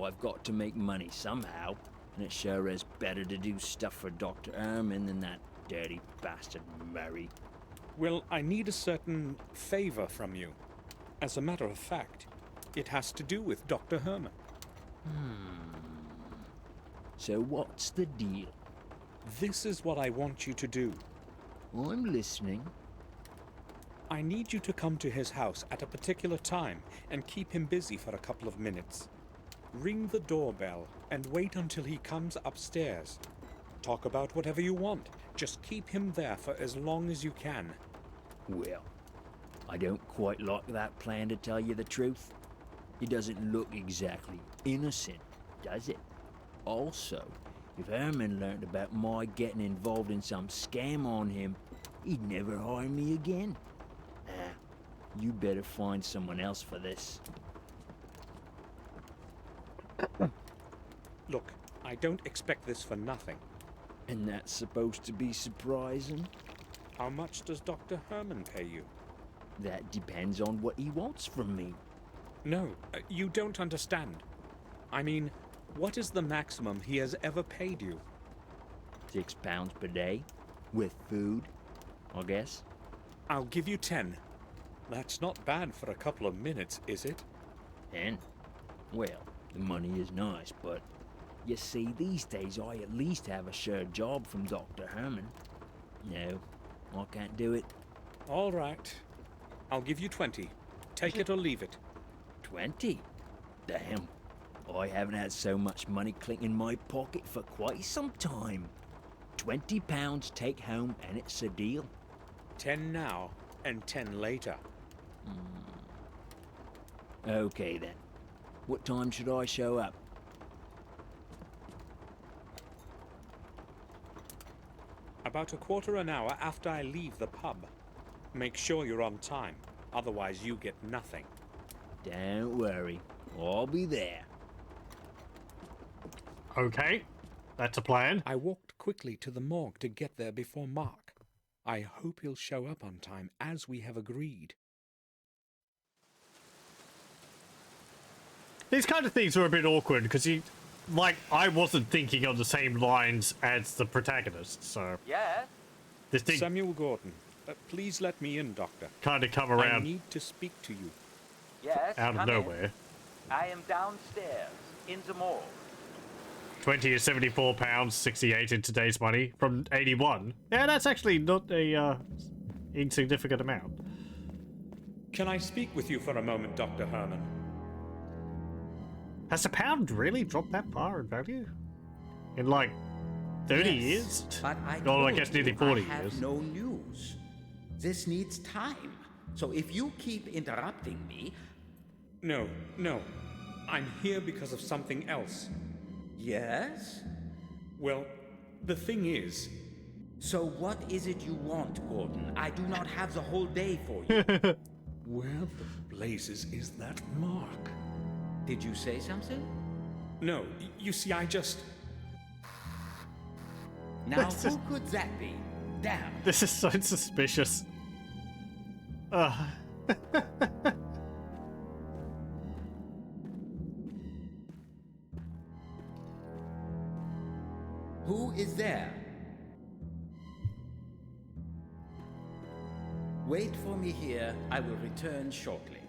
I've got to make money somehow, and it sure is better to do stuff for Dr. Herman than that dirty bastard Murray. Well, I need a certain favor from you. As a matter of fact, it has to do with Dr. Herman. So what's the deal? This is what I want you to do. I'm listening. I need you to come to his house at a particular time and keep him busy for a couple of minutes. Ring the doorbell and wait until he comes upstairs. Talk about whatever you want. Just keep him there for as long as you can. Well, I don't quite like that plan, to tell you the truth. It doesn't look exactly innocent, does it? Also, if Herman learned about my getting involved in some scam on him, he'd never hire me again. You better find someone else for this. Look, I don't expect this for nothing. And that's supposed to be surprising? How much does Dr. Herman pay you? That depends on what he wants from me. No, you don't understand. I mean, what is the maximum he has ever paid you? £6 per day? With food, I guess? I'll give you 10. That's not bad for a couple of minutes, is it? 10? Well, the money is nice, but you see, these days I at least have a sure job from Dr. Herman. No, I can't do it. All right. I'll give you 20. Take it or leave it. 20? Damn. I haven't had so much money clink in my pocket for quite some time. £20 take home and it's a deal. 10 now and 10 later. Okay then. What time should I show up? About a quarter an hour after I leave the pub. Make sure you're on time, otherwise you get nothing. Don't worry, I'll be there. Okay, that's a plan. I walked quickly to the morgue to get there before Mark. I hope he'll show up on time, as we have agreed. These kind of things were a bit awkward, because I wasn't thinking on the same lines as the protagonist, so... Yeah? This thing Samuel Gordon, please let me in, Doctor. kind of come around I need to speak to you. Yes, out of come in. nowhere. I am downstairs, in the morgue. 20 is £74, 68 in today's money from 81. Yeah, that's actually not a insignificant amount. Can I speak with you for a moment, Dr. Herman? Has the pound really dropped that far in value? In like 30 Yes, years? But I Oh, I guess told nearly you 40 I have years. no news. This needs time. So if you keep interrupting me... No. I'm here because of something else. Yes? Well, the thing is... So what is it you want, Gordon? I do not have the whole day for you. Where the blazes is that mark? Did you say something? No, you see, I just... Now, who could that be? Damn. This is so suspicious. Who is there? Wait for me here. I will return shortly.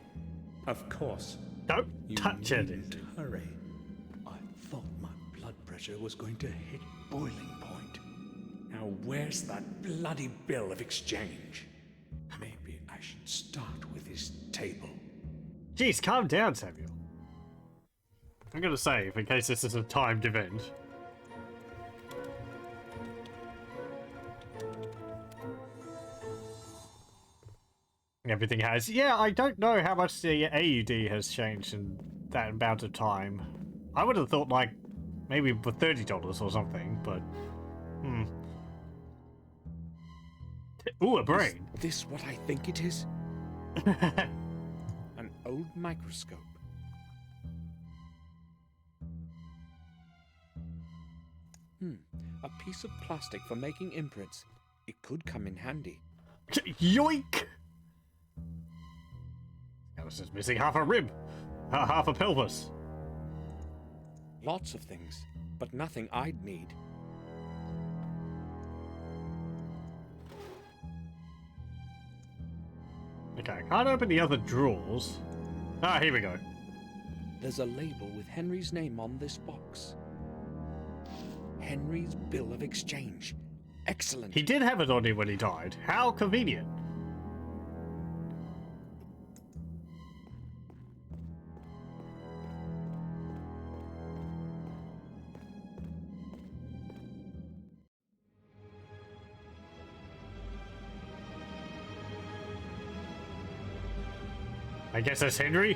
Of course. Don't You touch needn't it. hurry. I thought my blood pressure was going to hit boiling point. Now where's that bloody bill of exchange? Maybe I should start with his table. Jeez, calm down, Samuel. I'm gonna save in case this is a timed event. Everything has. Yeah, I don't know how much the AUD has changed in that amount of time. I would have thought like maybe for $30 or something, but Ooh, a brain. Is this what I think it is? An old microscope. A piece of plastic for making imprints. It could come in handy. Yoink! Alice is missing half a rib, half a pelvis. Lots of things, but nothing I'd need. Okay, I can't open the other drawers. Ah, here we go. There's a label with Henry's name on this box. Henry's bill of exchange. Excellent. He did have it on him when he died. How convenient. I guess that's Henry.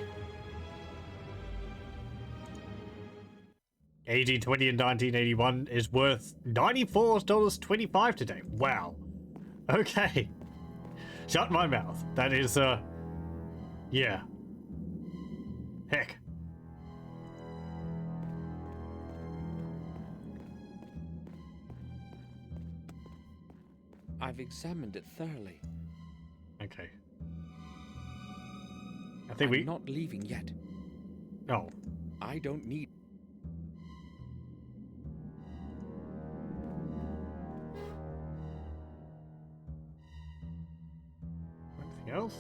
1820 and 1981 is worth $94.25 today. Wow. Okay. Shut my mouth. That is, yeah. Heck. I've examined it thoroughly. Okay. I think I'm not leaving yet. Oh. I don't need... Anything else?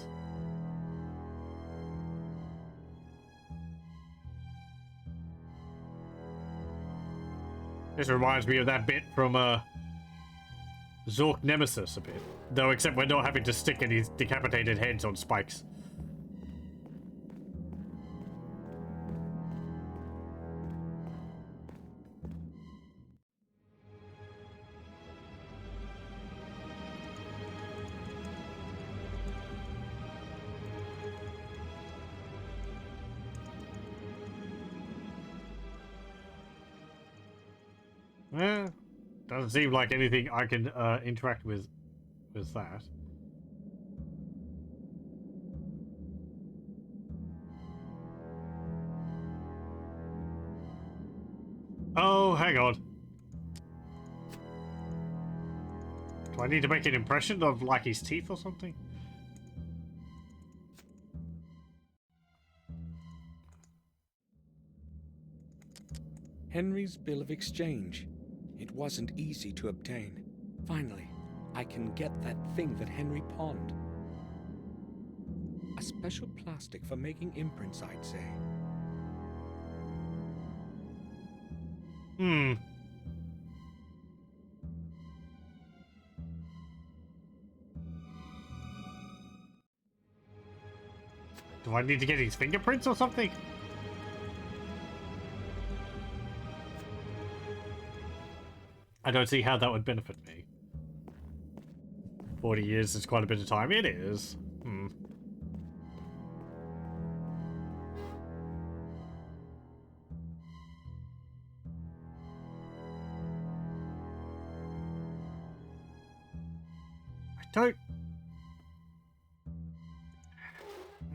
This reminds me of that bit from Zork Nemesis a bit. Though except we're not having to stick any decapitated heads on spikes. Doesn't seem like anything I can interact with that. Oh, hang on. Do I need to make an impression of like his teeth or something? Henry's bill of exchange. It wasn't easy to obtain. Finally, I can get that thing that Henry pawned. A special plastic for making imprints, I'd say. Hmm. Do I need to get his fingerprints or something? I don't see how that would benefit me. 40 years is quite a bit of time. It is. Hmm. I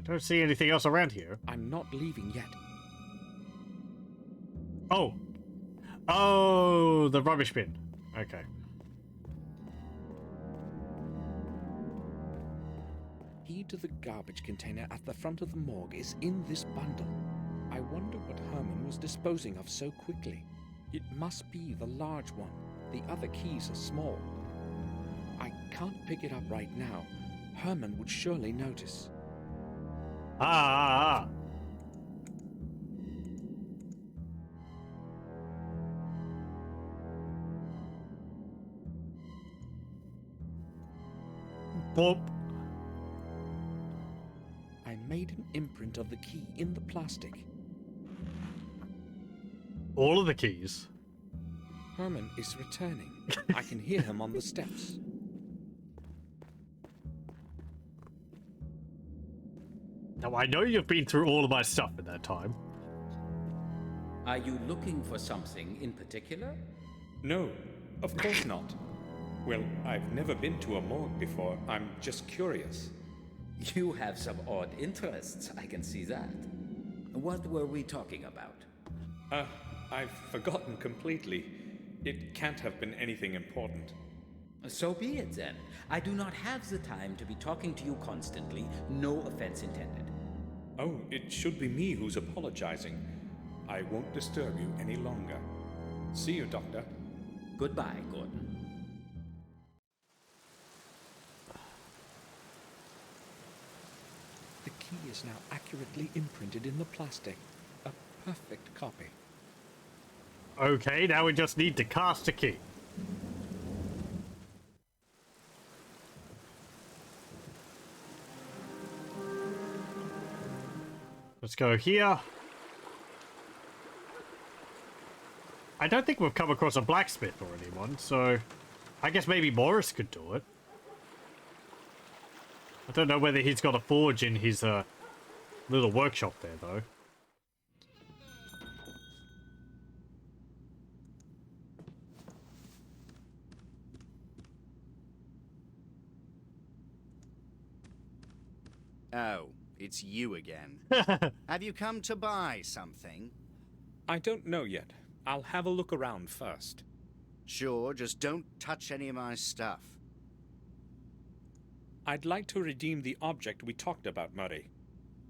don't see anything else around here. I'm not leaving yet. Oh. Oh, the rubbish bin. Okay. Key to the garbage container at the front of the morgue is in this bundle. I wonder what Herman was disposing of so quickly. It must be the large one. The other keys are small. I can't pick it up right now. Herman would surely notice. Ah. Boop. I made an imprint of the key in the plastic. All of the keys? Herman is returning. I can hear him on the steps. Now, I know you've been through all of my stuff in that time. Are you looking for something in particular? No, of course not. Well, I've never been to a morgue before. I'm just curious. You have some odd interests, I can see that. What were we talking about? I've forgotten completely. It can't have been anything important. So be it then. I do not have the time to be talking to you constantly. No offense intended. Oh, it should be me who's apologizing. I won't disturb you any longer. See you, Doctor. Goodbye, Gordon. The key is now accurately imprinted in the plastic. A perfect copy. Okay, now we just need to cast a key. Let's go here. I don't think we've come across a blacksmith or anyone, so I guess maybe Morris could do it. I don't know whether he's got a forge in his little workshop there, though. Oh, it's you again. Have you come to buy something? I don't know yet. I'll have a look around first. Sure, just don't touch any of my stuff. I'd like to redeem the object we talked about, Murray.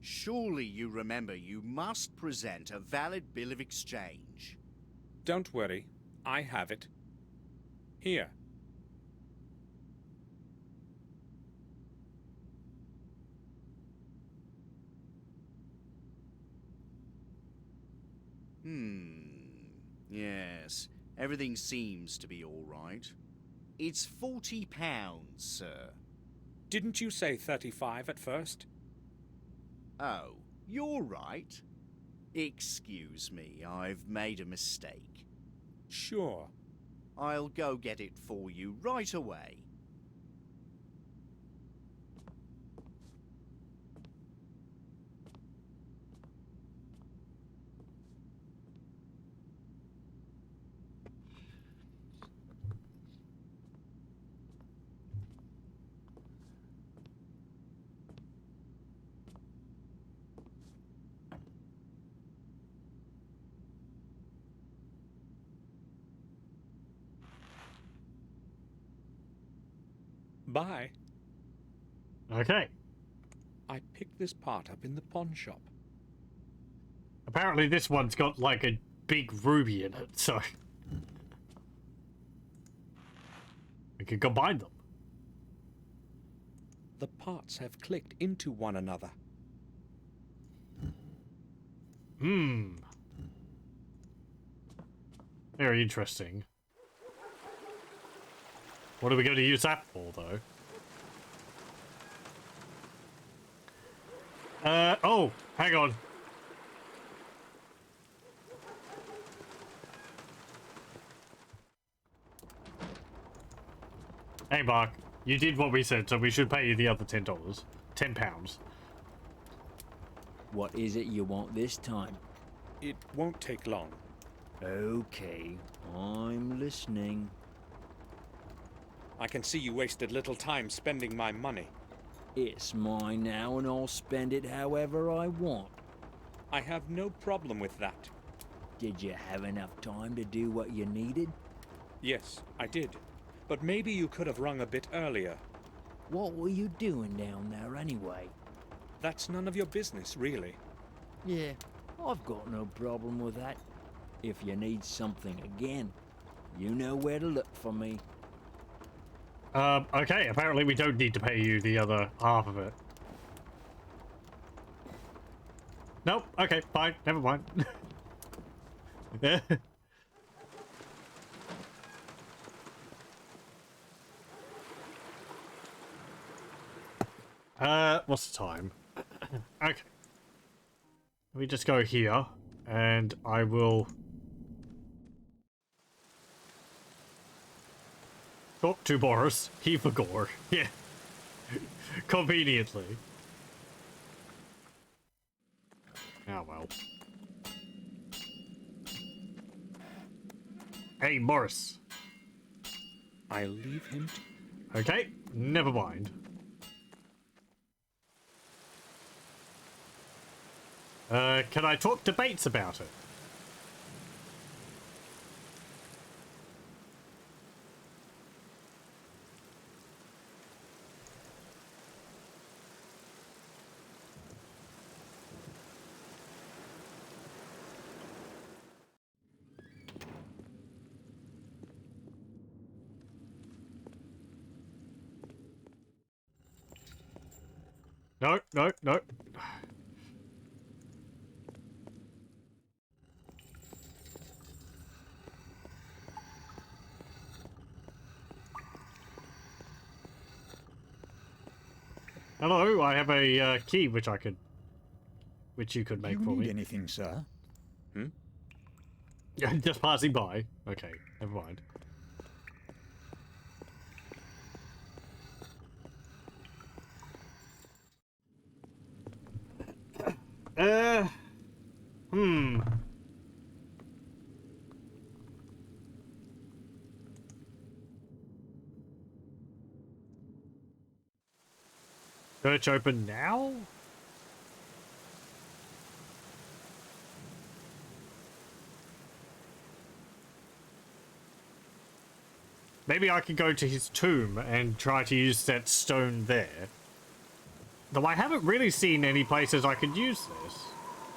Surely you remember you must present a valid bill of exchange. Don't worry. I have it. Here. Yes, everything seems to be all right. It's £40, sir. Didn't you say 35 at first? Oh, you're right. Excuse me, I've made a mistake. Sure. I'll go get it for you right away. Bye. Okay. I picked this part up in the pawn shop. Apparently this one's got like a big ruby in it, so we could combine them. The parts have clicked into one another. Very interesting. What are we going to use that for, though? Oh, hang on. Hey, Mark, you did what we said, so we should pay you the other $10. £10. What is it you want this time? It won't take long. Okay, I'm listening. I can see you wasted little time spending my money. It's mine now, and I'll spend it however I want. I have no problem with that. Did you have enough time to do what you needed? Yes, I did. But maybe you could have rung a bit earlier. What were you doing down there anyway? That's none of your business, really. Yeah, I've got no problem with that. If you need something again, you know where to look for me. Okay, apparently we don't need to pay you the other half of it. Nope, okay, fine, never mind. What's the time? Okay. Let me just go here, and I will talk to Boris. He forgot. Yeah. Conveniently. Oh well. Hey, Boris. I'll leave him to... Okay, never mind. Can I talk to Bates about it? No, no, no. Hello, I have a key which you could make for me. Do you need anything, sir? Hmm? Just passing by. Okay, never mind. Hmm. Search open now? Maybe I could go to his tomb and try to use that stone there. Though I haven't really seen any places I could use this.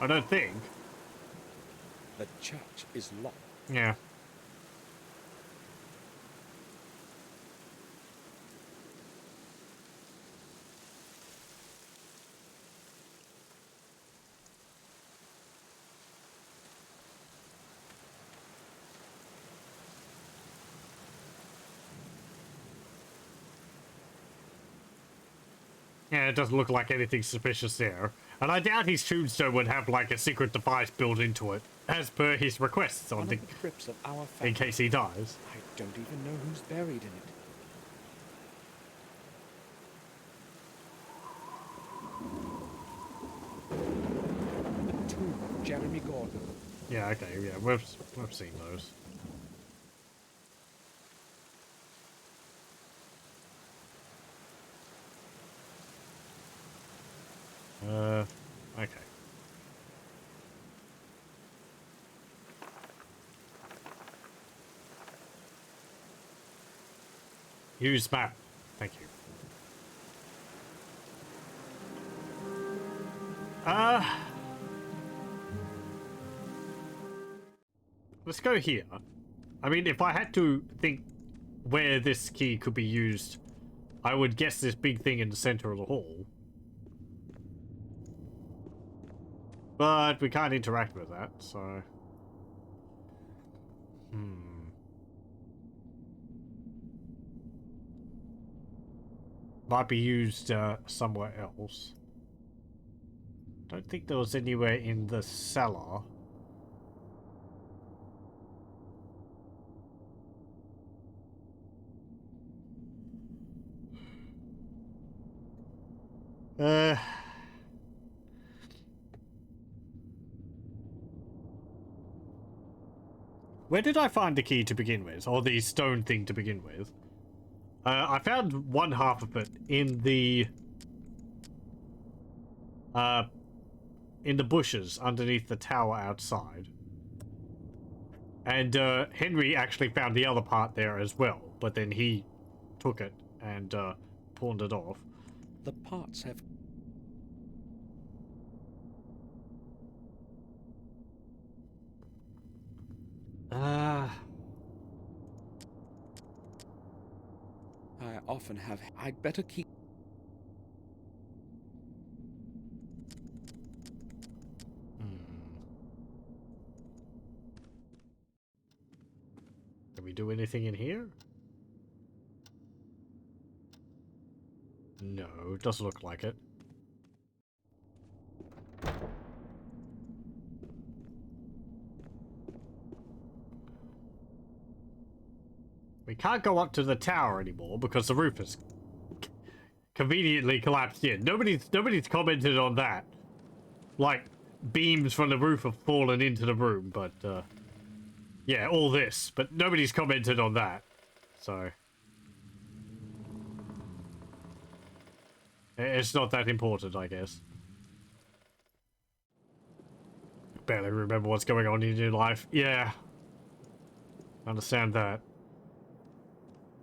I don't think. The church is locked. Yeah. Yeah, it doesn't look like anything suspicious there. And I doubt his tombstone would have like a secret device built into it, as per his requests on One of the crypts of our family. in case he dies. I don't even know who's buried in it. The tomb of Jeremy Gordon. Yeah, okay, yeah, we've seen those. Okay. Use map. Thank you. Let's go here. I mean, if I had to think where this key could be used, I would guess this big thing in the center of the hall. But we can't interact with that, so... Might be used somewhere else. Don't think there was anywhere in the cellar. Where did I find the key to begin with? Or the stone thing to begin with? I found one half of it in the bushes underneath the tower outside. And Henry actually found the other part there as well, but then he took it and pawned it off. The parts have... I often have... I'd better keep... Can we do anything in here? No, it doesn't look like it. We can't go up to the tower anymore because the roof is conveniently collapsed in. Nobody's commented on that. Like, beams from the roof have fallen into the room, but yeah, all this, but nobody's commented on that. So it's not that important, I guess. Barely remember what's going on in your life. Yeah. Understand that.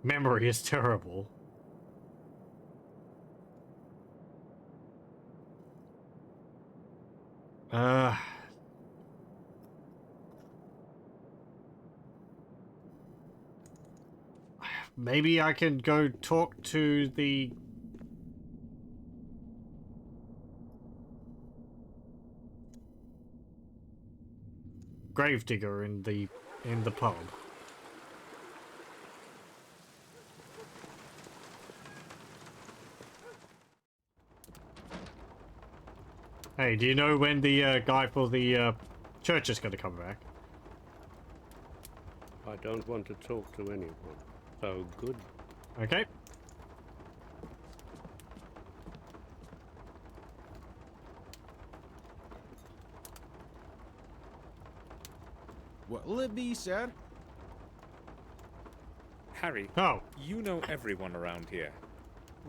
Memory is terrible. Maybe I can go talk to the... gravedigger in the pub. Hey, do you know when the guy for the church is going to come back? I don't want to talk to anyone. So good. Okay. What'll it be, sir? Harry, you know everyone around here.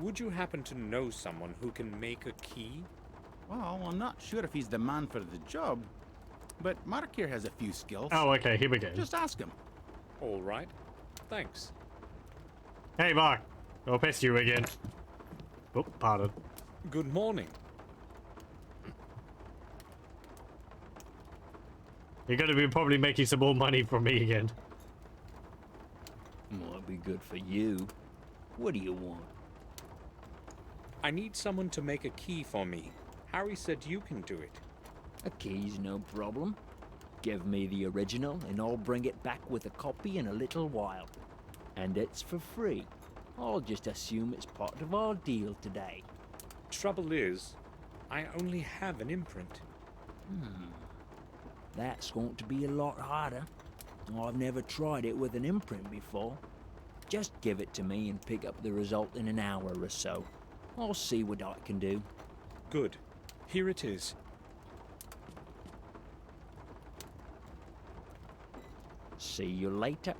Would you happen to know someone who can make a key? Well, I'm not sure if he's the man for the job, but Mark here has a few skills. Oh, okay, here we go. Just ask him. All right. Thanks. Hey, Mark. I'll pest you again. Oh, pardon. Good morning. You're going to be probably making some more money from me again. Might be good for you. What do you want? I need someone to make a key for me. Harry said you can do it. A key's no problem. Give me the original and I'll bring it back with a copy in a little while. And it's for free. I'll just assume it's part of our deal today. Trouble is, I only have an imprint. That's going to be a lot harder. I've never tried it with an imprint before. Just give it to me and pick up the result in an hour or so. I'll see what I can do. Good. Here it is. See you later.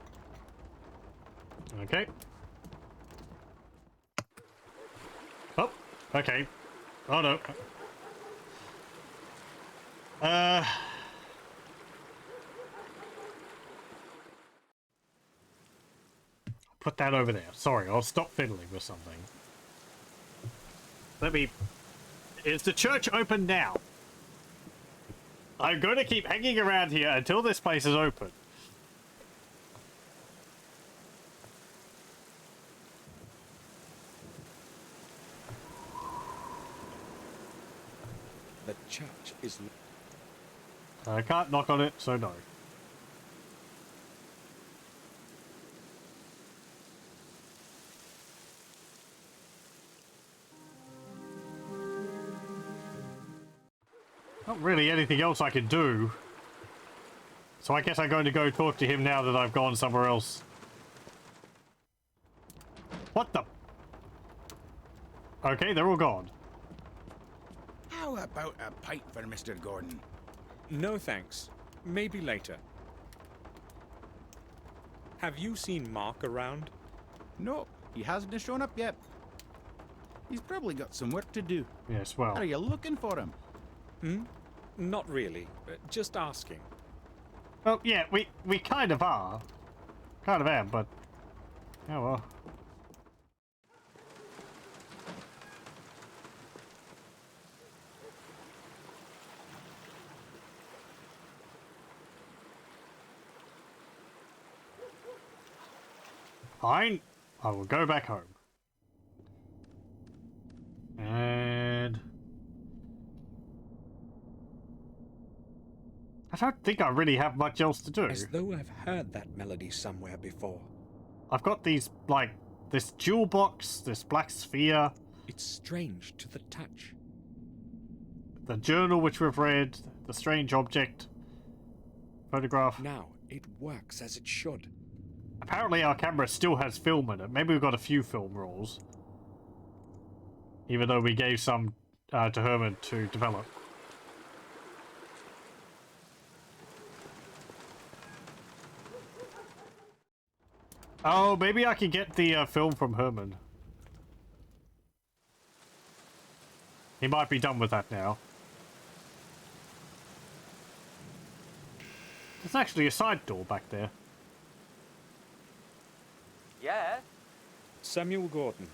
Okay. Oh, okay. Oh no. Put that over there. Sorry, I'll stop fiddling with something. Let me... Is the church open now? I'm going to keep hanging around here until this place is open. The church is... I can't knock on it, so no. Not really anything else I can do. So I guess I'm going to go talk to him now that I've gone somewhere else. What the? Okay, they're all gone. How about a pipe for Mr. Gordon? No thanks. Maybe later. Have you seen Mark around? No, he hasn't shown up yet. He's probably got some work to do. Yes, well. Are you looking for him? Hmm? Not really. Just asking. Well, yeah, we kind of are. Kind of am, but... Oh well. Fine. I will go back home. And... I don't think I really have much else to do. As though I've heard that melody somewhere before. I've got these, like, this jewel box, this black sphere. It's strange to the touch. The journal which we've read, the strange object, photograph. Now, it works as it should. Apparently our camera still has film in it. Maybe we've got a few film rolls. Even though we gave some to Herman to develop. Oh, maybe I can get the film from Herman. He might be done with that now. There's actually a side door back there. Yes? Samuel Gordon,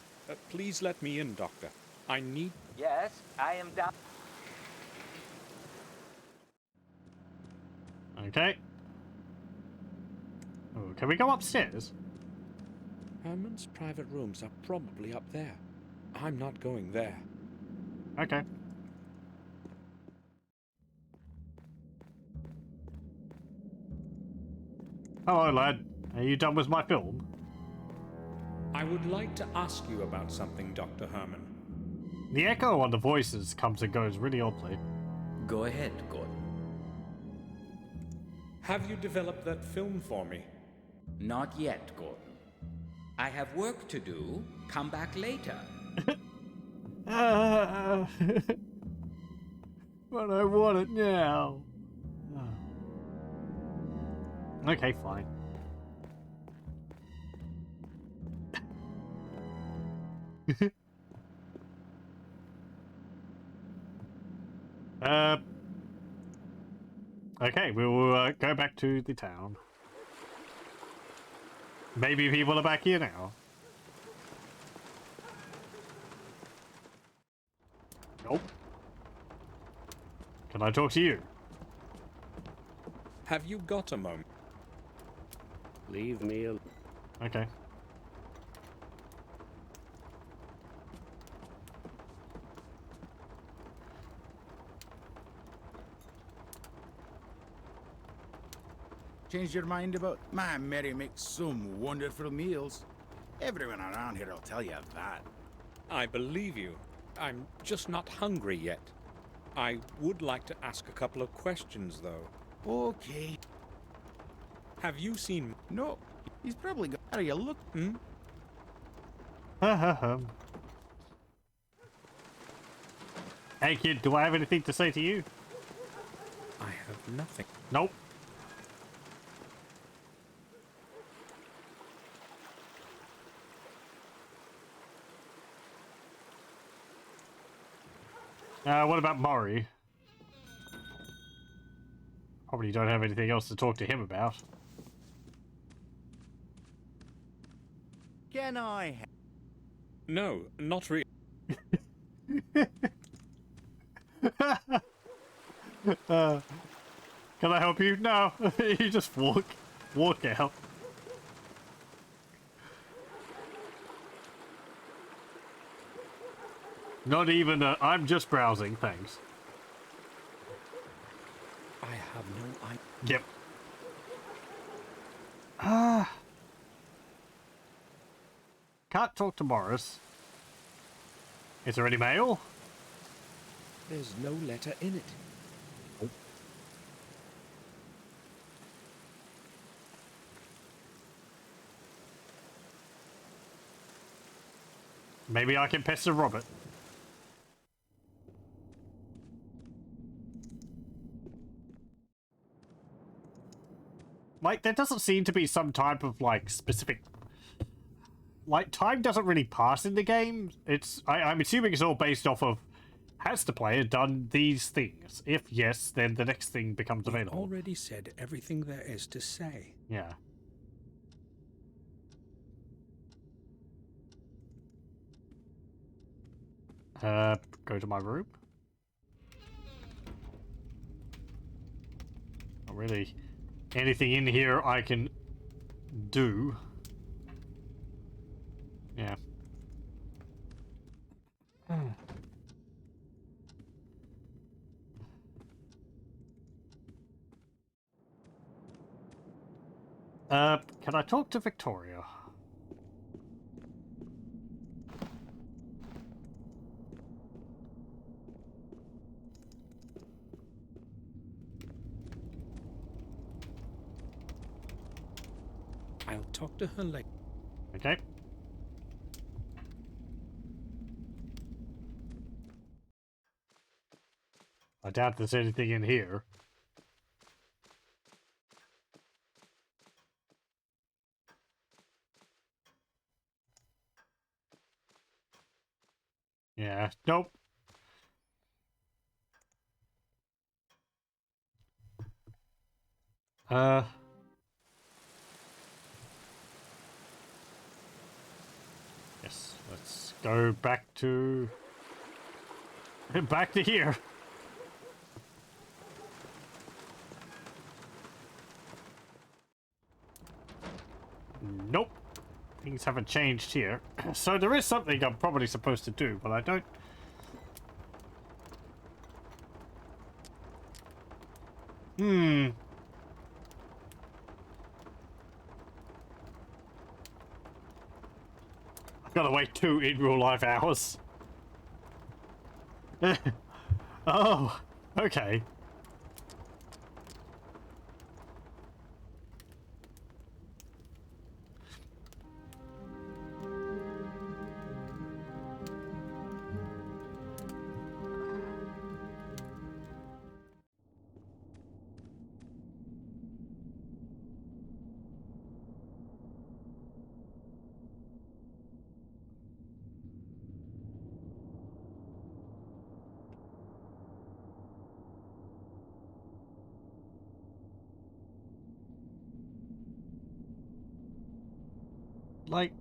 please let me in, Doctor. I need... Yes, I am down. Okay. Oh, can we go upstairs? Herman's private rooms are probably up there. I'm not going there. Okay. Hello, lad. Are you done with my film? I would like to ask you about something, Dr. Herman. The echo on the voices comes and goes really oddly. Go ahead, Gordon. Have you developed that film for me? Not yet, Gordon. I have work to do. Come back later. But I want it now. Okay, fine. Okay, we will go back to the town. Maybe people are back here now. Nope. Can I talk to you? Have you got a moment? Leave me alone. Okay. Changed your mind about... My Mary makes some wonderful meals. Everyone around here will tell you that. I believe you. I'm just not hungry yet. I would like to ask a couple of questions, though. Okay. Have you seen... No. He's probably got... Are you look... Hmm? Hey kid, do I have anything to say to you? I have nothing. Nope. What about Murray? Probably don't have anything else to talk to him about. Can I... No, not really. Can I help you? No. You just walk out. Not even I'm just browsing, thanks. I have no idea. Yep. Can't talk to Morris. Is there any mail? There's no letter in it. Maybe I can pester Robert. Like, there doesn't seem to be some type of, like, specific... Like, time doesn't really pass in the game. I'm assuming it's all based off of, has the player done these things? If yes, then the next thing becomes We've available. already said everything there is to say. Yeah. Go to my room? Not really anything in here I can do. Yeah. Can I talk to Victoria? I'll talk to her later. Okay. I doubt there's anything in here. Yeah, nope. Yes, let's go back to... back to here. Nope. Things haven't changed here. So there is something I'm probably supposed to do, but I don't... I've got to wait 2 in real life hours. Oh, okay. Like...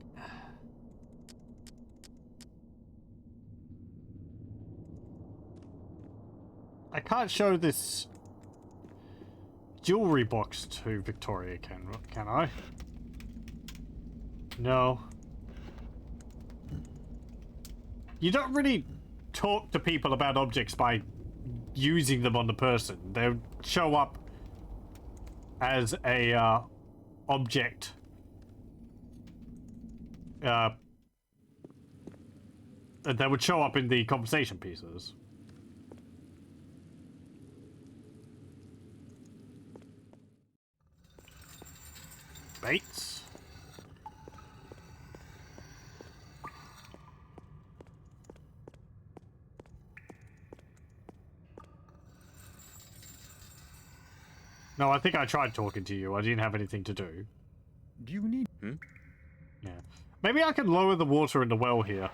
I can't show this jewelry box to Victoria, can I? No. You don't really talk to people about objects by using them on the person. They'll show up as a object. They would show up in the conversation pieces. Bates. No, I think I tried talking to you. I didn't have anything to do. Do you need... Yeah. Maybe I can lower the water in the well here.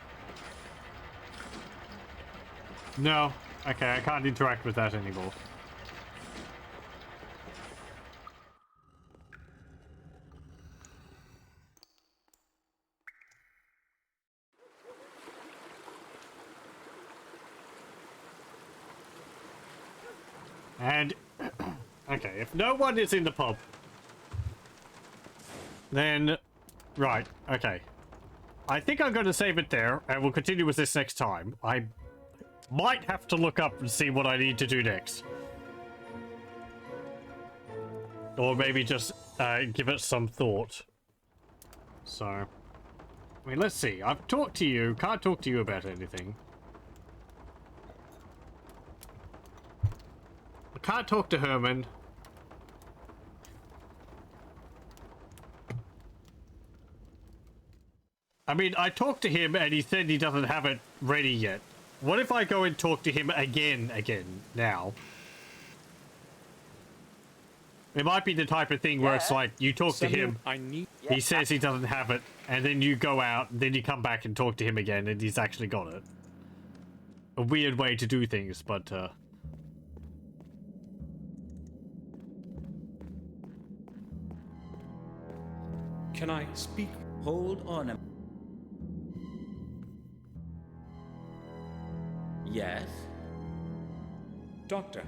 No. Okay, I can't interact with that anymore. And... okay, if no one is in the pub... then... right, okay. I think I'm going to save it there, and we'll continue with this next time. I might have to look up and see what I need to do next. Or maybe just give it some thought. So... I mean, let's see. I've talked to you. Can't talk to you about anything. I can't talk to Herman. I mean, I talked to him and he said he doesn't have it ready yet. What if I go and talk to him again now? It might be the type of thing where it's like, you talk to him, he says he doesn't have it, and then you go out, then you come back and talk to him again, and he's actually got it. A weird way to do things, but, Can I speak? Hold on a... Yes? Doctor,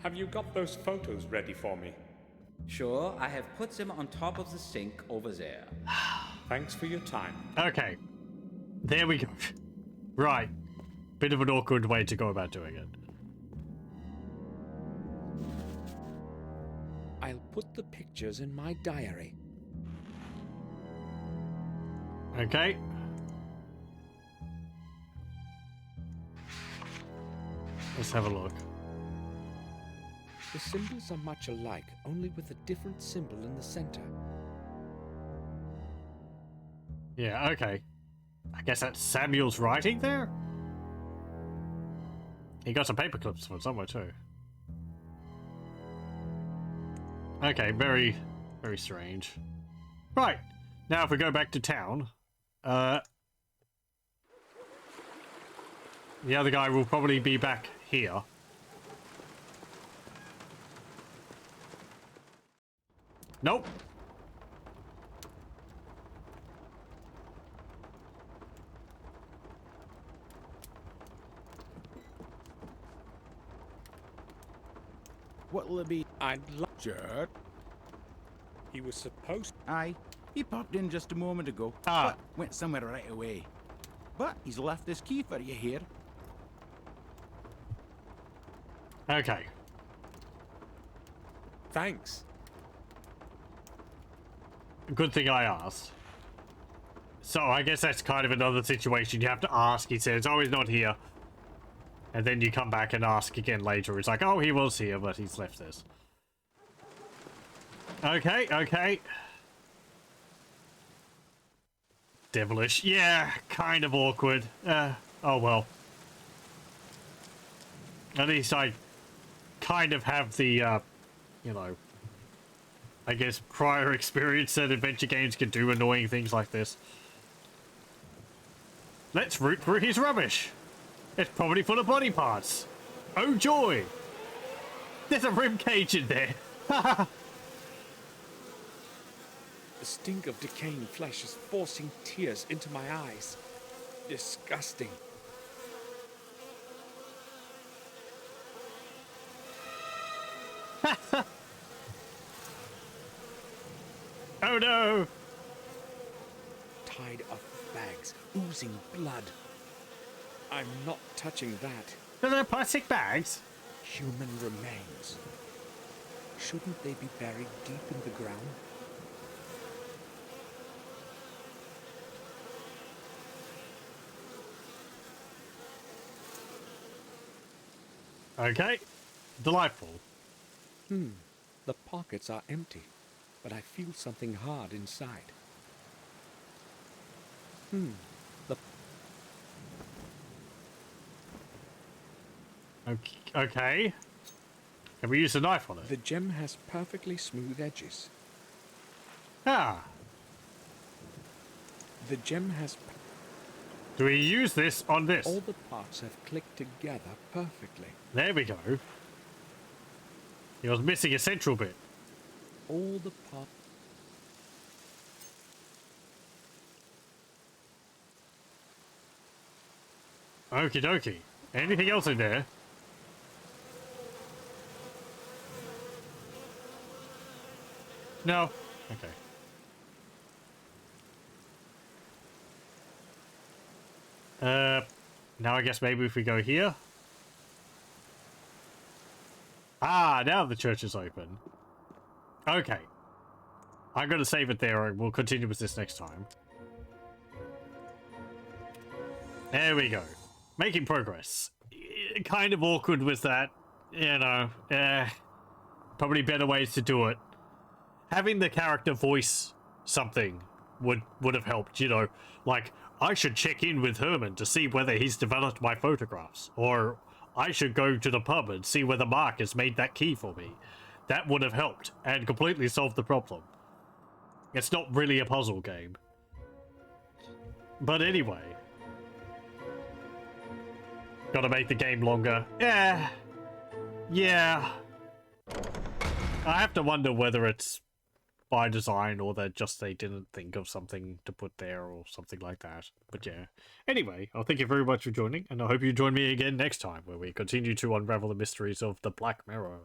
have you got those photos ready for me? Sure, I have put them on top of the sink over there. Thanks for your time. Okay. There we go. Right. Bit of an awkward way to go about doing it. I'll put the pictures in my diary. Okay. Let's have a look. The symbols are much alike, only with a different symbol in the center. Yeah, okay. I guess that's Samuel's writing there? He got some paper clips from somewhere too. Okay, very, very strange. Right. Now if we go back to town, the other guy will probably be back here. Nope. What'll it be? I'd love... Sure. He was supposed... Aye. He popped in just a moment ago. But went somewhere right away. But he's left this key for you here. Okay. Thanks. Good thing I asked. So I guess that's kind of another situation. You have to ask. He says, oh, he's not here. And then you come back and ask again later. It's like, oh, he was here, but he's left this. Okay, okay. Devilish. Yeah, kind of awkward. Oh well. At least I kind of have the, you know, I guess prior experience that adventure games can do annoying things like this. Let's root through his rubbish. It's probably full of body parts. Oh joy! There's a rib cage in there. The stink of decaying flesh is forcing tears into my eyes. Disgusting. Oh no! Tied up bags, oozing blood. I'm not touching that. Are there plastic bags? Human remains. Shouldn't they be buried deep in the ground? Okay. Delightful. The pockets are empty, but I feel something hard inside. Okay. Can we use a knife on it? The gem has perfectly smooth edges. Ah. The gem has... Do we use this on this? All the parts have clicked together perfectly. There we go. He was missing a central bit. All the parts... Okie dokie. Anything else in there? No. Okay. Now I guess maybe if we go here. Ah, now the church is open. Okay. I'm going to save it there and we'll continue with this next time. There we go. Making progress. Kind of awkward with that. You know, probably better ways to do it. Having the character voice something would have helped, you know. Like, I should check in with Herman to see whether he's developed my photographs. Or I should go to the pub and see whether Mark has made that key for me. That would have helped and completely solved the problem. It's not really a puzzle game. But anyway. Gotta make the game longer. Yeah. I have to wonder whether it's by design or that just they didn't think of something to put there or something like that. But yeah. Anyway, I'll thank you very much for joining, and I hope you join me again next time where we continue to unravel the mysteries of the Black Mirror.